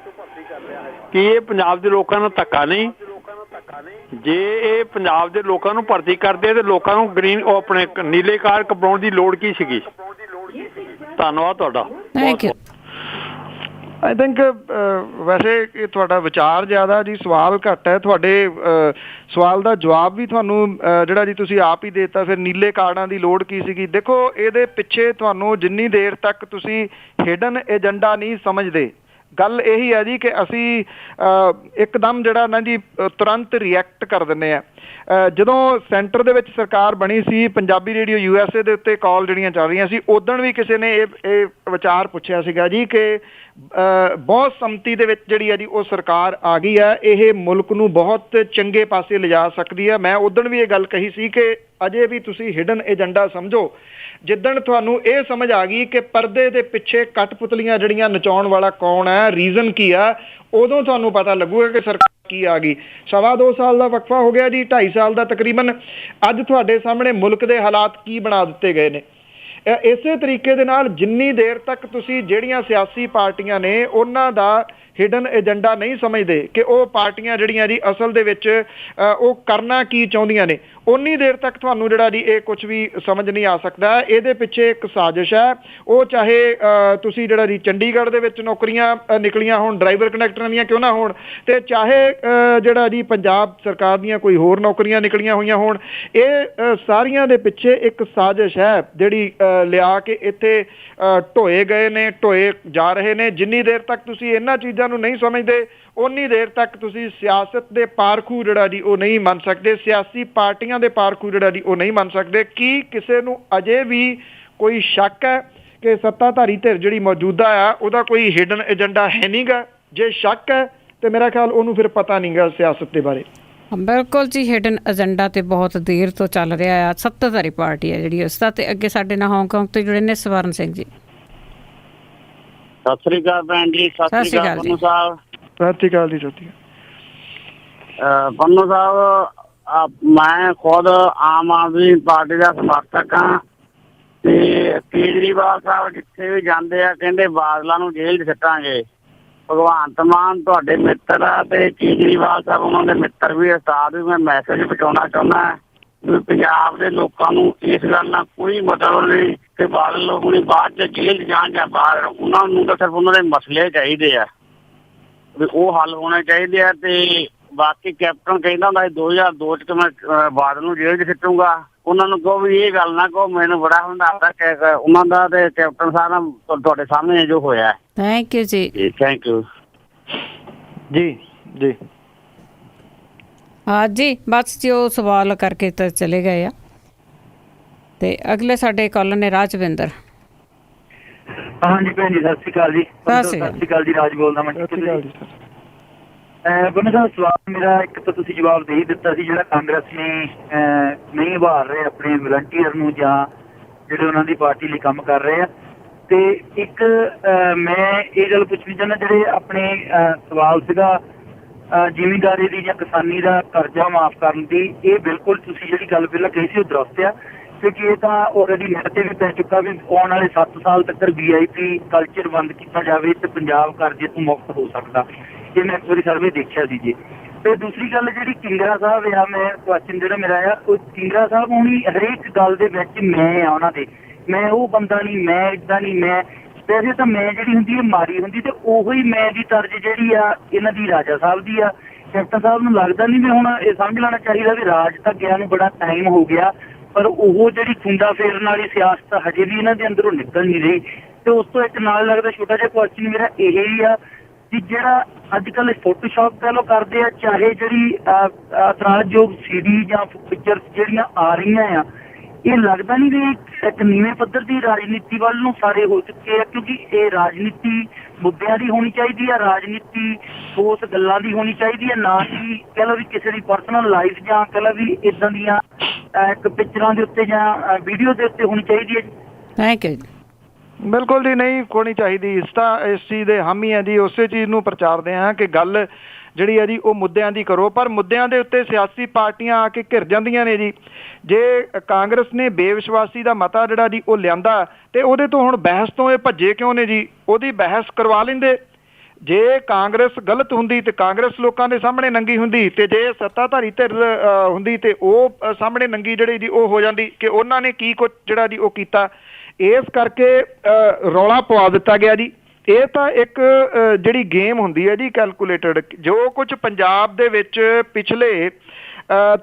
ਕੀ ਇਹ ਪੰਜਾਬ ਦੇ ਲੋਕਾਂ ਨੂੰ ਧੱਕਾ ਨਹੀਂ? ਜੇ ਇਹ ਪੰਜਾਬ ਦੇ ਲੋਕਾਂ ਨੂੰ ਭਰਤੀ ਕਰਦੇ ਤੇ ਲੋਕਾਂ ਨੂੰ ਗ੍ਰੀਨ ਆਪਣੇ ਨੀਲੇ ਕਾਰਡ ਕਪਾਉਣ ਦੀ ਲੋੜ ਕੀ ਸੀਗੀ? ਧੰਨਵਾਦ ਤੁਹਾਡਾ। Thank you. ਆਈ ਥਿੰਕ ਵੈਸੇ ਇਹ ਤੁਹਾਡਾ ਵਿਚਾਰ ਜ਼ਿਆਦਾ ਜੀ, ਸਵਾਲ ਘੱਟ ਹੈ। ਤੁਹਾਡੇ ਸਵਾਲ ਦਾ ਜਵਾਬ ਵੀ ਤੁਹਾਨੂੰ ਜਿਹੜਾ ਜੀ ਤੁਸੀਂ ਆਪ ਹੀ ਦੇ ਦਿੱਤਾ। ਫਿਰ ਨੀਲੇ ਕਾਰਡਾਂ ਦੀ ਲੋੜ ਕੀ ਸੀਗੀ? ਦੇਖੋ, ਇਹਦੇ ਪਿੱਛੇ ਤੁਹਾਨੂੰ ਜਿੰਨੀ ਦੇਰ ਤੱਕ ਤੁਸੀਂ ਹਿਡਨ ਏਜੰਡਾ ਨਹੀਂ ਸਮਝਦੇ, ਗੱਲ ਇਹੀ ਹੈ ਜੀ ਕਿ ਅਸੀਂ ਇੱਕਦਮ ਜਿਹੜਾ ਨਾ ਜੀ ਤੁਰੰਤ ਰਿਐਕਟ ਕਰ ਦਿੰਦੇ ਆ। ਜਦੋਂ ਸੈਂਟਰ ਦੇ ਵਿੱਚ ਸਰਕਾਰ ਬਣੀ ਸੀ, ਪੰਜਾਬੀ ਰੇਡੀਓ USA ਦੇ ਉੱਤੇ ਕਾਲ ਜਿਹੜੀਆਂ ਚੱਲ ਰਹੀਆਂ ਸੀ, ਉਦਣ ਵੀ ਕਿਸੇ ਨੇ ਇਹ ਵਿਚਾਰ ਪੁੱਛਿਆ ਸੀਗਾ ਜੀ ਕਿ ਬਹੁਤ ਸੰਮਤੀ ਦੇ ਵਿੱਚ ਜਿਹੜੀ ਹੈ ਜੀ ਉਹ ਸਰਕਾਰ ਆ ਗਈ ਹੈ, ਇਹ ਮੁਲਕ ਨੂੰ ਬਹੁਤ ਚੰਗੇ ਪਾਸੇ ਲਿਜਾ ਸਕਦੀ ਹੈ। ਮੈਂ ਉਦਣ ਵੀ ਇਹ ਗੱਲ ਕਹੀ ਸੀ ਕਿ ਅਜੇ ਵੀ ਤੁਸੀਂ ਹਿਡਨ ਏਜੰਡਾ ਸਮਝੋ। ਜਿੱਦਣ ਤੁਹਾਨੂੰ ਇਹ ਸਮਝ ਆ ਗਈ ਕਿ ਪਰਦੇ ਦੇ ਪਿੱਛੇ ਕਠਪੁਤਲੀਆਂ ਜਿਹੜੀਆਂ ਨਚਾਉਣ ਵਾਲਾ ਕੌਣ ਹੈ, ਰੀਜ਼ਨ ਕੀ ਆ, ਉਦੋਂ ਤੁਹਾਨੂੰ ਪਤਾ ਲੱਗੂਗਾ ਕਿ ਸਰਕਾਰ ਕੀ ਆ ਗਈ। 2.25 ਸਾਲ ਦਾ ਵਕਫਾ ਹੋ ਗਿਆ ਜੀ, 2.5 ਸਾਲ ਦਾ ਤਕਰੀਬਨ। ਅੱਜ ਤੁਹਾਡੇ ਸਾਹਮਣੇ ਮੁਲਕ ਦੇ ਹਾਲਾਤ ਕੀ ਬਣਾ ਦਿੱਤੇ ਗਏ ਨੇ। ਇਸੇ ਤਰੀਕੇ ਦੇ ਨਾਲ ਜਿੰਨੀ ਦੇਰ ਤੱਕ ਤੁਸੀਂ ਜਿਹੜੀਆਂ ਸਿਆਸੀ ਪਾਰਟੀਆਂ ਨੇ ਉਹਨਾਂ ਦਾ ਹਿਡਨ ਏਜੰਡਾ ਨਹੀਂ ਸਮਝਦੇ ਕਿ ਉਹ ਪਾਰਟੀਆਂ ਜਿਹੜੀਆਂ ਜੀ ਅਸਲ ਦੇ ਵਿੱਚ ਉਹ ਕਰਨਾ ਕੀ ਚਾਹੁੰਦੀਆਂ ਨੇ, ਉਨੀ ਦੇਰ ਤੱਕ ਤੁਹਾਨੂੰ ਜਿਹੜਾ ਜੀ ਇਹ ਕੁਝ ਵੀ ਸਮਝ ਨਹੀਂ ਆ ਸਕਦਾ। ਇਹਦੇ ਪਿੱਛੇ ਇੱਕ ਸਾਜ਼ਿਸ਼ ਹੈ। ਉਹ ਚਾਹੇ ਤੁਸੀਂ ਜਿਹੜਾ ਜੀ ਚੰਡੀਗੜ੍ਹ ਦੇ ਵਿੱਚ ਨੌਕਰੀਆਂ ਨਿਕਲੀਆਂ ਹੋਣ, ਡਰਾਈਵਰ ਕੰਡਕਟਰਾਂ ਦੀਆਂ ਕਿਉਂ ਨਾ ਹੋਣ, ਤੇ ਚਾਹੇ ਜਿਹੜਾ ਜੀ ਪੰਜਾਬ ਸਰਕਾਰ ਦੀਆਂ ਕੋਈ ਹੋਰ ਨੌਕਰੀਆਂ ਨਿਕਲੀਆਂ ਹੋਈਆਂ ਹੋਣ, ਇਹ ਸਾਰੀਆਂ ਦੇ ਪਿੱਛੇ ਇੱਕ ਸਾਜ਼ਿਸ਼ ਹੈ ਜਿਹੜੀ ਲਿਆ ਕੇ ਇੱਥੇ ਢੋਏ ਗਏ ਨੇ, ਢੋਏ ਜਾ ਰਹੇ ਨੇ। ਜਿੰਨੀ ਦੇਰ ਤੱਕ ਤੁਸੀਂ ਇਹਨਾਂ ਚੀਜ਼ਾਂ ਨੂੰ ਨਹੀਂ ਸਮਝਦੇ, ਉਨੀ ਦੇਰ ਤੱਕ ਤੁਸੀਂ ਸਿਆਸਤ ਦੇ ਪਾਰਖੂ ਜਿਹੜਾ ਜੀ ਉਹ ਨਹੀਂ ਮੰਨ ਸਕਦੇ, ਸਿਆਸੀ ਪਾਰਟੀਆਂ ਦੇ ਪਾਰਖੂ ਜਿਹੜਾ ਜੀ ਉਹ ਨਹੀਂ ਮੰਨ ਸਕਦੇ। ਕੀ ਕਿਸੇ ਨੂੰ ਅਜੇ ਵੀ ਕੋਈ ਸ਼ੱਕ ਹੈ ਕਿ ਸੱਤਾਧਾਰੀ ਧਿਰ ਜਿਹੜੀ ਮੌਜੂਦਾ ਆ ਉਹਦਾ ਕੋਈ ਹਿਡਨ ਏਜੰਡਾ ਹੈ ਨਹੀਂਗਾ? ਜੇ ਸ਼ੱਕ ਹੈ ਤੇ ਮੇਰਾ ਖਿਆਲ ਉਹਨੂੰ ਫਿਰ ਪਤਾ ਨਹੀਂਗਾ ਸਿਆਸਤ ਦੇ ਬਾਰੇ। ਬਿਲਕੁਲ ਜੀ, ਹਿਡਨ ਏਜੰਡਾ ਤੇ ਬਹੁਤ ਦੇਰ ਤੋਂ ਚੱਲ ਰਿਹਾ ਆ। ਸੱਤਾਧਾਰੀ ਪਾਰਟੀ ਹੈ ਜਿਹੜੀ ਉਸਦਾ। ਤੇ ਅੱਗੇ ਸਾਡੇ ਨਾਲ ਹਾਂਗਕਾਂਗ ਤੋਂ ਜੁੜੇ ਨੇ ਸਵਰਨ ਸਿੰਘ ਜੀ। ਸਤਿ ਸ੍ਰੀ ਅਕਾਲ ਭੈਣ ਜੀ। ਸਤਿ ਸ੍ਰੀ ਅਕਾਲ ਪੰਨੂ ਸਾਹਿਬ। ਸਤਿ ਸ਼੍ਰੀ ਅਕਾਲ ਜੀ। ਪੰਨੂ ਸਾਹਿਬ, ਮੈਂ ਖੁਦ ਆਮ ਆਦਮੀ ਪਾਰਟੀ ਦਾ ਸਮਰਥਕ ਹਾਂ ਤੇ ਕੇਜਰੀਵਾਲ ਸਾਹਿਬ ਜਿੱਥੇ ਵੀ ਜਾਂਦੇ ਆ ਕਹਿੰਦੇ ਬਾਦਲਾਂ ਨੂੰ ਜੇਲ੍ਹ 'ਚ ਸਿੱਟਾਂਗੇ। ਭਗਵੰਤ ਮਾਨ ਤੁਹਾਡੇ ਮਿੱਤਰ ਆ ਤੇ ਕੇਜਰੀਵਾਲ ਸਾਹਿਬ ਉਹਨਾਂ ਦੇ ਮਿੱਤਰ ਵੀ। ਉਸਤਾਦ ਵੀ, ਮੈਂ ਮੈਸੇਜ ਪਹੁੰਚਾਉਣਾ ਚਾਹੁੰਦਾ ਵੀ ਪੰਜਾਬ ਦੇ ਲੋਕਾਂ ਨੂੰ ਇਸ ਗੱਲ ਨਾਲ ਕੋਈ ਮਤਲਬ ਨਹੀਂ ਕਿ ਬਾਦਲ ਲੋਕ ਨਹੀਂ ਬਾਅਦ 'ਚ ਜੇਲ੍ਹ ਜਾਣ ਜਾਂ ਬਾਹਰ। ਉਹਨਾਂ ਨੂੰ ਤਾਂ ਸਿਰਫ ਉਹਨਾਂ ਦੇ ਮਸਲੇ ਚਾਹੀਦੇ ਆ ਵੀ ਉਹ ਹੱਲ ਹੋਣੇ ਚਾਹੀਦੇ ਆ। ਤੇ ਬਾਕੀ ਕੈਪਟਨ ਕਹਿੰਦਾ ਹੁੰਦਾ 2002 'ਚ ਮੈਂ ਬਾਦਲ ਨੂੰ ਜੇਲ੍ਹ 'ਚ ਸਿੱਟੂੰਗਾ। ਉਹਨਾਂ ਨੂੰ ਕਹੋ ਵੀ ਇਹ ਗੱਲ ਨਾ ਕਹੋ, ਮੈਨੂੰ ਬੜਾ ਹੰਡਾਤਾ ਉਹਨਾਂ ਦਾ ਤੇ ਕੈਪਟਨ ਸਾਹਿਬ ਨਾਲ ਤੁਹਾਡੇ ਸਾਹਮਣੇ ਜੋ ਹੋਇਆ। ਥੈਂਕ ਯੂ ਜੀ। ਥੈਂਕ ਯੂ ਜੀ। ਜੀ ਹਾਂ ਜੀ, ਬਸ ਜੀ ਉਹ ਸਵਾਲ ਕਰਕੇ ਤਾਂ ਚਲੇ ਗਏ ਆ। ਤੇ ਅਗਲੇ ਸਾਡੇ ਕਾਲਰ ਨੇ ਰਾਜਵਿੰਦਰ। ਹਾਂਜੀ ਭੈਣ ਜੀ, ਸਤਿ ਸ਼੍ਰੀ ਅਕਾਲ ਜੀ। ਸਤਿ ਸ਼੍ਰੀ ਅਕਾਲ ਜੀ, ਰਾਜ ਬੋਲਦਾ ਮੈਂ। ਬੰਦਾ ਸਾਹਿਬ, ਸਵਾਲ ਮੇਰਾ ਇੱਕ ਤਾਂ ਤੁਸੀਂ ਜਵਾਬ ਦੇ ਹੀ ਦਿੱਤਾ ਸੀ, ਜਿਹੜਾ ਕਾਂਗਰਸ ਨੇ ਨਹੀਂ ਉਭਾਰ ਰਹੇ ਆਪਣੇ ਵਲੰਟੀਅਰ ਨੂੰ ਜਾਂ ਜਿਹੜੇ ਉਹਨਾਂ ਦੀ ਪਾਰਟੀ ਲਈ ਕੰਮ ਕਰ ਰਹੇ ਆ। ਤੇ ਇੱਕ ਮੈਂ ਇਹ ਗੱਲ ਪੁੱਛਣੀ ਚਾਹੁੰਦਾ, ਜਿਹੜੇ ਆਪਣੇ ਸਵਾਲ ਸੀਗਾ ਜ਼ਿਮੀਂਦਾਰੀ ਦੀ ਜਾਂ ਕਿਸਾਨੀ ਦਾ ਕਰਜ਼ਾ ਮਾਫ਼ ਕਰਨ ਦੀ, ਇਹ ਬਿਲਕੁਲ ਤੁਸੀਂ ਜਿਹੜੀ ਗੱਲ ਪਹਿਲਾਂ ਕਹੀ ਸੀ ਉਹ ਦਰੁਸਤ ਆ, ਕਿਉਂਕਿ ਇਹ ਤਾਂ ਆਲਰੇਡੀ ਨੈਟ ਤੇ ਵੀ ਪੈ ਚੁੱਕਾ ਵੀ ਆਉਣ ਵਾਲੇ 7 ਸਾਲ ਤੱਕ VIP ਕਲਚਰ ਬੰਦ ਕੀਤਾ ਜਾਵੇ ਤੇ ਪੰਜਾਬ ਕਰਜ਼ੇ ਤੋਂ ਮੁਕਤ ਹੋ ਸਕਦਾ। ਇਹ ਮੈਂ ਇੱਕ ਵਾਰੀ ਸਰਵੇ ਦੇਖਿਆ ਸੀ ਜੀ। ਤੇ ਦੂਸਰੀ ਗੱਲ ਜਿਹੜੀ ਕਿੰਗਰਾ ਸਾਹਿਬ ਆ, ਮੈਂ ਕੁਐਸਚਨ ਜਿਹੜਾ ਮੇਰਾ ਆ, ਉਹ ਕਿੰਗਰਾ ਸਾਹਿਬ ਹੁਣੀ ਹਰੇਕ ਗੱਲ ਦੇ ਵਿੱਚ ਮੈਂ ਆ ਉਹਨਾਂ ਦੇ, ਮੈਂ ਉਹ ਬੰਦਾ ਨਹੀਂ, ਮੈਂ ਇੱਦਾਂ ਨਹੀਂ, ਮੈਂ ਵੈਸੇ ਤਾਂ ਮੈਂ ਜਿਹੜੀ ਹੁੰਦੀ ਹੈ ਮਾੜੀ ਹੁੰਦੀ, ਤੇ ਉਹੀ ਮੈਂ ਦੀ ਤਰਜ ਜਿਹੜੀ ਆ ਇਹਨਾਂ ਦੀ ਰਾਜਾ ਸਾਹਿਬ ਦੀ ਆ। ਕੈਪਟਨ ਸਾਹਿਬ ਨੂੰ ਲੱਗਦਾ ਨਹੀਂ ਵੀ ਹੁਣ ਇਹ ਸਮਝ ਲੈਣਾ ਚਾਹੀਦਾ ਵੀ ਰਾਜ ਤਾਂ ਗਿਆ ਨੂੰ ਬੜਾ ਟਾਈਮ ਹੋ ਗਿਆ, ਪਰ ਉਹ ਜਿਹੜੀ ਖੁੰਡਾ ਫੇਰਨ ਵਾਲੀ ਸਿਆਸਤ ਹਜੇ ਵੀ ਇਹਨਾਂ ਦੇ ਅੰਦਰੋਂ ਨਿਕਲ ਨਹੀਂ ਰਹੀ। ਤੇ ਉਸ ਤੋਂ ਇੱਕ ਨਾਲ ਲੱਗਦਾ ਛੋਟਾ ਜਿਹਾ ਕੁਐਸਚਨ ਮੇਰਾ ਇਹ ਹੀ ਆ ਕਿ ਜਿਹੜਾ ਅੱਜ ਕੱਲ੍ਹ ਫੋਟੋਸ਼ਾਪ ਕਹਿ ਲਓ ਕਰਦੇ ਆ, ਚਾਹੇ ਜਿਹੜੀ ਇਤਰਾਜ਼ਯੋਗ CD ਜਾਂ ਪਿਕਚਰਸ ਜਿਹੜੀਆਂ ਆ ਰਹੀਆਂ ਆ, ਇਹ ਲੱਗਦਾ ਨਹੀਂ ਵੀ ਇੱਕ ਨੀਵੇਂ ਪੱਧਰ ਦੀ ਰਾਜਨੀਤੀ ਵੱਲ ਨੂੰ ਸਾਰੇ ਹੋ ਚੁੱਕੇ ਆ, ਕਿਉਂਕਿ ਇਹ ਰਾਜਨੀਤੀ ਮੁੱਦਿਆਂ ਦੀ ਹੋਣੀ ਚਾਹੀਦੀ ਹੈ, ਰਾਜਨੀਤੀ ਠੋਸ ਗੱਲਾਂ ਦੀ ਹੋਣੀ ਚਾਹੀਦੀ ਹੈ, ਨਾ ਕਿ ਕਹਿ ਲਓ ਵੀ ਕਿਸੇ ਦੀ ਪਰਸਨਲ ਲਾਈਫ ਜਾਂ ਕਹਿ ਲਓ ਵੀ ਇਦਾਂ ਦੀਆਂ ਇੱਕ ਪਿਕਚਰਾਂ ਦੇ ਉੱਤੇ ਜਾਂ ਵੀਡੀਓ ਦੇ ਉੱਤੇ ਹੋਣੀ ਚਾਹੀਦੀ ਹੈ। Thank you. ਬਿਲਕੁਲ ਜੀ, ਨਹੀਂ ਹੋਣੀ ਚਾਹੀਦੀ। ਇਸ ਚੀਜ਼ ਦੇ ਹਾਮੀ ਹੈ ਜੀ, ਉਸੇ ਚੀਜ਼ ਨੂੰ ਪ੍ਰਚਾਰਦੇ ਹਾਂ ਕਿ ਗੱਲ ਜਿਹੜੀ ਹੈ ਜੀ ਉਹ ਮੁੱਦਿਆਂ ਦੀ ਕਰੋ, ਪਰ ਮੁੱਦਿਆਂ ਦੇ ਉੱਤੇ ਸਿਆਸੀ ਪਾਰਟੀਆਂ ਆ ਕੇ ਘਿਰ ਜਾਂਦੀਆਂ ਨੇ ਜੀ। ਜੇ ਕਾਂਗਰਸ ਨੇ ਬੇਵਿਸ਼ਵਾਸੀ ਦਾ ਮਤਾ ਜਿਹੜਾ ਜੀ ਉਹ ਲਿਆਂਦਾ ਤੇ ਉਹਦੇ ਤੋਂ ਹੁਣ ਬਹਿਸ ਤੋਂ ਇਹ ਭੱਜੇ ਕਿਉਂ ਨੇ ਜੀ? ਉਹਦੀ ਬਹਿਸ ਕਰਵਾ ਲੈਂਦੇ। ਜੇ ਕਾਂਗਰਸ ਗਲਤ ਹੁੰਦੀ ਤੇ ਕਾਂਗਰਸ ਲੋਕਾਂ ਦੇ ਸਾਹਮਣੇ ਨੰਗੀ ਹੁੰਦੀ, ਤੇ ਜੇ ਸੱਤਾਧਾਰੀ ਧਿਰ ਹੁੰਦੀ ਤੇ ਉਹ ਸਾਹਮਣੇ ਨੰਗੀ ਜਿਹੜੀ ਜੀ ਉਹ ਹੋ ਜਾਂਦੀ ਕਿ ਉਹਨਾਂ ਨੇ ਕੀ ਕੁਝ ਜਿਹੜਾ ਜੀ ਉਹ ਕੀਤਾ। ਇਸ ਕਰਕੇ ਰੌਲਾ ਪਵਾ ਦਿੱਤਾ ਗਿਆ ਜੀ। ਇਹ ਤਾਂ ਇੱਕ ਜਿਹੜੀ ਗੇਮ ਹੁੰਦੀ ਹੈ ਜੀ ਕੈਲਕੂਲੇਟਡ। ਜੋ ਕੁਝ ਪੰਜਾਬ ਦੇ ਵਿੱਚ ਪਿਛਲੇ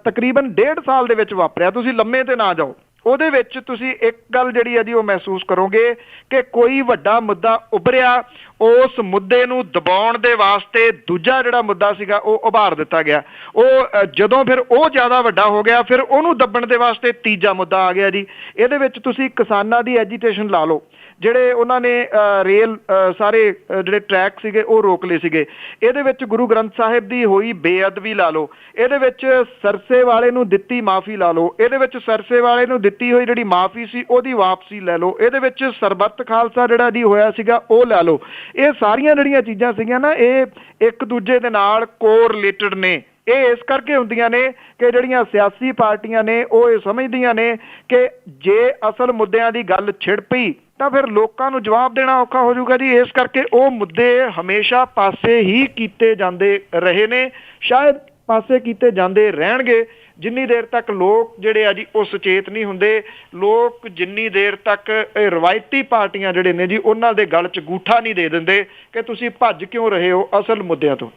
ਤਕਰੀਬਨ 1.5 ਸਾਲ ਦੇ ਵਿੱਚ ਵਾਪਰਿਆ, ਤੁਸੀਂ ਲੰਮੇ ਤੇ ਨਾ ਜਾਓ, ਉਹਦੇ ਵਿੱਚ ਤੁਸੀਂ ਇੱਕ ਗੱਲ ਜਿਹੜੀ ਹੈ ਜੀ ਉਹ ਮਹਿਸੂਸ ਕਰੋਗੇ ਕਿ ਕੋਈ ਵੱਡਾ ਮੁੱਦਾ ਉੱਭਰਿਆ, ਉਸ ਮੁੱਦੇ ਨੂੰ ਦਬਾਉਣ ਦੇ ਵਾਸਤੇ ਦੂਜਾ ਜਿਹੜਾ ਮੁੱਦਾ ਸੀਗਾ ਉਹ ਉਭਾਰ ਦਿੱਤਾ ਗਿਆ। ਉਹ ਜਦੋਂ ਫਿਰ ਉਹ ਜ਼ਿਆਦਾ ਵੱਡਾ ਹੋ ਗਿਆ, ਫਿਰ ਉਹਨੂੰ ਦੱਬਣ ਦੇ ਵਾਸਤੇ ਤੀਜਾ ਮੁੱਦਾ ਆ ਗਿਆ ਜੀ। ਇਹਦੇ ਵਿੱਚ ਤੁਸੀਂ ਕਿਸਾਨਾਂ ਦੀ ਐਜੀਟੇਸ਼ਨ ਲਾ ਲਓ, ਜਿਹੜੇ ਉਹਨਾਂ ਨੇ ਰੇਲ ਸਾਰੇ ਜਿਹੜੇ ਟਰੈਕ ਸੀਗੇ ਉਹ ਰੋਕ ਲਏ ਸੀਗੇ। ਇਹਦੇ ਵਿੱਚ ਗੁਰੂ ਗ੍ਰੰਥ ਸਾਹਿਬ ਦੀ ਹੋਈ ਬੇਅਦਬੀ ਲਾ ਲਓ, ਇਹਦੇ ਵਿੱਚ ਸਰਸੇ ਵਾਲੇ ਨੂੰ ਦਿੱਤੀ ਮਾਫੀ ਲਾ ਲਓ, ਇਹਦੇ ਵਿੱਚ ਸਰਸੇ ਵਾਲੇ ਨੂੰ ਦਿੱਤੀ ਹੋਈ ਜਿਹੜੀ ਮਾਫੀ ਸੀ ਉਹਦੀ ਵਾਪਸੀ ਲੈ ਲਓ, ਇਹਦੇ ਵਿੱਚ ਸਰਬੱਤ ਖਾਲਸਾ ਜਿਹੜਾ ਜੀ ਹੋਇਆ ਸੀਗਾ ਉਹ ਲੈ ਲਓ। ਇਹ ਸਾਰੀਆਂ ਜਿਹੜੀਆਂ ਚੀਜ਼ਾਂ ਸੀਗੀਆਂ ਨਾ, ਇਹ ਇੱਕ ਦੂਜੇ ਦੇ ਨਾਲ ਕੋਰਿਲੇਟਡ ਨੇ। ਇਹ ਇਸ ਕਰਕੇ ਹੁੰਦੀਆਂ ਨੇ ਕਿ ਜਿਹੜੀਆਂ ਸਿਆਸੀ ਪਾਰਟੀਆਂ ਨੇ ਉਹ ਇਹ ਸਮਝਦੀਆਂ ਨੇ ਕਿ ਜੇ ਅਸਲ ਮੁੱਦਿਆਂ ਦੀ ਗੱਲ ਛਿੜ ਪਈ ਤਾਂ ਫਿਰ ਲੋਕਾਂ ਨੂੰ ਜਵਾਬ ਦੇਣਾ ਔਖਾ ਹੋ ਜਾਊਗਾ ਜੀ। ਇਸ ਕਰਕੇ ਉਹ ਮੁੱਦੇ ਹਮੇਸ਼ਾ ਪਾਸੇ ਹੀ ਕੀਤੇ ਜਾਂਦੇ ਰਹੇ ਨੇ, ਸ਼ਾਇਦ ਪਾਸੇ ਕੀਤੇ ਜਾਂਦੇ ਰਹਿਣਗੇ ਜਿੰਨੀ ਦੇਰ ਤੱਕ ਲੋਕ ਜਿਹੜੇ ਆ ਜੀ ਉਹ ਸੁਚੇਤ ਨਹੀਂ ਹੁੰਦੇ। ਲੋਕ ਜਿੰਨੀ ਦੇਰ ਤੱਕ ਇਹ ਰਵਾਇਤੀ ਪਾਰਟੀਆਂ ਜਿਹੜੇ ਨੇ ਜੀ ਉਹਨਾਂ ਦੇ ਗਲ 'ਚ ਗੂਠਾ ਨਹੀਂ ਦੇ ਦਿੰਦੇ ਕਿ ਤੁਸੀਂ ਭੱਜ ਕਿਉਂ ਰਹੇ ਹੋ ਅਸਲ ਮੁੱਦਿਆਂ ਤੋਂ।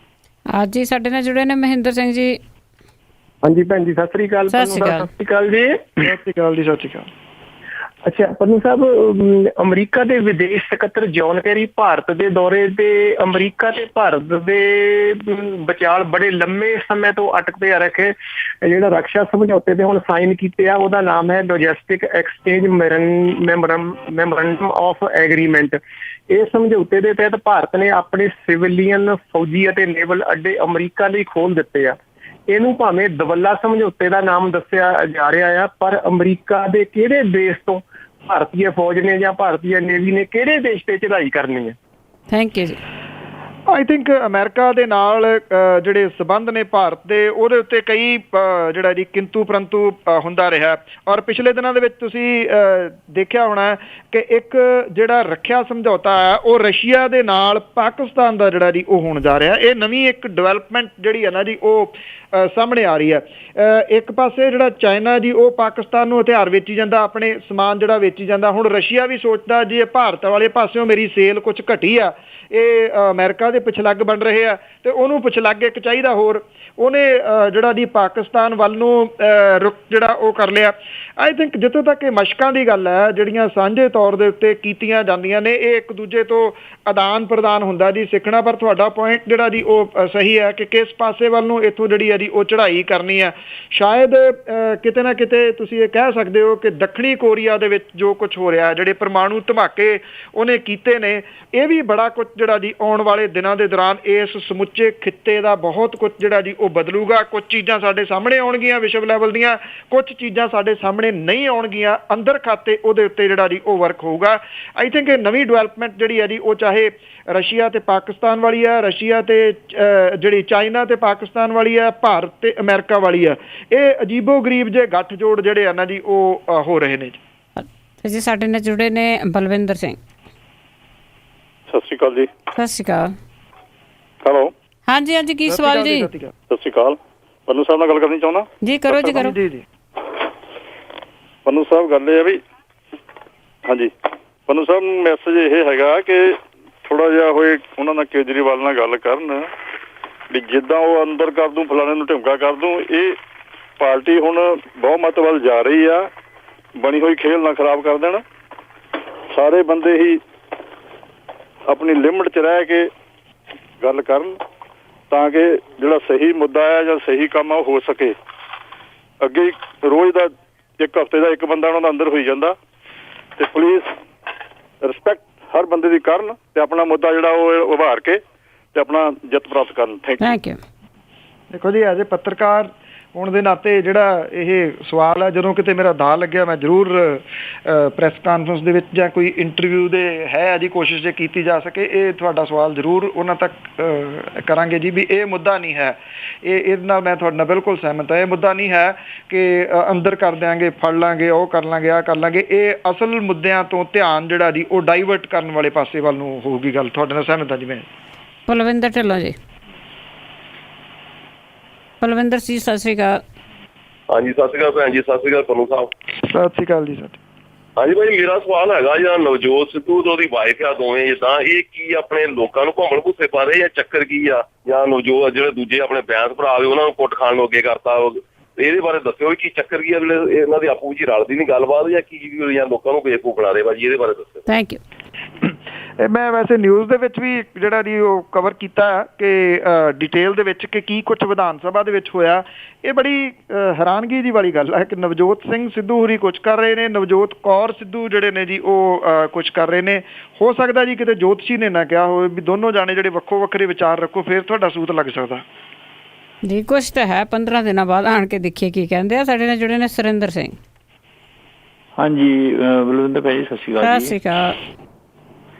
ਅੱਜ ਹੀ ਸਾਡੇ ਨਾਲ ਜੁੜੇ ਨੇ ਮਹਿੰਦਰ ਸਿੰਘ ਜੀ। ਹਾਂਜੀ ਭੈਣ ਜੀ, ਸਤਿ ਸ੍ਰੀ ਅਕਾਲ। ਸਤਿ ਸ਼੍ਰੀ ਅਕਾਲ। ਸਤਿ ਸ਼੍ਰੀ ਅਕਾਲ ਜੀ। ਸਤਿ ਸ਼੍ਰੀ ਅਕਾਲ ਜੀ। ਸਤਿ ਸ਼੍ਰੀ ਅਕਾਲ। ਅੱਛਾ ਪੰਨੂ ਸਾਹਿਬ, ਅਮਰੀਕਾ ਦੇ ਵਿਦੇਸ਼ ਸਕੱਤਰ ਜੌਨ ਕੈਰੀ ਭਾਰਤ ਦੇ ਦੌਰੇ ਤੇ ਅਮਰੀਕਾ ਤੇ ਭਾਰਤ ਦੇ ਵਿਚਾਲ ਬੜੇ ਲੰਮੇ ਸਮੇਂ ਤੋਂ ਅਟਕਦੇ ਆ ਰਹੇ ਜਿਹੜਾ ਰਕਸ਼ਾ ਸਮਝੌਤੇ ਤੇ ਹੁਣ ਸਾਈਨ ਕੀਤੇ ਆ, ਉਹਦਾ ਨਾਮ ਹੈ logistic exchange memorandum of agreement. ਇਸ ਸਮਝੌਤੇ ਦੇ ਤਹਿਤ ਭਾਰਤ ਨੇ ਆਪਣੇ ਸਿਵਿਲੀਅਨ, ਫੌਜੀ ਅਤੇ ਨੇਵਲ ਅੱਡੇ ਅਮਰੀਕਾ ਲਈ ਖੋਲ੍ਹ ਦਿੱਤੇ ਆ। ਇਹਨੂੰ ਭਾਵੇਂ ਦਵੱਲਾ ਸਮਝੌਤੇ ਦਾ ਨਾਮ ਦੱਸਿਆ ਜਾ ਰਿਹਾ ਆ, ਪਰ ਅਮਰੀਕਾ ਦੇ ਕਿਹੜੇ ਦੇਸ਼ ਤੋਂ ਭਾਰਤੀ ਫੌਜ ਨੇ ਜਾਂ ਭਾਰਤੀ ਨੇਵੀ ਨੇ ਕਿਹੜੇ ਦੇਸ਼ ਤੇ ਚੜ੍ਹਾਈ ਕਰਨੀ ਹੈ? ਥੈਂਕ ਯੂ ਜੀ। ਆਈ ਥਿੰਕ ਅਮਰੀਕਾ ਦੇ ਨਾਲ ਜਿਹੜੇ ਸਬੰਧ ਨੇ ਭਾਰਤ ਦੇ, ਉਹਦੇ ਉੱਤੇ ਕਈ ਜਿਹੜਾ ਜੀ ਕਿੰਤੂ ਪਰੰਤੂ ਹੁੰਦਾ ਰਿਹਾ। ਔਰ ਪਿਛਲੇ ਦਿਨਾਂ ਦੇ ਵਿੱਚ ਤੁਸੀਂ ਦੇਖਿਆ ਹੋਣਾ ਕਿ ਇੱਕ ਜਿਹੜਾ ਰੱਖਿਆ ਸਮਝੌਤਾ ਹੈ ਉਹ ਰਸ਼ੀਆ ਦੇ ਨਾਲ ਪਾਕਿਸਤਾਨ ਦਾ ਜਿਹੜਾ ਜੀ ਉਹ ਹੋਣ ਜਾ ਰਿਹਾ। ਇਹ ਨਵੀਂ ਇੱਕ ਡਿਵੈਲਪਮੈਂਟ ਜਿਹੜੀ ਹੈ ਨਾ ਜੀ ਉਹ ਸਾਹਮਣੇ ਆ ਰਹੀ ਹੈ। ਇੱਕ ਪਾਸੇ ਜਿਹੜਾ ਚਾਈਨਾ ਜੀ ਉਹ ਪਾਕਿਸਤਾਨ ਨੂੰ ਹਥਿਆਰ ਵੇਚੀ ਜਾਂਦਾ, ਆਪਣੇ ਸਮਾਨ ਜਿਹੜਾ ਵੇਚੀ ਜਾਂਦਾ। ਹੁਣ ਰਸ਼ੀਆ ਵੀ ਸੋਚਦਾ ਜੀ ਇਹ ਭਾਰਤ ਵਾਲੇ ਪਾਸਿਓਂ ਮੇਰੀ ਸੇਲ ਕੁਝ ਘਟੀ ਆ, ਇਹ ਅਮਰੀਕਾ ਦੇ ਪਿਛਲੱਗ ਬਣ ਰਹੇ ਆ ਤੇ ਉਹਨੂੰ ਪਿਛਲੱਗ ਇੱਕ ਚਾਹੀਦਾ ਹੋਰ। ਉਹਨੇ ਜਿਹੜਾ ਜੀ ਪਾਕਿਸਤਾਨ ਵੱਲ ਨੂੰ ਰੁਖ ਜਿਹੜਾ ਉਹ ਕਰ ਲਿਆ। ਆਈ ਥਿੰਕ ਜਿੱਥੋਂ ਤੱਕ ਇਹ ਮਸ਼ਕਾਂ ਦੀ ਗੱਲ ਹੈ ਜਿਹੜੀਆਂ ਸਾਂਝੇ ਤੌਰ ਦੇ ਉੱਤੇ ਕੀਤੀਆਂ ਜਾਂਦੀਆਂ ਨੇ, ਇਹ ਇੱਕ ਦੂਜੇ ਤੋਂ ਆਦਾਨ ਪ੍ਰਦਾਨ ਹੁੰਦਾ ਜੀ ਸਿੱਖਣਾ। ਪਰ ਤੁਹਾਡਾ ਪੁਆਇੰਟ ਜਿਹੜਾ ਜੀ ਉਹ ਸਹੀ ਹੈ ਕਿ ਕਿਸ ਪਾਸੇ ਵੱਲ ਨੂੰ ਇੱਥੋਂ ਜਿਹੜੀ ਹੈ ਜੀ ਉਹ ਚੜ੍ਹਾਈ ਕਰਨੀ ਹੈ। ਸ਼ਾਇਦ ਕਿਤੇ ਨਾ ਕਿਤੇ ਤੁਸੀਂ ਇਹ ਕਹਿ ਸਕਦੇ ਹੋ ਕਿ ਦੱਖਣੀ ਕੋਰੀਆ ਦੇ ਵਿੱਚ ਜੋ ਕੁਝ ਹੋ ਰਿਹਾ, ਜਿਹੜੇ ਪਰਮਾਣੂ ਧਮਾਕੇ ਉਹਨੇ ਕੀਤੇ ਨੇ, ਇਹ ਵੀ ਬੜਾ ਕੁਝ ਜਿਹੜਾ ਜੀ ਆਉਣ ਵਾਲੇ ਦਿਨਾਂ ਦੇ ਦੌਰਾਨ ਇਸ ਸਮੁੱਚੇ ਖਿੱਤੇ ਦਾ ਬਹੁਤ ਕੁਝ ਜਿਹੜਾ ਜੀ ਉਹ ਬਦਲੂਗਾ। ਕੁਝ ਚੀਜ਼ਾਂ ਸਾਡੇ ਸਾਹਮਣੇ ਆਉਣਗੀਆਂ ਵਿਸ਼ਵ ਲੈਵਲ ਦੀਆਂ, ਕੁਝ ਚੀਜ਼ਾਂ ਸਾਡੇ ਸਾਹਮਣੇ ਨਹੀਂ ਆਉਣਗੀਆਂ। ਅੰਦਰ ਖਾਤੇ ਉਹਦੇ ਉੱਤੇ ਜਿਹੜਾ ਜੀ ਉਹ ਵਰਕ ਹੋਊਗਾ। ਆਈ ਥਿੰਕ ਇਹ ਨਵੀਂ ਡਿਵੈਲਪਮੈਂਟ ਜਿਹੜੀ ਹੈ ਜੀ ਉਹ ਚਾਹੇ ਰਸ਼ੀਆ ਤੇ ਪਾਕਿਸਤਾਨ ਵਾਲੀ ਆ, ਰਸ਼ੀਆ ਤੇ ਜਿਹੜੀ ਚਾਈਨਾ ਤੇ ਪਾਕਿਸਤਾਨ ਵਾਲੀ ਆ, ਭਾਰਤ ਤੇ ਅਮਰੀਕਾ ਵਾਲੀ ਆ, ਇਹ ਅਜੀਬੋ ਗਰੀਬ ਜੇ ਗੱਠਜੋੜ ਜਿਹੜੇ ਆ ਨਾ ਜੀ ਉਹ ਹੋ ਰਹੇ ਨੇ ਜੀ। ਸਾਡੇ ਨਾਲ ਜੁੜੇ ਨੇ ਬਲਵਿੰਦਰ ਸਿੰਘ। ਸਤਿ ਸ਼੍ਰੀ ਅਕਾਲ ਜੀ। ਸਤਿ ਸ਼੍ਰੀ ਅਕਾਲ। ਹੈਲੋ। ਹਾਂਜੀ ਹਾਂਜੀ, ਕੀ ਸਵਾਲ ਜੀ? ਸਤਿ ਸ਼੍ਰੀ ਅਕਾਲ। ਪੰਨੂ ਸਾਹਿਬ ਨਾਲ ਗੱਲ ਕਰਨੀ ਚਾਹੁੰਦਾ ਜੀ। ਕਰੋ ਜੀ ਕਰੋ। ਜੀ। ਪੰਨੂ ਸਾਹਿਬ ਗੱਲ ਇਹ ਹੈ ਵੀ, ਹਾਂਜੀ ਪੰਨੂ ਸਾਹਿਬ ਨੂੰ ਮੈਸੇਜ ਇਹ ਹੈਗਾ ਕਿ ਥੋੜਾ ਜਿਹਾ ਹੋਏ ਉਹਨਾਂ ਨਾਲ ਕੇਜਰੀਵਾਲ ਨਾਲ ਗੱਲ ਕਰਨ ਵੀ ਜਿੱਦਾਂ ਉਹ ਅੰਦਰ ਕਰ ਦੂੰ ਫਲਾਣੇ ਨੂੰ ਢਿਮਕਾ ਕਰ ਦੂੰ। ਇਹ ਪਾਰਟੀ ਹੁਣ ਬਹੁਮਤ ਵੱਲ ਜਾ ਰਹੀ ਆ, ਬਣੀ ਹੋਈ ਖੇਲ ਨਾ ਖਰਾਬ ਕਰ ਦੇਣ। ਸਾਰੇ ਬੰਦੇ ਹੀ ਆਪਣੀ ਲਿਮਟ 'ਚ ਰਹਿ ਕੇ ਗੱਲ ਕਰਨ ਤਾਂ ਕਿ ਜਿਹੜਾ ਸਹੀ ਮੁੱਦਾ ਹੈ ਜਾਂ ਸਹੀ ਕੰਮ ਆ ਉਹ ਹੋ ਸਕੇ। ਅੱਗੇ ਰੋਜ਼ ਦਾ ਇੱਕ ਹਫ਼ਤੇ ਦਾ ਇੱਕ ਬੰਦਾ ਉਹਨਾਂ ਦਾ ਅੰਦਰ ਹੋਈ ਜਾਂਦਾ, ਤੇ ਪੁਲਿਸ ਰਿਸਪੈਕਟ ਹਰ ਬੰਦੇ ਦੀ ਕਰਨ ਤੇ ਆਪਣਾ ਮੁੱਦਾ ਜਿਹੜਾ ਉਹ ਉਭਾਰ ਕੇ ਤੇ ਆਪਣਾ ਜਿੱਤ ਪ੍ਰਾਪਤ ਕਰਨ। Thank you. ਦੇਖੋ ਜੀ, ਐਜ਼ ਏ ਪੱਤਰਕਾਰ ਹੋਣ ਦੇ ਨਾਤੇ ਜਿਹੜਾ ਇਹ ਸਵਾਲ ਹੈ, ਜਦੋਂ ਕਿਤੇ ਮੇਰਾ ਦਾਅ ਲੱਗਿਆ ਮੈਂ ਜ਼ਰੂਰ ਪ੍ਰੈਸ ਕਾਨਫਰੰਸ ਦੇ ਵਿੱਚ ਜਾਂ ਕੋਈ ਇੰਟਰਵਿਊ ਦੇ ਹੈ ਜੀ ਕੋਸ਼ਿਸ਼ ਜੇ ਕੀਤੀ ਜਾ ਸਕੇ, ਇਹ ਤੁਹਾਡਾ ਸਵਾਲ ਜ਼ਰੂਰ ਉਹਨਾਂ ਤੱਕ ਕਰਾਂਗੇ ਜੀ ਵੀ ਇਹ ਮੁੱਦਾ ਨਹੀਂ ਹੈ। ਇਹਦੇ ਨਾਲ ਮੈਂ ਤੁਹਾਡੇ ਨਾਲ ਬਿਲਕੁਲ ਸਹਿਮਤ ਹਾਂ। ਇਹ ਮੁੱਦਾ ਨਹੀਂ ਹੈ ਕਿ ਅੰਦਰ ਕਰ ਦਿਆਂਗੇ, ਫੜ ਲਾਂਗੇ, ਉਹ ਕਰ ਲਾਂਗੇ, ਆਹ ਕਰ ਲਾਂਗੇ। ਇਹ ਅਸਲ ਮੁੱਦਿਆਂ ਤੋਂ ਧਿਆਨ ਜਿਹੜਾ ਜੀ ਉਹ ਡਾਈਵਰਟ ਕਰਨ ਵਾਲੇ ਪਾਸੇ ਵੱਲ ਨੂੰ ਹੋਊਗੀ ਗੱਲ। ਤੁਹਾਡੇ ਨਾਲ ਸਹਿਮਤ ਹਾਂ ਜੀ ਮੈਂ। ਪਲਵਿੰਦਰ ਢਿੱਲੋਂ ਜੀ। ਪਲਵਿੰਦਰ ਜੀ ਸਤਿ ਸ਼੍ਰੀ ਅਕਾਲ। ਹਾਂਜੀ ਸਤਿ ਸ਼੍ਰੀ ਅਕਾਲ ਭੈਣ ਜੀ। ਸਤਿ ਸ਼੍ਰੀ ਅਕਾਲ ਪੰਨੂ ਸਾਹਿਬ। ਸਤਿ ਸ਼੍ਰੀ ਅਕਾਲ ਜੀ। ਸਰ ਹਾਂਜੀ ਭਾਈ, ਮੇਰਾ ਸਵਾਲ ਹੈਗਾ ਜਿਹੜਾ ਨਵਜੋਤ ਸਿੱਧੂ ਤੇ ਉਹਦੀ ਵਾਈਫ ਆ ਦੋਵੇਂ, ਜਿੱਦਾਂ ਇਹ ਕੀ ਆਪਣੇ ਲੋਕਾਂ ਨੂੰ ਘੁੰਮਣ ਘੁੱਸੇ ਪਾ ਰਹੇ ਜਾਂ ਚੱਕਰ ਕੀ ਆ, ਜਾਂ ਨਵਜੋਤ ਜਿਹੜੇ ਦੂਜੇ ਆਪਣੇ ਬੈਂਸ ਭਰਾ ਆਵੇ ਉਹਨਾਂ ਨੂੰ ਕੁੱਟ ਖਾਣ ਨੂੰ ਅੱਗੇ ਕਰਤਾ, ਇਹਦੇ ਬਾਰੇ ਦੱਸਿਓ ਕੀ ਚੱਕਰ ਕੀ ਆ, ਇਹਨਾਂ ਦੀ ਆਪੂ ਜੀ ਰਲਦੀ ਨਹੀਂ ਗੱਲਬਾਤ ਜਾਂ ਕੀ, ਜਾਂ ਲੋਕਾਂ ਨੂੰ ਬੇਵਕੂਫ ਬਣਾ ਰਹੇ ਭਾਜੀ, ਇਹਦੇ ਬਾਰੇ ਦੱਸਿਓ। Thank you. ਮੈਂ ਵੈਸੇ ਨਿਊਜ਼ ਦੇ ਵਿੱਚ ਵੀ ਜਿਹੜਾ ਜੀ ਉਹ ਕਵਰ ਕੀਤਾ ਕਿ ਡਿਟੇਲ ਦੇ ਵਿੱਚ ਕਿ ਕੀ ਕੁਝ ਵਿਧਾਨ ਸਭਾ ਦੇ ਵਿੱਚ ਹੋਇਆ। ਇਹ ਬੜੀ ਹੈਰਾਨਗੀ ਦੀ ਵਾਲੀ ਗੱਲ ਹੈ ਕਿ ਨਵਜੋਤ ਸਿੰਘ ਸਿੱਧੂ ਹੋਰੀ ਕੁਝ ਕਰ ਰਹੇ ਨੇ, ਨਵਜੋਤ ਕੌਰ ਸਿੱਧੂ ਜਿਹੜੇ ਨੇ ਜੀ ਉਹ ਕੁਝ ਕਰ ਰਹੇ ਨੇ। ਹੋ ਸਕਦਾ ਜੀ ਕਿਤੇ ਜੋਤਸ਼ੀ ਨੇ ਨਾ ਕਿਹਾ ਹੋਵੇ ਵੀ ਦੋਨੋਂ ਜਾਣੇ ਜਿਹੜੇ ਵੱਖੋ ਵੱਖਰੇ ਵਿਚਾਰ ਰੱਖੋ, ਫਿਰ ਤੁਹਾਡਾ ਸੂਤ ਲੱਗ ਸਕਦਾ ਜੀ। ਕੁਛ ਤਾਂ ਹੈ, 15 ਦਿਨਾਂ ਬਾਅਦ ਆਣ ਕੇ ਦੇਖੀਏ ਕੀ ਕਹਿੰਦੇ ਆ। ਸਾਡੇ ਨਾਲ ਜੁੜੇ ਨੇ ਸੁਰਿੰਦਰ ਸਿੰਘ। ਹਾਂਜੀ ਬਲਵਿੰਦਰ ਭਾਈ ਸਤਿ ਸ਼੍ਰੀ ਅਕਾਲ ਜੀ। ਸਤਿ ਸ਼੍ਰੀ ਅਕਾਲ।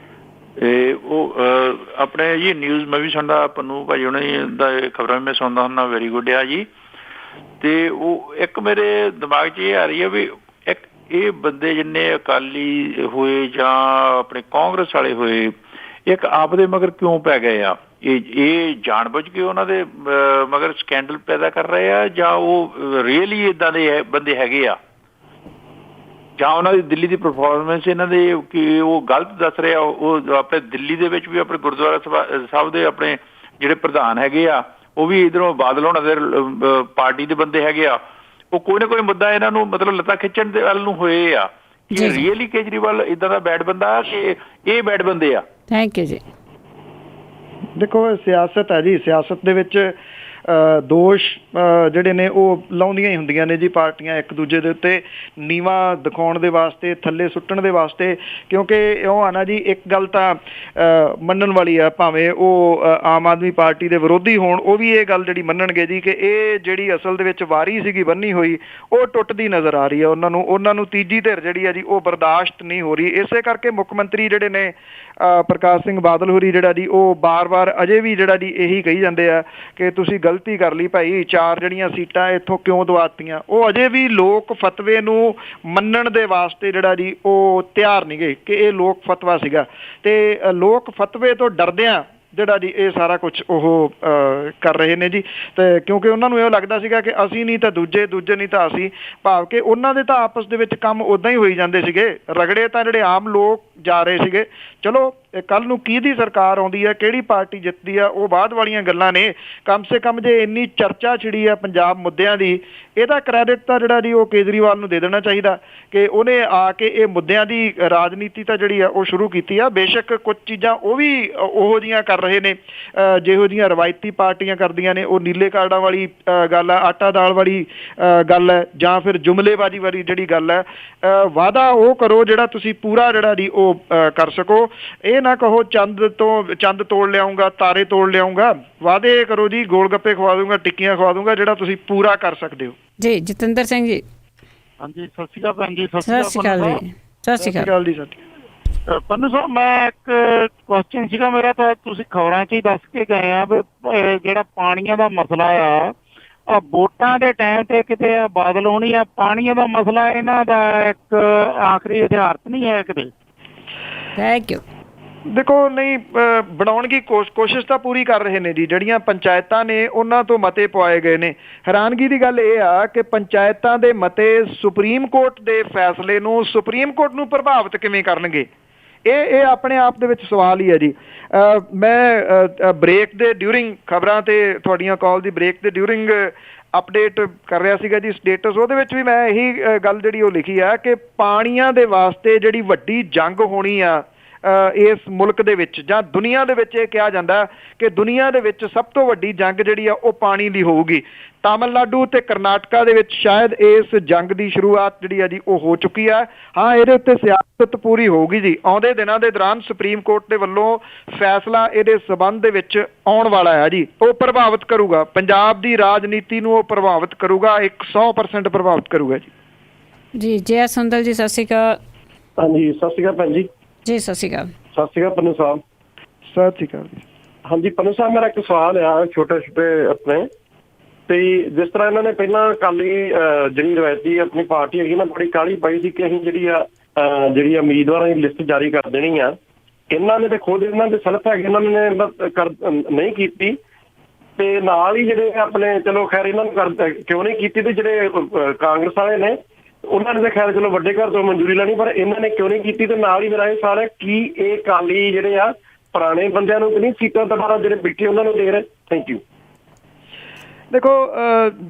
ਉਹ ਆਪਣੇ ਜੀ ਨਿਊਜ਼ ਮੈਂ ਵੀ ਸੁਣਦਾ, ਪੰਨੂ ਭਾਈ ਉਹਨਾਂ ਦਾ ਖਬਰਾਂ ਵੀ ਮੈਂ ਸੁਣਦਾ ਹੁੰਦਾ, ਵੈਰੀ ਗੁੱਡ ਆ ਜੀ। ਤੇ ਉਹ ਇੱਕ ਮੇਰੇ ਦਿਮਾਗ 'ਚ ਇਹ ਆ ਰਹੀ ਹੈ ਵੀ ਇੱਕ ਇਹ ਬੰਦੇ ਜਿੰਨੇ ਅਕਾਲੀ ਹੋਏ ਜਾਂ ਆਪਣੇ ਕਾਂਗਰਸ ਵਾਲੇ ਹੋਏ, ਇੱਕ ਆਪ ਦੇ ਮਗਰ ਕਿਉਂ ਪੈ ਗਏ ਆ? ਇਹ ਜਾਣਬੁੱਝ ਕੇ ਉਹਨਾਂ ਦੇ ਮਗਰ ਸਕੈਂਡਲ ਪੈਦਾ ਕਰ ਰਹੇ ਆ, ਜਾਂ ਉਹ ਰੀਅਲੀ ਇੱਦਾਂ ਦੇ ਬੰਦੇ ਹੈਗੇ ਆ, ਜਾਂ ਉਹਨਾਂ ਦੀ ਦਿੱਲੀ ਦੀ ਪਰਫਾਰਮੈਂਸ ਇਹਨਾਂ ਦੇ ਕਿ ਉਹ ਗਲਤ ਦੱਸ ਰਹੇ ਆ? ਉਹ ਆਪਣੇ ਦਿੱਲੀ ਦੇ ਵਿੱਚ ਵੀ ਆਪਣੇ ਗੁਰਦੁਆਰਾ ਸਾਹਿਬ ਦੇ ਆਪਣੇ ਜਿਹੜੇ ਪ੍ਰਧਾਨ ਹੈਗੇ ਆ, ਉਹ ਵੀ ਇੱਧਰੋਂ ਬਾਦਲ ਹੋਣਾ ਦੇ ਪਾਰਟੀ ਦੇ ਬੰਦੇ ਹੈਗੇ ਆ। ਉਹ ਕੋਈ ਨਾ ਕੋਈ ਮੁੱਦਾ ਇਹਨਾਂ ਨੂੰ ਮਤਲਬ ਲੱਤਾਂ ਖਿੱਚਣ ਦੇ ਵੱਲ ਨੂੰ ਹੋਏ ਆ। ਕਿ ਰੀਅਲੀ ਕੇਜਰੀਵਾਲ ਇੱਦਾਂ ਦਾ ਬੈਡ ਬੰਦਾ ਕਿ ਇਹ ਬੈਡ ਬੰਦੇ ਆ? ਥੈਂਕ ਯੂ ਜੀ। ਦੇਖੋ, ਸਿਆਸਤ ਹੈ ਜੀ। ਸਿਆਸਤ ਦੇ ਵਿੱਚ ਦੋਸ਼ ਜਿਹੜੇ ਨੇ ਉਹ ਲਾਉਂਦੀਆਂ ਹੀ ਹੁੰਦੀਆਂ ਨੇ ਜੀ ਪਾਰਟੀਆਂ ਇੱਕ ਦੂਜੇ ਦੇ ਉੱਤੇ, ਨੀਵਾਂ ਦਿਖਾਉਣ ਦੇ ਵਾਸਤੇ, ਥੱਲੇ ਸੁੱਟਣ ਦੇ ਵਾਸਤੇ। ਕਿਉਂਕਿ ਉਹ ਆ ਨਾ ਜੀ, ਇੱਕ ਗੱਲ ਤਾਂ ਮੰਨਣ ਵਾਲੀ ਆ, ਭਾਵੇਂ ਉਹ ਆਮ ਆਦਮੀ ਪਾਰਟੀ ਦੇ ਵਿਰੋਧੀ ਹੋਣ, ਉਹ ਵੀ ਇਹ ਗੱਲ ਜਿਹੜੀ ਮੰਨਣਗੇ ਜੀ ਕਿ ਇਹ ਜਿਹੜੀ ਅਸਲ ਦੇ ਵਿੱਚ ਵਾਰੀ ਸੀਗੀ ਬੰਨੀ ਹੋਈ, ਉਹ ਟੁੱਟਦੀ ਨਜ਼ਰ ਆ ਰਹੀ ਹੈ ਉਹਨਾਂ ਨੂੰ ਤੀਜੀ ਧਿਰ ਜਿਹੜੀ ਆ ਜੀ ਉਹ ਬਰਦਾਸ਼ਤ ਨਹੀਂ ਹੋ ਰਹੀ। ਇਸੇ ਕਰਕੇ ਮੁੱਖ ਮੰਤਰੀ ਜਿਹੜੇ ਨੇ ਪ੍ਰਕਾਸ਼ ਸਿੰਘ ਬਾਦਲ ਹੋਰੀ ਜਿਹੜਾ ਜੀ ਉਹ ਬਾਰ-ਬਾਰ ਅਜੇ ਵੀ ਜਿਹੜਾ ਜੀ ਇਹੀ ਕਹੀ ਜਾਂਦੇ ਆ ਕਿ ਤੁਸੀਂ ਗਲਤੀ ਕਰ ਲਈ ਭਾਈ, 4 ਜਿਹੜੀਆਂ ਸੀਟਾਂ ਇੱਥੋਂ ਕਿਉਂ ਦਵਾਤੀਆਂ। ਉਹ ਅਜੇ ਵੀ ਲੋਕ ਫਤਵੇ ਨੂੰ ਮੰਨਣ ਦੇ ਵਾਸਤੇ ਜਿਹੜਾ ਜੀ ਉਹ ਤਿਆਰ ਨਹੀਂ ਗਏ ਕਿ ਇਹ ਲੋਕ ਫਤਵਾ ਸੀਗਾ, ਤੇ ਲੋਕ ਫਤਵੇ ਤੋਂ ਡਰਦਿਆਂ ਜਿਹੜਾ ਜੀ ਇਹ ਸਾਰਾ ਕੁਝ ਉਹ ਕਰ ਰਹੇ ਨੇ ਜੀ। ਤੇ ਕਿਉਂਕਿ ਉਹਨਾਂ ਨੂੰ ਇਹ ਲੱਗਦਾ ਸੀਗਾ ਕਿ ਅਸੀਂ ਨਹੀਂ ਤਾਂ ਦੂਜੇ ਨਹੀਂ ਤਾਂ ਅਸੀਂ, ਭਾਵ ਕਿ ਉਹਨਾਂ ਦੇ ਤਾਂ ਆਪਸ ਦੇ ਵਿੱਚ ਕੰਮ ਉੱਦਾਂ ਹੀ ਹੋਈ ਜਾਂਦੇ ਸੀਗੇ। ਰਗੜੇ ਤਾਂ ਜਿਹੜੇ ਆਮ ਲੋਕ ਜਾ ਰਹੇ ਸੀਗੇ। ਚਲੋ ਕੱਲ ਨੂੰ ਕਿਹਦੀ ਸਰਕਾਰ ਆਉਂਦੀ ਹੈ, ਕਿਹੜੀ ਪਾਰਟੀ ਜਿੱਤਦੀ ਆ, ਉਹ ਬਾਅਦ ਵਾਲੀਆਂ ਗੱਲਾਂ ਨੇ। ਕਮ ਸੇ ਕਮ ਜੇ ਇੰਨੀ ਚਰਚਾ ਛਿੜੀ ਆ ਪੰਜਾਬ ਮੁੱਦਿਆਂ ਦੀ, ਇਹਦਾ ਕ੍ਰੈਡਿਟ ਤਾਂ ਜਿਹੜਾ ਜੀ ਉਹ ਕੇਜਰੀਵਾਲ ਨੂੰ ਦੇ ਦੇਣਾ ਚਾਹੀਦਾ ਕਿ ਉਹਨੇ ਆ ਕੇ ਇਹ ਮੁੱਦਿਆਂ ਦੀ ਰਾਜਨੀਤੀ ਤਾਂ ਜਿਹੜੀ ਆ ਉਹ ਸ਼ੁਰੂ ਕੀਤੀ ਆ। ਬੇਸ਼ੱਕ ਕੁਝ ਚੀਜ਼ਾਂ ਉਹ ਵੀ ਉਹੋ ਜਿਹੀਆਂ ਕਰ ਰਹੇ ਨੇ ਜਿਹੋ ਜਿਹੀਆਂ ਰਵਾਇਤੀ ਪਾਰਟੀਆਂ ਕਰਦੀਆਂ ਨੇ। ਉਹ ਨੀਲੇ ਕਾਰਡਾਂ ਵਾਲੀ ਗੱਲ ਆ, ਆਟਾ ਦਾਲ ਵਾਲੀ ਗੱਲ ਹੈ, ਜਾਂ ਫਿਰ ਜੁਮਲੇਬਾਜ਼ੀ ਵਾਲੀ ਜਿਹੜੀ ਗੱਲ ਹੈ। ਵਾਅਦਾ ਉਹ ਕਰੋ ਜਿਹੜਾ ਤੁਸੀਂ ਪੂਰਾ ਜਿਹੜਾ ਜੀ ਉਹ ਕਰ ਸਕੋ। ਇਹ ਨਾ ਕਹੋ ਚੰਦ ਤੋੜ ਲਿਆਉਂਗਾ, ਤਾਰੇ ਤੋੜ ਲਿਆਉਂਗਾ। ਵਾਅਦੇ ਕਰੋ ਜੀ, ਗੋਲ ਗੱਪੇ ਖਵਾ ਦੂੰਗਾ, ਟਿੱਕੀਆਂ ਖਵਾ ਦੂੰਗਾ, ਜਿਹੜਾ ਤੁਸੀਂ ਪੂਰਾ ਕਰ ਸਕਦੇ ਹੋ ਜੀ। ਜਤਿੰਦਰ ਸਿੰਘ ਜੀ। ਹਾਂਜੀ ਸਤਿ ਸ਼੍ਰੀ ਅਕਾਲ ਭੈਣ ਜੀ। ਸਤਿ ਸ਼੍ਰੀ ਅਕਾਲ ਜੀ। ਸਤਿ ਸ਼੍ਰੀ ਅਕਾਲ ਜੀ। ਪੰਨੂ ਸਾਹਿਬ, ਮੈਂ ਇੱਕ ਕੁਐਸਚਨ ਸੀਗਾ ਮੇਰਾ, ਤਾਂ ਤੁਸੀਂ ਖਬਰਾਂ 'ਚ ਹੀ ਦੱਸ ਕੇ ਗਏ ਆ ਵੀ ਜਿਹੜਾ ਪਾਣੀਆਂ ਦਾ ਮਸਲਾ ਆ ਵੋਟਾਂ ਦੇ ਟਾਈਮ ਤੇ ਕਿਤੇ ਬਾਦਲ ਹੋਣੀ ਆ, ਪਾਣੀਆਂ ਦਾ ਮਸਲਾ ਇਹਨਾਂ ਦਾ ਇੱਕ ਆਖਰੀ ਹਥਿਆਰ ਨਹੀਂ ਹੈ ਕਿਤੇ? Thank you. ਦੇਖੋ, ਨਹੀਂ ਬਣਾਉਣ ਦੀ ਕੋਸ਼ਿਸ਼ ਤਾਂ ਪੂਰੀ ਕਰ ਰਹੇ ਨੇ ਜੀ। ਜਿਹੜੀਆਂ ਪੰਚਾਇਤਾਂ ਨੇ ਉਹਨਾਂ ਤੋਂ ਮਤੇ ਪਵਾਏ ਗਏ ਨੇ। ਹੈਰਾਨਗੀ ਦੀ ਗੱਲ ਇਹ ਆ ਕਿ ਪੰਚਾਇਤਾਂ ਦੇ ਮਤੇ ਸੁਪਰੀਮ ਕੋਰਟ ਦੇ ਫੈਸਲੇ ਨੂੰ, ਸੁਪਰੀਮ ਕੋਰਟ ਨੂੰ ਪ੍ਰਭਾਵਿਤ ਕਿਵੇਂ ਕਰਨਗੇ? ਇਹ ਆਪਣੇ ਆਪ ਦੇ ਵਿੱਚ ਸਵਾਲ ਹੀ ਹੈ ਜੀ। ਮੈਂ ਬ੍ਰੇਕ ਦੇ ਡਿਊਰਿੰਗ ਖਬਰਾਂ ਤੇ ਤੁਹਾਡੀਆਂ ਕਾਲ ਦੀ ਬ੍ਰੇਕ ਦੇ ਡਿਊਰਿੰਗ ਅਪਡੇਟ ਕਰ ਰਿਹਾ ਸੀਗਾ ਜੀ ਸਟੇਟਸ। ਉਹਦੇ ਵਿੱਚ ਵੀ ਮੈਂ ਇਹੀ ਗੱਲ ਜਿਹੜੀ ਉਹ ਲਿਖੀ ਆ ਕਿ ਪਾਣੀਆਂ ਦੇ ਵਾਸਤੇ ਜਿਹੜੀ ਵੱਡੀ ਜੰਗ ਹੋਣੀ ਆ ਇਸ ਮੁਲਕ ਦੇ ਵਿੱਚ ਜਾਂ ਦੁਨੀਆ ਦੇ ਵਿੱਚ ਇਹ ਕਿਹਾ ਜਾਂਦਾ ਕਿ ਦੁਨੀਆ ਦੇ ਵਿੱਚ ਸਭ ਤੋਂ ਵੱਡੀ ਜੰਗ ਜਿਹੜੀ ਆ ਉਹ ਪਾਣੀ ਦੀ ਹੋਊਗੀ। ਤਾਮਿਲਨਾਡੂ ਤੇ ਕਰਨਾਟਕਾ ਦੇ ਵਿੱਚ ਸ਼ਾਇਦ ਇਸ ਜੰਗ ਦੀ ਸ਼ੁਰੂਆਤ ਜਿਹੜੀ ਆ ਜੀ ਉਹ ਹੋ ਚੁੱਕੀ ਆ। ਹਾਂ, ਇਹਦੇ ਉੱਤੇ ਸਿਆਸਤ ਪੂਰੀ ਹੋਊਗੀ ਜੀ। ਆਉਂਦੇ ਦਿਨਾਂ ਦੇ ਦੌਰਾਨ ਸੁਪਰੀਮ ਕੋਰਟ ਦੇ ਵੱਲੋਂ ਫੈਸਲਾ ਇਹਦੇ ਸਬੰਧ ਦੇ ਵਿੱਚ ਆਉਣ ਵਾਲਾ ਹੈ ਜੀ। ਉਹ ਪ੍ਰਭਾਵਿਤ ਕਰੂਗਾ ਪੰਜਾਬ ਦੀ ਰਾਜਨੀਤੀ ਨੂੰ, ਉਹ ਪ੍ਰਭਾਵਿਤ ਕਰੂਗਾ, 100% ਪ੍ਰਭਾਵਿਤ ਕਰੂਗਾ ਜੀ। ਜੈ ਸੁੰਦਲ ਜੀ, ਸਤਿ ਸ਼੍ਰੀ ਅਕਾਲ। ਹਾਂਜੀ, ਸਤਿ ਸ਼੍ਰੀ ਅਕਾਲ ਭੈਣ ਜੀ। ਜੀ ਸਤਿ ਸ਼੍ਰੀ ਅਕਾਲ। ਸਤਿ ਸ਼੍ਰੀ ਅਕਾਲ ਪੰਨੂ ਸਾਹਿਬ। ਸਤਿ ਸ਼੍ਰੀ ਅਕਾਲ ਜੀ। ਹਾਂਜੀ ਪੰਨੂ ਸਾਹਿਬ, ਮੇਰਾ ਇੱਕ ਸਵਾਲ ਆ ਛੋਟੇ ਆਪਣੇ ਤੇ ਜਿਸ ਤਰ੍ਹਾਂ ਇਹਨਾਂ ਨੇ ਪਹਿਲਾਂ ਅਕਾਲੀ ਜਿਹੜੀ ਰਵਾਇਤੀ ਆਪਣੀ ਪਾਰਟੀ ਹੈਗੀ ਨਾ ਬੜੀ ਕਾਹਲੀ ਪਾਈ ਸੀ ਕਿ ਅਸੀਂ ਜਿਹੜੀ ਉਮੀਦਵਾਰਾਂ ਦੀ ਲਿਸਟ ਜਾਰੀ ਕਰ ਦੇਣੀ ਆ। ਇਹਨਾਂ ਨੇ ਤੇ ਖੁਦ ਇਹਨਾਂ ਦੇ ਸਲਫ ਹੈਗੇ, ਇਹਨਾਂ ਨੇ ਨਹੀਂ ਕੀਤੀ ਤੇ ਨਾਲ ਹੀ ਜਿਹੜੇ ਆਪਣੇ ਚਲੋ ਖੈਰ ਇਹਨਾਂ ਨੂੰ ਕਿਉਂ ਨਹੀਂ ਕੀਤੀ ਤੇ ਜਿਹੜੇ ਕਾਂਗਰਸ ਵਾਲੇ ਨੇ ਉਹਨਾਂ ਨੇ ਤਾਂ ਖੈਰ ਚਲੋ ਵੱਡੇ ਘਰ ਤੋਂ ਮਨਜ਼ੂਰੀ ਲੈਣੀ, ਪਰ ਇਹਨਾਂ ਨੇ ਕਿਉਂ ਨਹੀਂ ਕੀਤੀ। ਤੇ ਨਾਲ ਹੀ ਮੇਰਾ ਇਹ ਸਵਾਲ ਹੈ ਕੀ ਇਹ ਅਕਾਲੀ ਜਿਹੜੇ ਆ ਪੁਰਾਣੇ ਬੰਦਿਆਂ ਨੂੰ ਨਹੀਂ ਸੀਟਾਂ ਦੁਬਾਰਾ ਜਿਹੜੇ ਬੈਠੇ ਉਹਨਾਂ ਨੂੰ ਦੇ ਰਹੇ? Thank you. ਦੇਖੋ,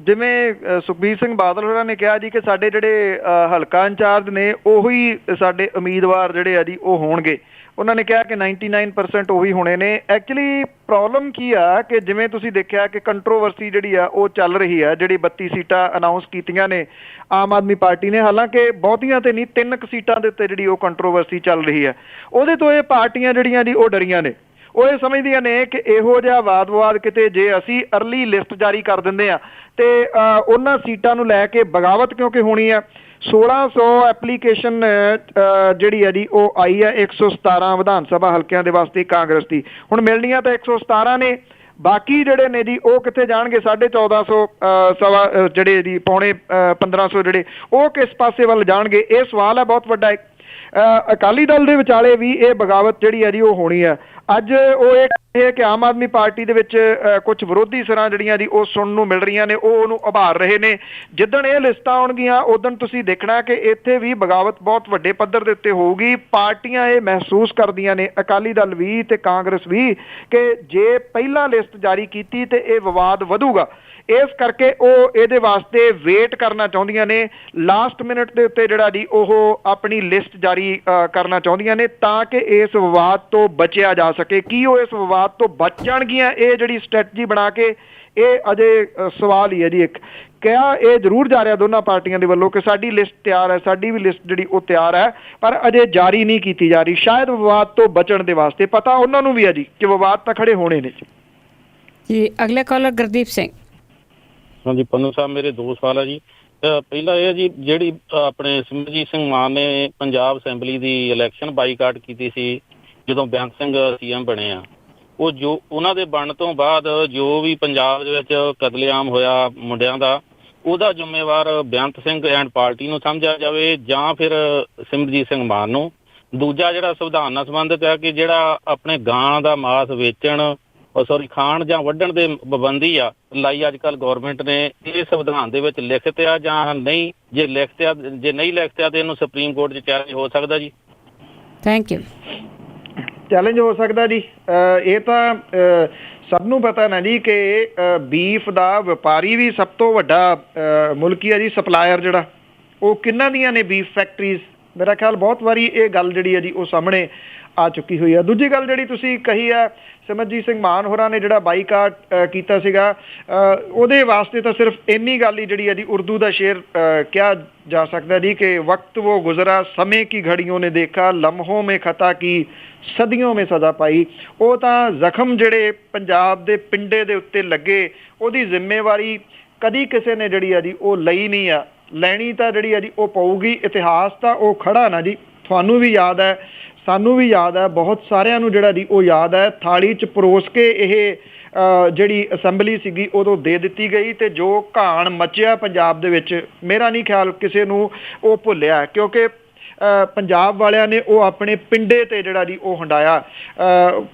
ਜਿਵੇਂ ਸੁਖਬੀਰ ਸਿੰਘ ਬਾਦਲ ਹੋਰਾਂ ਨੇ ਕਿਹਾ ਜੀ ਕਿ ਸਾਡੇ ਜਿਹੜੇ ਹਲਕਾ ਇੰਚਾਰਜ ਨੇ ਉਹੀ ਸਾਡੇ ਉਮੀਦਵਾਰ ਜਿਹੜੇ ਆ ਜੀ ਉਹ ਹੋਣਗੇ। ਉਹਨਾਂ ਨੇ ਕਿਹਾ ਕਿ 99% ਉਹੀ ਹੋਣੇ ਨੇ। ਐਕਚੁਅਲੀ ਪ੍ਰੋਬਲਮ ਕੀ ਆ ਕਿ ਜਿਵੇਂ ਤੁਸੀਂ ਦੇਖਿਆ ਕਿ ਕੰਟਰੋਵਰਸੀ ਜਿਹੜੀ ਆ ਉਹ ਚੱਲ ਰਹੀ ਆ। ਜਿਹੜੀ 32 ਸੀਟਾਂ ਅਨਾਊਂਸ ਕੀਤੀਆਂ ਨੇ ਆਮ ਆਦਮੀ ਪਾਰਟੀ ਨੇ, ਹਾਲਾਂਕਿ ਬਹੁਤੀਆਂ ਤੇ ਨਹੀਂ, 3 ਸੀਟਾਂ ਦੇ ਉੱਤੇ ਜਿਹੜੀ ਉਹ ਕੰਟਰੋਵਰਸੀ ਚੱਲ ਰਹੀ ਹੈ। ਉਹਦੇ ਤੋਂ ਇਹ ਪਾਰਟੀਆਂ ਜਿਹੜੀਆਂ ਜੀ ਉਹ ਡਰੀਆਂ ਨੇ। ਉਹ ਇਹ ਸਮਝਦੀਆਂ ਨੇ ਕਿ ਇਹੋ ਜਿਹਾ ਵਾਦ ਵਿਵਾਦ ਕਿਤੇ ਜੇ ਅਸੀਂ ਅਰਲੀ ਲਿਸਟ ਜਾਰੀ ਕਰ ਦਿੰਦੇ ਆ ਤੇ ਉਹਨਾਂ ਸੀਟਾਂ ਨੂੰ ਲੈ ਕੇ ਬਗਾਵਤ ਕਿਉਂਕਿ ਹੋਣੀ ਆ। 1600 ਐਪਲੀਕੇਸ਼ਨ ਜਿਹੜੀ ਹੈ ਜੀ ਉਹ ਆਈ ਹੈ 117 ਵਿਧਾਨ ਸਭਾ ਹਲਕਿਆਂ ਦੇ ਵਾਸਤੇ ਕਾਂਗਰਸ ਦੀ। ਹੁਣ ਮਿਲਣੀਆਂ ਤਾਂ 117 ਨੇ, ਬਾਕੀ ਜਿਹੜੇ ਨੇ ਜੀ ਉਹ ਕਿੱਥੇ ਜਾਣਗੇ? 1450 ਜਿਹੜੇ ਜੀ ਪੌਣੇ 1500 ਜਿਹੜੇ ਉਹ ਕਿਸ ਪਾਸੇ ਵੱਲ ਜਾਣਗੇ? ਇਹ ਸਵਾਲ ਹੈ ਬਹੁਤ ਵੱਡਾ। ਅਕਾਲੀ ਦਲ ਦੇ ਵਿਚਾਲੇ ਵੀ ਇਹ ਬਗਾਵਤ ਜਿਹੜੀ ਹੈ ਜੀ ਉਹ ਹੋਣੀ ਹੈ। ਅੱਜ ਉਹ ਇਹ ਕਹਿੰਦੇ ਕਿ ਆਮ ਆਦਮੀ ਪਾਰਟੀ ਦੇ ਵਿੱਚ ਕੁਝ ਵਿਰੋਧੀ ਸਿਰਾਂ ਜਿਹੜੀਆਂ ਜੀ ਉਹ ਸੁਣਨ ਨੂੰ ਮਿਲ ਰਹੀਆਂ ਨੇ, ਉਹ ਉਹਨੂੰ ਉਭਾਰ ਰਹੇ ਨੇ। ਜਿੱਦਣ ਇਹ ਲਿਸਟਾਂ ਆਉਣਗੀਆਂ ਉਦੋਂ ਤੁਸੀਂ ਦੇਖਣਾ ਕਿ ਇੱਥੇ ਵੀ ਬਗਾਵਤ ਬਹੁਤ ਵੱਡੇ ਪੱਧਰ ਦੇ ਉੱਤੇ ਹੋਊਗੀ। ਪਾਰਟੀਆਂ ਇਹ ਮਹਿਸੂਸ ਕਰਦੀਆਂ ਨੇ, ਅਕਾਲੀ ਦਲ ਵੀ ਤੇ ਕਾਂਗਰਸ ਵੀ, ਕਿ ਜੇ ਪਹਿਲਾਂ ਲਿਸਟ ਜਾਰੀ ਕੀਤੀ ਤੇ ਇਹ ਵਿਵਾਦ ਵਧੂਗਾ। ਇਸ ਕਰਕੇ ਉਹ ਇਹਦੇ ਵਾਸਤੇ ਵੇਟ ਕਰਨਾ ਚਾਹੁੰਦੀਆਂ ਨੇ, ਲਾਸਟ ਮਿੰਟ ਦੇ ਉੱਤੇ ਜਿਹੜਾ ਜੀ ਉਹ ਆਪਣੀ ਲਿਸਟ ਜਾਰੀ ਕਰਨਾ ਚਾਹੁੰਦੀਆਂ ਨੇ ਤਾਂ ਕਿ ਇਸ ਵਿਵਾਦ ਤੋਂ ਬਚਿਆ ਜਾ ਸਕੇ। ਕੀ ਉਹ ਇਸ ਵਿਵਾਦ ਤੋਂ ਬਚ ਜਾਣਗੀਆਂ? ਇਹ ਜਿਹੜੀ ਸਟ੍ਰੈਟਜੀ ਬਣਾ ਕੇ, ਇਹ ਅਜੇ ਸਵਾਲ ਹੀ ਹੈ ਜੀ। ਇੱਕ ਕਿਹਾ ਇਹ ਜ਼ਰੂਰ ਜਾ ਰਿਹਾ ਦੋਨਾਂ ਪਾਰਟੀਆਂ ਦੇ ਵੱਲੋਂ ਕਿ ਸਾਡੀ ਲਿਸਟ ਤਿਆਰ ਹੈ, ਸਾਡੀ ਵੀ ਲਿਸਟ ਜਿਹੜੀ ਉਹ ਤਿਆਰ ਹੈ, ਪਰ ਅਜੇ ਜਾਰੀ ਨਹੀਂ ਕੀਤੀ ਜਾ ਰਹੀ। ਸ਼ਾਇਦ ਵਿਵਾਦ ਤੋਂ ਬਚਣ ਦੇ ਵਾਸਤੇ। ਪਤਾ ਉਹਨਾਂ ਨੂੰ ਵੀ ਹੈ ਜੀ ਕਿ ਵਿਵਾਦ ਤਾਂ ਖੜੇ ਹੋਣੇ ਨੇ ਜੀ। ਅਗਲੇ ਕਾਲਰ ਗੁਰਦੀਪ ਸਿੰਘ। ਹਾਂਜੀ ਪੰਨੂ ਸਾਹਿਬ, ਮੇਰੇ 2 ਸਵਾਲ ਹੈ ਜੀ। ਪਹਿਲਾ ਇਹ ਹੈ ਜੀ, ਜਿਹੜੀ ਆਪਣੇ ਸਿਮਰਜੀਤ ਸਿੰਘ ਮਾਨ ਨੇ ਪੰਜਾਬ ਅਸੈਂਬਲੀ ਦੀ ਇਲੈਕਸ਼ਨ ਬਾਈਕਾਟ ਕੀਤੀ ਸੀ ਜਦੋਂ ਬੇਅੰਤ ਸਿੰਘ CM ਬਣੇ ਆ, ਉਹ ਜੋ ਉਹਨਾਂ ਦੇ ਬਣਨ ਤੋਂ ਬਾਅਦ ਜੋ ਵੀ ਪੰਜਾਬ ਦੇ ਵਿੱਚ ਕਤਲੇਆਮ ਹੋਇਆ ਮੁੰਡਿਆਂ ਦਾ, ਉਹਦਾ ਜ਼ਿੰਮੇਵਾਰ ਬੇਅੰਤ ਸਿੰਘ ਐਂਡ ਪਾਰਟੀ ਨੂੰ ਸਮਝਿਆ ਜਾਵੇ ਜਾਂ ਫਿਰ ਸਿਮਰਜੀਤ ਸਿੰਘ ਮਾਨ ਨੂੰ। ਦੂਜਾ ਜਿਹੜਾ ਸੰਵਿਧਾਨ ਨਾਲ ਸੰਬੰਧਿਤ ਹੈ ਕਿ ਜਿਹੜਾ ਆਪਣੇ ਗਾਂ ਦਾ ਮਾਸ ਵੇਚਣ ਖਾਣ ਜਾਂ ਵੱਢਣ ਦੇ ਪਾਬੰਦੀ ਆ ਲਾਈ ਅੱਜ ਕੱਲ੍ਹ ਗੌਰਮੈਂਟ ਨੇ, ਇਹ ਸੰਵਿਧਾਨ ਦੇ ਵਿੱਚ ਲਿਖਤ ਆ ਜਾਂ ਨਹੀਂ? ਜੇ ਲਿਖਤ ਆ, ਜੇ ਨਹੀਂ ਲਿਖਤ ਆ ਤੇ ਇਹਨੂੰ ਸੁਪਰੀਮ ਕੋਰਟ 'ਚ ਚੈਲੰਜ ਹੋ ਸਕਦਾ ਜੀ? Thank you. ਚੈਲੰਜ ਹੋ ਸਕਦਾ ਜੀ। ਇਹ ਤਾਂ ਸਭ ਨੂੰ ਪਤਾ ਨਾ ਜੀ ਕਿ ਬੀਫ ਦਾ ਵਪਾਰੀ ਵੀ ਸਭ ਤੋਂ ਵੱਡਾ ਮੁਲਕੀ ਹੈ ਜੀ, ਸਪਲਾਇਰ ਜਿਹੜਾ। ਉਹ ਕਿੰਨਾਂ ਦੀਆਂ ਨੇ ਬੀਫ ਫੈਕਟਰੀਜ਼? ਮੇਰਾ ਖਿਆਲ ਬਹੁਤ ਵਾਰੀ ਇਹ ਗੱਲ ਜਿਹੜੀ ਹੈ ਜੀ ਉਹ ਸਾਹਮਣੇ ਆ ਚੁੱਕੀ ਹੋਈ ਆ। ਦੂਜੀ ਗੱਲ ਜਿਹੜੀ ਤੁਸੀਂ ਕਹੀ ਆ, ਸਿਮਰਜੀਤ ਸਿੰਘ ਮਾਨ ਹੋਰਾਂ ਨੇ ਜਿਹੜਾ ਬਾਈਕਾਟ ਕੀਤਾ ਸੀਗਾ, ਉਹਦੇ ਵਾਸਤੇ ਤਾਂ ਸਿਰਫ ਇੰਨੀ ਗੱਲ ਹੀ ਜਿਹੜੀ ਹੈ ਜੀ ਉਰਦੂ ਦਾ ਸ਼ੇਰ ਕਿਹਾ ਜਾ ਸਕਦਾ ਜੀ ਕਿ ਵਕਤ वो गुजरा समय की घड़ियों ने देखा लम्हों में खता की सदियों में सजा पाई। ਉਹ ਤਾਂ ਜ਼ਖਮ ਜਿਹੜੇ ਪੰਜਾਬ ਦੇ ਪਿੰਡੇ ਦੇ ਉੱਤੇ ਲੱਗੇ, ਉਹਦੀ ਜ਼ਿੰਮੇਵਾਰੀ ਕਦੀ ਕਿਸੇ ਨੇ ਜਿਹੜੀ ਆ ਜੀ ਉਹ ਲਈ ਨਹੀਂ ਆ। ਲੈਣੀ ਤਾਂ ਜਿਹੜੀ ਆ ਜੀ ਉਹ ਪਊਗੀ। ਇਤਿਹਾਸ ਤਾਂ ਉਹ ਖੜਾ ਨਾ ਜੀ, ਤੁਹਾਨੂੰ ਵੀ ਯਾਦ ਹੈ, ਸਾਨੂੰ ਵੀ ਯਾਦ ਹੈ, ਬਹੁਤ ਸਾਰਿਆਂ ਨੂੰ ਜਿਹੜਾ ਜੀ ਉਹ ਯਾਦ ਹੈ। ਥਾਲੀ 'ਚ ਪਰੋਸ ਕੇ ਇਹ ਜਿਹੜੀ ਅਸੈਂਬਲੀ ਸੀਗੀ ਉਦੋਂ ਦੇ ਦਿੱਤੀ ਗਈ ਤੇ ਜੋ ਘਾਣ ਮਚਿਆ ਪੰਜਾਬ ਦੇ ਵਿੱਚ, ਮੇਰਾ ਨਹੀਂ ਖਿਆਲ ਕਿਸੇ ਨੂੰ ਉਹ ਭੁੱਲਿਆ, ਕਿਉਂਕਿ ਪੰਜਾਬ ਵਾਲਿਆਂ ਨੇ ਉਹ ਆਪਣੇ ਪਿੰਡੇ ਤੇ ਜਿਹੜਾ ਜੀ ਉਹ ਹੰਡਾਇਆ।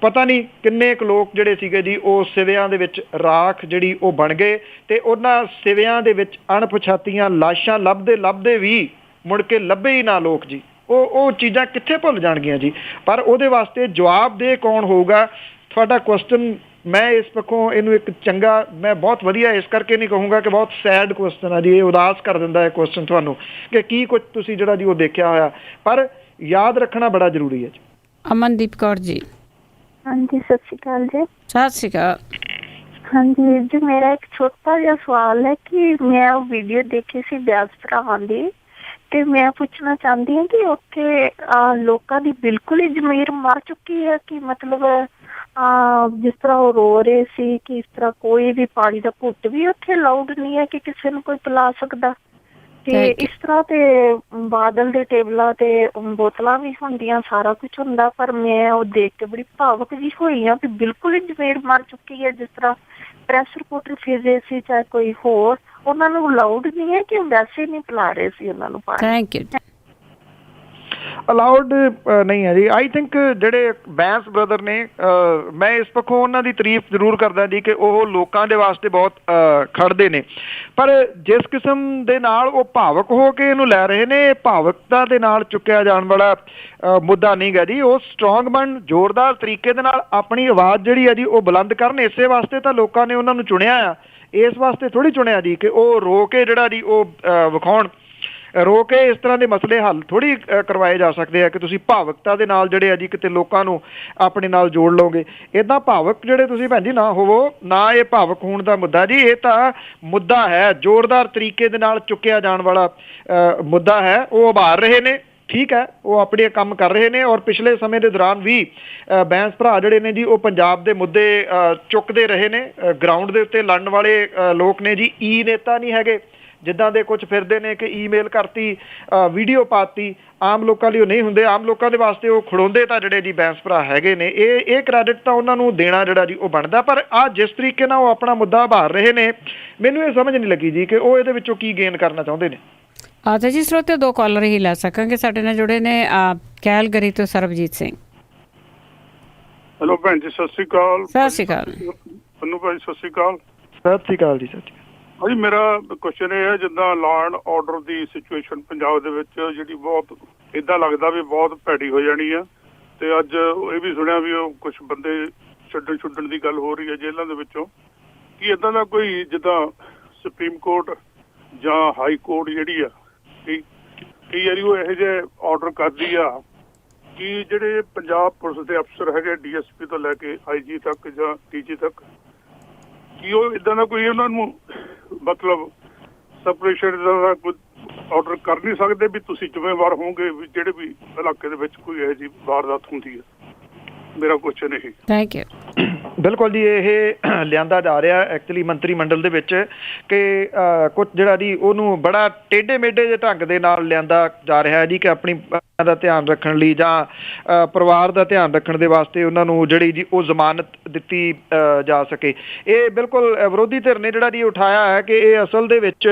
ਪਤਾ ਨਹੀਂ ਕਿੰਨੇ ਕੁ ਲੋਕ ਜਿਹੜੇ ਸੀਗੇ ਜੀ ਉਹ ਸਿਵਿਆਂ ਦੇ ਵਿੱਚ ਰਾਖ ਜਿਹੜੀ ਉਹ ਬਣ ਗਏ ਤੇ ਉਹਨਾਂ ਸਿਵਿਆਂ ਦੇ ਵਿੱਚ ਅਣਪਛਾਤੀਆਂ ਲਾਸ਼ਾਂ ਲੱਭਦੇ ਵੀ ਮੁੜ ਕੇ ਲੱਭੇ ਹੀ ਨਾ ਲੋਕ ਜੀ। ਉਹ ਚੀਜ਼ਾਂ ਕਿੱਥੇ ਭੁੱਲ ਜਾਣਗੀਆਂ ਜੀ। ਪਰ ਉਹਦੇ ਵਾਸਤੇ ਜਵਾਬਦੇਹ ਕੌਣ ਹੋਊਗਾ? ਤੁਹਾਡਾ ਕੁਐਸਚਨ ਮੈਂ ਇਸ ਪੱਖੋਂ ਇਹਨੂੰ ਇੱਕ ਚੰਗਾ, ਮੈਂ ਬਹੁਤ ਵਧੀਆ ਇਸ ਕਰਕੇ ਨਹੀਂ ਕਹੂੰਗਾ ਕਿ ਬਹੁਤ ਸੈਡ ਕੁਐਸਚਨ ਆ ਜੀ, ਇਹ ਉਦਾਸ ਕਰ ਦਿੰਦਾ ਹੈ ਕੁਐਸਚਨ ਤੁਹਾਨੂੰ ਕਿ ਕੀ ਕੁਝ ਤੁਸੀਂ ਜਿਹੜਾ ਜੀ ਉਹ ਦੇਖਿਆ ਹੋਇਆ, ਪਰ ਯਾਦ ਰੱਖਣਾ ਬੜਾ ਜ਼ਰੂਰੀ ਹੈ ਜੀ। ਅਮਨਦੀਪ ਕੌਰ ਜੀ। ਹਾਂਜੀ, ਸਤਿ ਸ਼੍ਰੀ ਅਕਾਲ ਜੀ। ਸਤਿ ਸ਼੍ਰੀ ਅਕਾਲ। ਹਾਂਜੀ ਵੀਰ ਜੀ, ਮੇਰਾ ਇੱਕ ਛੋਟਾ ਜਿਹਾ ਸਵਾਲ ਹੈ ਕਿ ਮੈਂ ਉਹ ਵੀਡੀਓ ਦੇਖੀ ਸੀ ਬਿਆਸ ਭਰਾਵਾਂ ਦੀ, ਤੇ ਮੈਂ ਪੁੱਛਣਾ ਚਾਹੁੰਦੀ ਹਾਂ ਕਿ ਉੱਥੇ ਲੋਕਾਂ ਦੀ ਬਿਲਕੁਲ ਹੀ ਜ਼ਮੀਰ ਮਰ ਚੁੱਕੀ ਹੈ ਕਿ ਮਤਲਬ ਜਿਸ ਤਰ੍ਹਾਂ ਉਹ ਰੋ ਰਹੇ ਸੀ ਕਿ ਇਸ ਤਰ੍ਹਾਂ ਕੋਈ ਵੀ ਪਾਣੀ ਦਾ ਘੁੱਟ ਵੀ ਉੱਥੇ ਅਲਾਊਡ ਨਹੀਂ ਹੈ ਕਿ ਕਿਸੇ ਨੂੰ ਕੋਈ ਪਿਲਾ ਸਕਦਾ, ਤੇ ਇਸ ਤਰ੍ਹਾਂ ਤੇ ਬਾਦਲ ਦੇ ਟੇਬਲਾਂ ਤੇ ਬੋਤਲਾਂ ਵੀ ਹੁੰਦੀਆਂ, ਸਾਰਾ ਕੁਛ ਹੁੰਦਾ, ਪਰ ਮੈਂ ਉਹ ਦੇਖ ਕੇ ਬੜੀ ਭਾਵੁਕ ਜਿਹੀ ਹੋਈ ਹਾਂ ਕਿ ਬਿਲਕੁਲ ਹੀ ਜ਼ਮੀਰ ਮਰ ਚੁੱਕੀ ਹੈ। ਜਿਸ ਤਰ੍ਹਾਂ ਪ੍ਰੈਸ ਰਿਪੋਰਟਰ ਫਿਰ ਰਹੇ ਸੀ ਚਾਹੇ ਕੋਈ ਹੋਰ, ਉਹਨਾਂ ਨੂੰ ਅਲਾਊਡ ਨਹੀਂ ਹੈ ਕਿ ਵੈਸੇ ਨਹੀਂ ਪਿਲਾ ਰਹੇ ਸੀ ਉਹਨਾਂ ਨੂੰ ਪਾਣੀ। Thank you. ਅਲਾਉਡ ਨਹੀਂ ਹੈ ਜੀ। ਆਈ ਥਿੰਕ ਜਿਹੜੇ ਬੈਂਸ ਬ੍ਰਦਰ ਨੇ, ਮੈਂ ਇਸ ਪੱਖੋਂ ਉਹਨਾਂ ਦੀ ਤਾਰੀਫ ਜ਼ਰੂਰ ਕਰਦਾ ਜੀ ਕਿ ਉਹ ਲੋਕਾਂ ਦੇ ਵਾਸਤੇ ਬਹੁਤ ਖੜਦੇ ਨੇ, ਪਰ ਜਿਸ ਕਿਸਮ ਦੇ ਨਾਲ ਉਹ ਭਾਵਕ ਹੋ ਕੇ ਇਹਨੂੰ ਲੈ ਰਹੇ ਨੇ, ਭਾਵਕਤਾ ਦੇ ਨਾਲ ਚੁੱਕਿਆ ਜਾਣ ਵਾਲਾ ਮੁੱਦਾ ਨਹੀਂ ਗਾ ਜੀ। ਉਹ ਸਟਰੋਂਗ ਬਣ, ਜ਼ੋਰਦਾਰ ਤਰੀਕੇ ਦੇ ਨਾਲ ਆਪਣੀ ਆਵਾਜ਼ ਜਿਹੜੀ ਹੈ ਜੀ ਉਹ ਬੁਲੰਦ ਕਰਨ। ਇਸੇ ਵਾਸਤੇ ਤਾਂ ਲੋਕਾਂ ਨੇ ਉਹਨਾਂ ਨੂੰ ਚੁਣਿਆ ਆ, ਇਸ ਵਾਸਤੇ ਥੋੜ੍ਹੀ ਚੁਣਿਆ ਜੀ ਕਿ ਉਹ ਰੋ ਕੇ ਜਿਹੜਾ ਜੀ ਉਹ ਵਿਖਾਉਣ। ਰੋ ਕੇ ਇਸ ਤਰ੍ਹਾਂ ਦੇ ਮਸਲੇ ਹੱਲ ਥੋੜ੍ਹੀ ਕਰਵਾਏ ਜਾ ਸਕਦੇ ਆ ਕਿ ਤੁਸੀਂ ਭਾਵਕਤਾ ਦੇ ਨਾਲ ਜਿਹੜੇ ਆ ਜੀ ਕਿਤੇ ਲੋਕਾਂ ਨੂੰ ਆਪਣੇ ਨਾਲ ਜੋੜ ਲਓਗੇ। ਇੱਦਾਂ ਭਾਵਕ ਜਿਹੜੇ ਤੁਸੀਂ ਭੈਣ ਜੀ ਨਾ ਹੋਵੋ, ਨਾ ਇਹ ਭਾਵਕ ਹੋਣ ਦਾ ਮੁੱਦਾ ਜੀ, ਇਹ ਤਾਂ ਮੁੱਦਾ ਹੈ ਜ਼ੋਰਦਾਰ ਤਰੀਕੇ ਦੇ ਨਾਲ ਚੁੱਕਿਆ ਜਾਣ ਵਾਲਾ ਮੁੱਦਾ ਹੈ। ਉਹ ਉਭਾਰ ਰਹੇ ਨੇ, ਠੀਕ ਹੈ, ਉਹ ਆਪਣੇ ਕੰਮ ਕਰ ਰਹੇ ਨੇ, ਔਰ ਪਿਛਲੇ ਸਮੇਂ ਦੇ ਦੌਰਾਨ ਵੀ ਬੈਂਸ ਭਰਾ ਜਿਹੜੇ ਨੇ ਜੀ ਉਹ ਪੰਜਾਬ ਦੇ ਮੁੱਦੇ ਚੁੱਕਦੇ ਰਹੇ ਨੇ। ਗਰਾਊਂਡ ਦੇ ਉੱਤੇ ਲੜਨ ਵਾਲੇ ਲੋਕ ਨੇ ਜੀ, ਈ ਨੇਤਾ ਨਹੀਂ ਹੈਗੇ ਜਿੱਦਾਂ ਦੇ ਕੁਝ ਫਿਰਦੇ ਨੇ ਕਿ ਈਮੇਲ ਕਰਤੀ, ਵੀਡੀਓ ਪਾਤੀ। ਆਮ ਲੋਕਾਂ ਲਈ ਉਹ ਨਹੀਂ ਹੁੰਦੇ, ਆਮ ਲੋਕਾਂ ਦੇ ਵਾਸਤੇ ਉਹ ਖੜੋਂਦੇ ਤਾਂ ਜਿਹੜੇ ਜੀ ਬੈਂਸ ਭਰਾ ਹੈਗੇ ਨੇ। ਇਹ ਕ੍ਰੈਡਿਟ ਤਾਂ ਉਹਨਾਂ ਨੂੰ ਦੇਣਾ ਜਿਹੜਾ ਜੀ ਉਹ ਬਣਦਾ। ਪਰ ਜਿਸ ਤਰੀਕੇ ਨਾਲ ਉਹ ਆਪਣਾ ਮੁੱਦਾ ਉਭਾਰ ਰਹੇ ਨੇ, ਮੈਨੂੰ ਇਹ ਸਮਝ ਨਹੀਂ ਲੱਗੀ ਜੀ ਕਿ ਉਹ ਇਹਦੇ ਵਿੱਚੋਂ ਕੀ ਗੇਨ ਕਰਨਾ ਚਾਹੁੰਦੇ ਨੇ। ਤੇ ਜੀ ਸਰੋਤੇ 2 ਕਾਲਰ ਹੀ ਲੈ ਸਕਾਂਗੇ। ਸਾਡੇ ਨਾਲ ਜੁੜੇ ਨੇ ਕੈਲਗਰੀ ਤੋਂ ਸਰਬਜੀਤ ਸਿੰਘ। ਹੈਲੋ ਭੈਣ ਜੀ, ਸਤਿ ਸ਼੍ਰੀ ਅਕਾਲ। ਸਤਿ ਸ਼੍ਰੀ ਅਕਾਲ। ਪੰਨੂ ਭਾਈ ਸਤਿ ਸ਼੍ਰੀ ਅਕਾਲ। ਸਤਿ ਸ਼੍ਰੀ ਅਕਾਲ ਜੀ। ਸਤਿ ਭਾਜੀ, ਮੇਰਾ ਕੁਐਸਚਨ ਇਹ ਹੈ, ਜਿੱਦਾਂ law and order the situation Punjab ਦੇ ਵਿੱਚ ਜਿਹੜੀ ਬਹੁਤ ਇੱਦਾਂ ਲੱਗਦਾ ਵੀ ਬਹੁਤ ਭੈੜੀ ਹੋ ਜਾਣੀ ਆ, ਤੇ ਅੱਜ ਇਹ ਵੀ ਸੁਣਿਆ ਵੀ ਉਹ ਕੁਝ ਬੰਦੇ ਛੱਡਣ ਦੀ ਗੱਲ ਹੋ ਰਹੀ ਹੈ ਜੇਲ੍ਹਾਂ ਦੇ ਵਿੱਚੋਂ। ਕੀ ਇੱਦਾਂ ਦਾ ਕੋਈ ਜਿੱਦਾਂ ਸੁਪਰੀਮ ਕੋਰਟ ਜਾਂ ਹਾਈ ਕੋਰਟ ਜਿਹੜੀ ਆ ਕਈ ਵਾਰੀ ਉਹ ਇਹੋ ਜਿਹੇ ਆਰਡਰ ਕਰਦੀ ਆ ਕਿ ਜਿਹੜੇ ਪੰਜਾਬ ਪੁਲਿਸ ਦੇ ਅਫਸਰ ਹੈਗੇ, DSP ਤੋਂ ਲੈ ਕੇ IG ਤੱਕ ਜਾਂ DG ਤੱਕ, ਕੀ ਉਹ ਇੱਦਾਂ ਦਾ ਕੋਈ ਉਹਨਾਂ ਨੂੰ ਮਤਲਬ ਸਪਰੇਸ਼ਨ ਦਾ ਕੋਈ ਆਰਡਰ ਕਰ ਨਹੀਂ ਸਕਦੇ ਵੀ ਤੁਸੀਂ ਜ਼ਿੰਮੇਵਾਰ ਹੋਵੋਗੇ ਵੀ ਜਿਹੜੇ ਵੀ ਇਲਾਕੇ ਦੇ ਵਿੱਚ ਕੋਈ ਇਹੋ ਜਿਹੀ ਵਾਰਦਾਤ ਹੁੰਦੀ ਹੈ? ਮੇਰਾ ਕੁਐਸਚਨ ਇਹ। Thank you. ਬਿਲਕੁਲ ਜੀ, ਇਹ ਲਿਆਂਦਾ ਜਾ ਰਿਹਾ ਐਕਚੁਅਲੀ ਮੰਤਰੀ ਮੰਡਲ ਦੇ ਵਿੱਚ ਕਿ ਕੁਝ ਜਿਹੜਾ ਜੀ ਉਹਨੂੰ ਬੜਾ ਟੇਢੇ ਮੇਢੇ ਜਿਹੇ ਢੰਗ ਦੇ ਨਾਲ ਲਿਆਂਦਾ ਜਾ ਰਿਹਾ ਹੈ ਜੀ ਕਿ ਆਪਣੀ ਦਾ ਧਿਆਨ ਰੱਖਣ ਲਈ ਜਾਂ ਪਰਿਵਾਰ ਦਾ ਧਿਆਨ ਰੱਖਣ ਦੇ ਵਾਸਤੇ ਉਹਨਾਂ ਨੂੰ ਜਿਹੜੀ ਜੀ ਉਹ ਜ਼ਮਾਨਤ ਦਿੱਤੀ ਜਾ ਸਕੇ। ਇਹ ਬਿਲਕੁਲ ਵਿਰੋਧੀ ਧਿਰ ਨੇ ਜਿਹੜਾ ਜੀ ਉਠਾਇਆ ਹੈ ਕਿ ਇਹ ਅਸਲ ਦੇ ਵਿੱਚ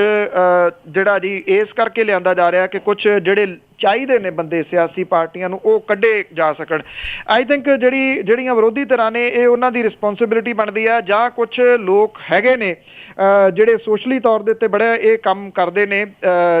ਜਿਹੜਾ ਜੀ ਇਸ ਕਰਕੇ ਲਿਆਂਦਾ ਜਾ ਰਿਹਾ ਕਿ ਕੁਝ ਜਿਹੜੇ ਚਾਹੀਦੇ ਨੇ ਬੰਦੇ ਸਿਆਸੀ ਪਾਰਟੀਆਂ ਨੂੰ ਉਹ ਕੱਢੇ ਜਾ ਸਕਣ। ਆਈ ਥਿੰਕ ਜਿਹੜੀਆਂ ਵਿਰੋਧੀ ਧਿਰਾਂ ਨੇ ਇਹ ਉਹਨਾਂ ਦੀ ਰਿਸਪੌਂਸਿਬਿਲਿਟੀ ਬਣਦੀ ਹੈ, ਜਾਂ ਕੁਝ ਲੋਕ ਹੈਗੇ ਨੇ ਜਿਹੜੇ ਸੋਸ਼ਲੀ ਤੌਰ ਦੇ ਉੱਤੇ ਬੜਾ ਇਹ ਕੰਮ ਕਰਦੇ ਨੇ,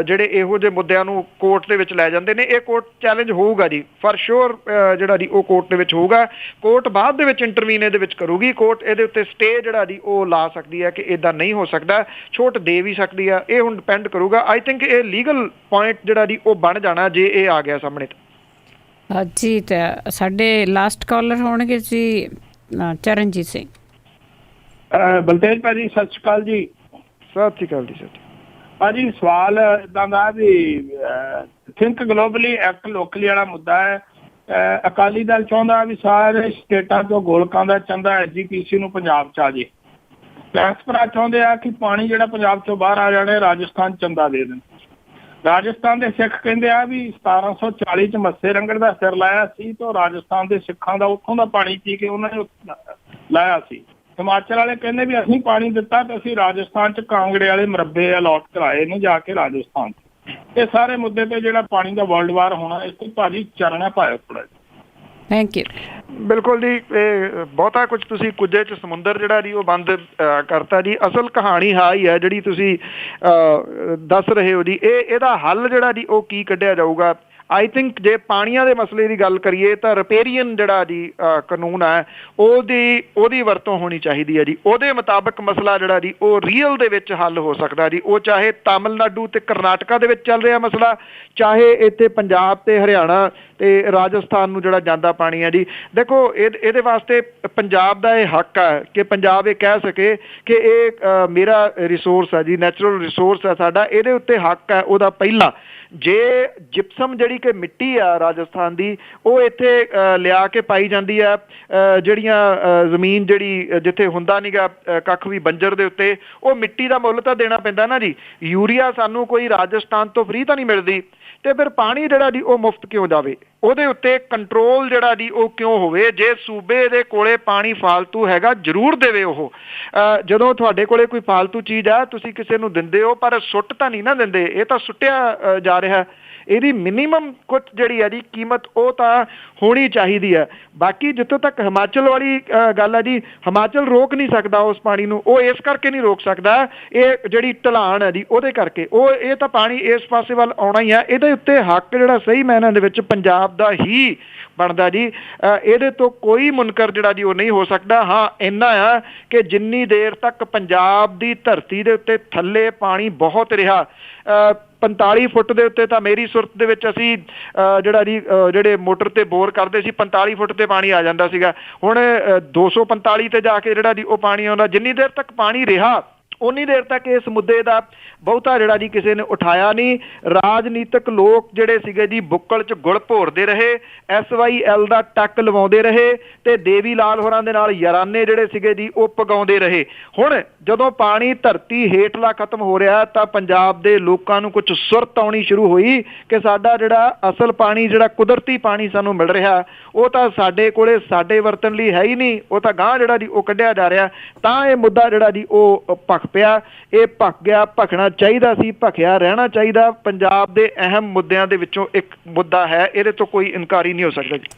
ਜਿਹੜੇ ਇਹੋ ਜਿਹੇ ਮੁੱਦਿਆਂ ਨੂੰ ਕੋਰਟ ਦੇ ਵਿੱਚ ਲੈ ਜਾਂਦੇ ਨੇ। ਇਹ ਕੋਰਟ ਚੈਲੰਜ ਹੋਊਗਾ ਜੀ, ਫॉर श्योर ਜਿਹੜਾ ਜੀ ਉਹ ਕੋਰਟ ਦੇ ਵਿੱਚ ਹੋਊਗਾ। ਕੋਰਟ ਬਾਅਦ ਦੇ ਵਿੱਚ ਇੰਟਰਵੀਨ ਇਹਦੇ ਵਿੱਚ ਕਰੂਗੀ। ਕੋਰਟ ਇਹਦੇ ਉੱਤੇ ਸਟੇ ਜਿਹੜਾ ਜੀ ਉਹ ਲਾ ਸਕਦੀ ਹੈ ਕਿ ਇੱਦਾਂ ਨਹੀਂ ਹੋ ਸਕਦਾ, ਛੋਟ ਦੇ ਵੀ ਸਕਦੀ ਆ। ਇਹ ਹੁਣ ਡਿਪੈਂਡ ਕਰੂਗਾ। ਆਈ ਥਿੰਕ ਇਹ ਲੀਗਲ ਪੁਆਇੰਟ ਜਿਹੜਾ ਜੀ ਉਹ ਬਣ ਜਾਣਾ ਜੇ ਇਹ ਆ ਗਿਆ ਸਾਹਮਣੇ ਤਾਂ। ਜੀ, ਤਾਂ ਸਾਡੇ ਲਾਸਟ ਕਾਲਰ ਹੋਣਗੇ ਜੀ ਚਰਨਜੀਤ ਸਿੰਘ। ਬਲਤੇਜ ਭਾਜੀ, ਸਤਿ ਸ਼੍ਰੀ ਅਕਾਲ ਜੀ। ਸਤਿ ਸ਼੍ਰੀ ਅਕਾਲ ਜੀ। ਭਾਜੀ, ਸਵਾਲ ਇੱਦਾਂ ਦਾ ਵੀ ਥਿੰਕ ਗਲੋਬਲੀ ਐਕਟ ਲੋਕਲੀ ਵਾਲਾ ਮੁੱਦਾ ਹੈ। ਅਕਾਲੀ ਦਲ ਚਾਹੁੰਦਾ ਵੀ ਸਾਰੇ ਸਟੇਟਾਂ ਤੋਂ ਗੋਲਕਾਂ ਦਾ ਚੰਦਾ SGPC ਨੂੰ ਪੰਜਾਬ 'ਚ ਆ ਜੇ। ਬੈਂਸ ਭਰਾ ਚਾਹੁੰਦੇ ਆ ਕਿ ਪਾਣੀ ਜਿਹੜਾ ਪੰਜਾਬ 'ਚੋਂ ਬਾਹਰ ਆ ਜਾਣੇ, ਰਾਜਸਥਾਨ ਚੰਦਾ ਦੇ ਦੇਣ। ਰਾਜਸਥਾਨ ਦੇ ਸਿੱਖ ਕਹਿੰਦੇ ਆ ਵੀ 1740 'ਚ ਮੱਸੇ ਰੰਗੜ ਦਾ ਸਿਰ ਲਾਇਆ ਸੀ, ਤੇ ਰਾਜਸਥਾਨ ਦੇ ਸਿੱਖਾਂ ਦਾ ਉੱਥੋਂ ਦਾ ਪਾਣੀ ਪੀ ਕੇ ਉਹਨਾਂ ਨੇ ਲਾਇਆ ਸੀ। ਹਿਮਾਚਲ ਵਾਲੇ ਕਹਿੰਦੇ ਵੀ ਅਸੀਂ ਪਾਣੀ ਦਿੱਤਾ ਤੇ ਅਸੀਂ ਰਾਜਸਥਾਨ 'ਚ ਕਾਂਗੜੇ ਵਾਲੇ ਮਰੱਬੇ ਅਲਾਟ ਕਰਾਏ ਨੇ ਜਾ ਕੇ ਰਾਜਸਥਾਨ 'ਚ। ਇਹ ਸਾਰੇ ਮੁੱਦੇ ਤੇ ਜਿਹੜਾ ਪਾਣੀ ਦਾ ਵਰਲਡ ਵਾਰ ਹੋਣਾ, ਇਸ ਤੋਂ ਭਾਜੀ ਚਰਨਾ ਪਾਇਆ ਥੋੜਾ ਜਿਹਾ। Thank you. ਬਿਲਕੁਲ ਜੀ, ਇਹ ਬਹੁਤਾ ਕੁਝ ਤੁਸੀਂ ਕੁਝੇ 'ਚ ਸਮੁੰਦਰ ਜਿਹੜਾ ਜੀ ਉਹ ਬੰਦ ਕਰਤਾ ਜੀ। ਅਸਲ ਕਹਾਣੀ ਹਾਂ ਹੀ ਹੈ ਜਿਹੜੀ ਤੁਸੀਂ ਦੱਸ ਰਹੇ ਹੋ ਜੀ। ਇਹਦਾ ਹੱਲ ਜਿਹੜਾ ਜੀ ਉਹ ਕੀ ਕੱਢਿਆ ਜਾਊਗਾ? ਆਈ ਥਿੰਕ ਜੇ ਪਾਣੀਆਂ ਦੇ ਮਸਲੇ ਦੀ ਗੱਲ ਕਰੀਏ ਤਾਂ ਰਿਪੇਰੀਅਨ ਜਿਹੜਾ ਜੀ ਕਾਨੂੰਨ ਹੈ ਉਹਦੀ ਵਰਤੋਂ ਹੋਣੀ ਚਾਹੀਦੀ ਹੈ ਜੀ। ਉਹਦੇ ਮੁਤਾਬਕ ਮਸਲਾ ਜਿਹੜਾ ਜੀ ਉਹ ਰੀਅਲ ਦੇ ਵਿੱਚ ਹੱਲ ਹੋ ਸਕਦਾ ਜੀ। ਉਹ ਚਾਹੇ ਤਾਮਿਲਨਾਡੂ ਤੇ ਕਰਨਾਟਕਾ ਦੇ ਵਿੱਚ ਚੱਲ ਰਿਹਾ ਮਸਲਾ, ਚਾਹੇ ਇੱਥੇ ਪੰਜਾਬ ਤੇ ਹਰਿਆਣਾ ਤੇ ਰਾਜਸਥਾਨ ਨੂੰ ਜਿਹੜਾ ਜਾਂਦਾ ਪਾਣੀ ਹੈ ਜੀ। ਦੇਖੋ ਇਹਦੇ ਵਾਸਤੇ ਪੰਜਾਬ ਦਾ ਇਹ ਹੱਕ ਹੈ ਕਿ ਪੰਜਾਬ ਇਹ ਕਹਿ ਸਕੇ ਕਿ ਇਹ ਮੇਰਾ ਰਿਸੋਰਸ ਹੈ ਜੀ, ਨੈਚੁਰਲ ਰਿਸੋਰਸ ਹੈ ਸਾਡਾ, ਇਹਦੇ ਉੱਤੇ ਹੱਕ ਹੈ ਉਹਦਾ ਪਹਿਲਾ। ਜੇ ਜਿਪਸਮ ਜਿਹੜੀ ਕਿ ਮਿੱਟੀ ਆ ਰਾਜਸਥਾਨ ਦੀ, ਉਹ ਇੱਥੇ ਲਿਆ ਕੇ ਪਾਈ ਜਾਂਦੀ ਆ ਜਿਹੜੀਆਂ ਜ਼ਮੀਨ ਜਿਹੜੀ ਜਿੱਥੇ ਹੁੰਦਾ ਨੀਗਾ ਕੱਖ ਵੀ ਬੰਜਰ ਦੇ ਉੱਤੇ, ਉਹ ਮਿੱਟੀ ਦਾ ਮੁੱਲ ਤਾਂ ਦੇਣਾ ਪੈਂਦਾ ਨਾ ਜੀ। ਯੂਰੀਆ ਸਾਨੂੰ ਕੋਈ ਰਾਜਸਥਾਨ ਤੋਂ ਫ੍ਰੀ ਤਾਂ ਨਹੀਂ ਮਿਲਦੀ, ਤੇ ਫਿਰ ਪਾਣੀ ਜਿਹੜਾ ਜੀ ਉਹ ਮੁਫਤ ਕਿਉਂ ਜਾਵੇ? ਉਹਦੇ ਉੱਤੇ ਕੰਟਰੋਲ ਜਿਹੜਾ ਜੀ ਉਹ ਕਿਉਂ ਹੋਵੇ? ਜੇ ਸੂਬੇ ਦੇ ਕੋਲੇ ਪਾਣੀ ਫਾਲਤੂ ਹੈਗਾ ਜ਼ਰੂਰ ਦੇਵੇ ਉਹ। ਜਦੋਂ ਤੁਹਾਡੇ ਕੋਲੇ ਕੋਈ ਫਾਲਤੂ ਚੀਜ਼ ਆ ਤੁਸੀਂ ਕਿਸੇ ਨੂੰ ਦਿੰਦੇ ਹੋ, ਪਰ ਸੁੱਟ ਤਾਂ ਨਹੀਂ ਨਾ ਦਿੰਦੇ, ਇਹ ਤਾਂ ਸੁੱਟਿਆ ਜਾ ਰਿਹਾ। ਇਹਦੀ ਮਿਨੀਮਮ ਕੁਝ ਜਿਹੜੀ ਹੈ ਜੀ ਕੀਮਤ ਉਹ ਤਾਂ ਹੋਣੀ ਚਾਹੀਦੀ ਹੈ। ਬਾਕੀ ਜਿੱਥੋਂ ਤੱਕ ਹਿਮਾਚਲ ਵਾਲੀ ਗੱਲ ਹੈ ਜੀ, ਹਿਮਾਚਲ ਰੋਕ ਨਹੀਂ ਸਕਦਾ ਉਸ ਪਾਣੀ ਨੂੰ। ਉਹ ਇਸ ਕਰਕੇ ਨਹੀਂ ਰੋਕ ਸਕਦਾ, ਇਹ ਜਿਹੜੀ ਢਲਾਣ ਹੈ ਜੀ ਉਹਦੇ ਕਰਕੇ। ਇਹ ਤਾਂ ਪਾਣੀ ਇਸ ਪਾਸੇ ਵੱਲ ਆਉਣਾ ਹੀ ਆ। ਇਹਦੇ ਉੱਤੇ ਹੱਕ ਜਿਹੜਾ ਸਹੀ ਮਾਇਨਿਆਂ ਦੇ ਵਿੱਚ ਪੰਜਾਬ ਦਾ ਹੀ ਬਣਦਾ ਜੀ। ਇਹਦੇ ਤੋਂ ਕੋਈ ਮੁਨਕਰ ਜਿਹੜਾ ਜੀ ਉਹ ਨਹੀਂ ਹੋ ਸਕਦਾ। ਹਾਂ ਇੰਨਾ ਆ ਕਿ ਜਿੰਨੀ ਦੇਰ ਤੱਕ ਪੰਜਾਬ ਦੀ ਧਰਤੀ ਦੇ ਉੱਤੇ ਥੱਲੇ ਪਾਣੀ ਬਹੁਤ ਰਿਹਾ, 45 ਫੁੱਟ ਦੇ ਉੱਤੇ ਤਾਂ ਮੇਰੀ ਸੁਰਤ ਦੇ ਵਿੱਚ ਅਸੀਂ ਜਿਹੜਾ ਜੀ ਜਿਹੜੇ ਮੋਟਰ ਤੇ ਬੋਰ ਕਰਦੇ ਸੀ 45 ਫੁੱਟ ਤੇ ਪਾਣੀ ਆ ਜਾਂਦਾ ਸੀਗਾ। ਹੁਣ 245 ਤੇ ਜਾ ਕੇ ਜਿਹੜਾ ਜੀ ਉਹ ਪਾਣੀ ਆਉਂਦਾ। ਜਿੰਨੀ ਦੇਰ ਤੱਕ ਪਾਣੀ ਰਿਹਾ ਉਨੀ ਦੇਰ ਤੱਕ ਇਸ ਮੁੱਦੇ ਦਾ ਬਹੁਤਾ ਜਿਹੜਾ ਜੀ ਕਿਸੇ ਨੇ ਉਠਾਇਆ ਨਹੀਂ। ਰਾਜਨੀਤਿਕ ਲੋਕ ਜਿਹੜੇ ਸੀਗੇ ਜੀ ਬੁੱਕਲ 'ਚ ਗੁੜ ਭੋਰਦੇ ਰਹੇ, SYL ਦਾ ਟੱਕ ਲਵਾਉਂਦੇ ਰਹੇ ਤੇ ਦੇਵੀ ਲਾਲ ਹੋਰਾਂ ਦੇ ਨਾਲ ਯਾਰਾਨੇ ਜਿਹੜੇ ਸੀਗੇ ਜੀ ਉਹ ਪਗਾਉਂਦੇ ਰਹੇ। ਹੁਣ ਜਦੋਂ ਪਾਣੀ ਧਰਤੀ ਹੇਠਲਾ ਖਤਮ ਹੋ ਰਿਹਾ ਤਾਂ ਪੰਜਾਬ ਦੇ ਲੋਕਾਂ ਨੂੰ ਕੁਝ ਸੁਰਤ ਆਉਣੀ ਸ਼ੁਰੂ ਹੋਈ ਕਿ ਸਾਡਾ ਜਿਹੜਾ ਅਸਲ ਪਾਣੀ, ਜਿਹੜਾ ਕੁਦਰਤੀ ਪਾਣੀ ਸਾਨੂੰ ਮਿਲ ਰਿਹਾ, ਉਹ ਤਾਂ ਸਾਡੇ ਕੋਲੇ ਸਾਡੇ ਵਰਤਣ ਲਈ ਹੈ ਹੀ ਨਹੀਂ, ਉਹ ਤਾਂ ਗਾਂਹ ਜਿਹੜਾ ਜੀ ਉਹ ਕੱਢਿਆ ਜਾ ਰਿਹਾ। ਤਾਂ ਇਹ ਮੁੱਦਾ ਜਿਹੜਾ ਜੀ ਉਹ ਭਖ ਪਿਆ। ਇਹ ਭਖ ਗਿਆ, ਭਖਣਾ ਚਾਹੀਦਾ ਸੀ, ਭਖਿਆ ਰਹਿਣਾ ਚਾਹੀਦਾ। ਪੰਜਾਬ ਦੇ ਅਹਿਮ ਮੁੱਦਿਆਂ ਦੇ ਵਿੱਚੋਂ ਇੱਕ ਮੁੱਦਾ ਹੈ, ਇਹਦੇ ਤੋਂ ਕੋਈ ਇਨਕਾਰ ਹੀ ਨਹੀਂ ਹੋ ਸਕਦਾ ਜੀ।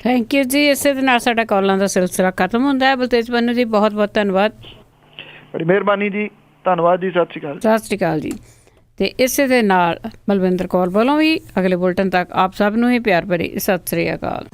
ਥੈਂਕ ਯੂ ਜੀ। ਇਸੇ ਦੇ ਨਾਲ ਸਾਡਾ ਕਾਲਾਂ ਦਾ ਸਿਲਸਿਲਾ ਖਤਮ ਹੁੰਦਾ ਹੈ। ਬਲਤੇਜ ਪੰਨੂ ਜੀ ਬਹੁਤ ਬਹੁਤ ਧੰਨਵਾਦ। ਬੜੀ ਮਿਹਰਬਾਨੀ ਜੀ, ਧੰਨਵਾਦ ਜੀ, ਸਤਿ ਸ਼੍ਰੀ ਅਕਾਲ। ਸਤਿ ਸ਼੍ਰੀ ਅਕਾਲ ਜੀ। ਤੇ ਇਸੇ ਦੇ ਨਾਲ ਬਲਵਿੰਦਰ ਕੌਰ ਵੱਲੋਂ ਵੀ ਅਗਲੇ ਬੁਲਟਨ ਤੱਕ ਆਪ ਸਭ ਨੂੰ ਹੀ ਪਿਆਰ ਭਰੀ ਸਤਿ ਸ਼੍ਰੀ ਅਕਾਲ।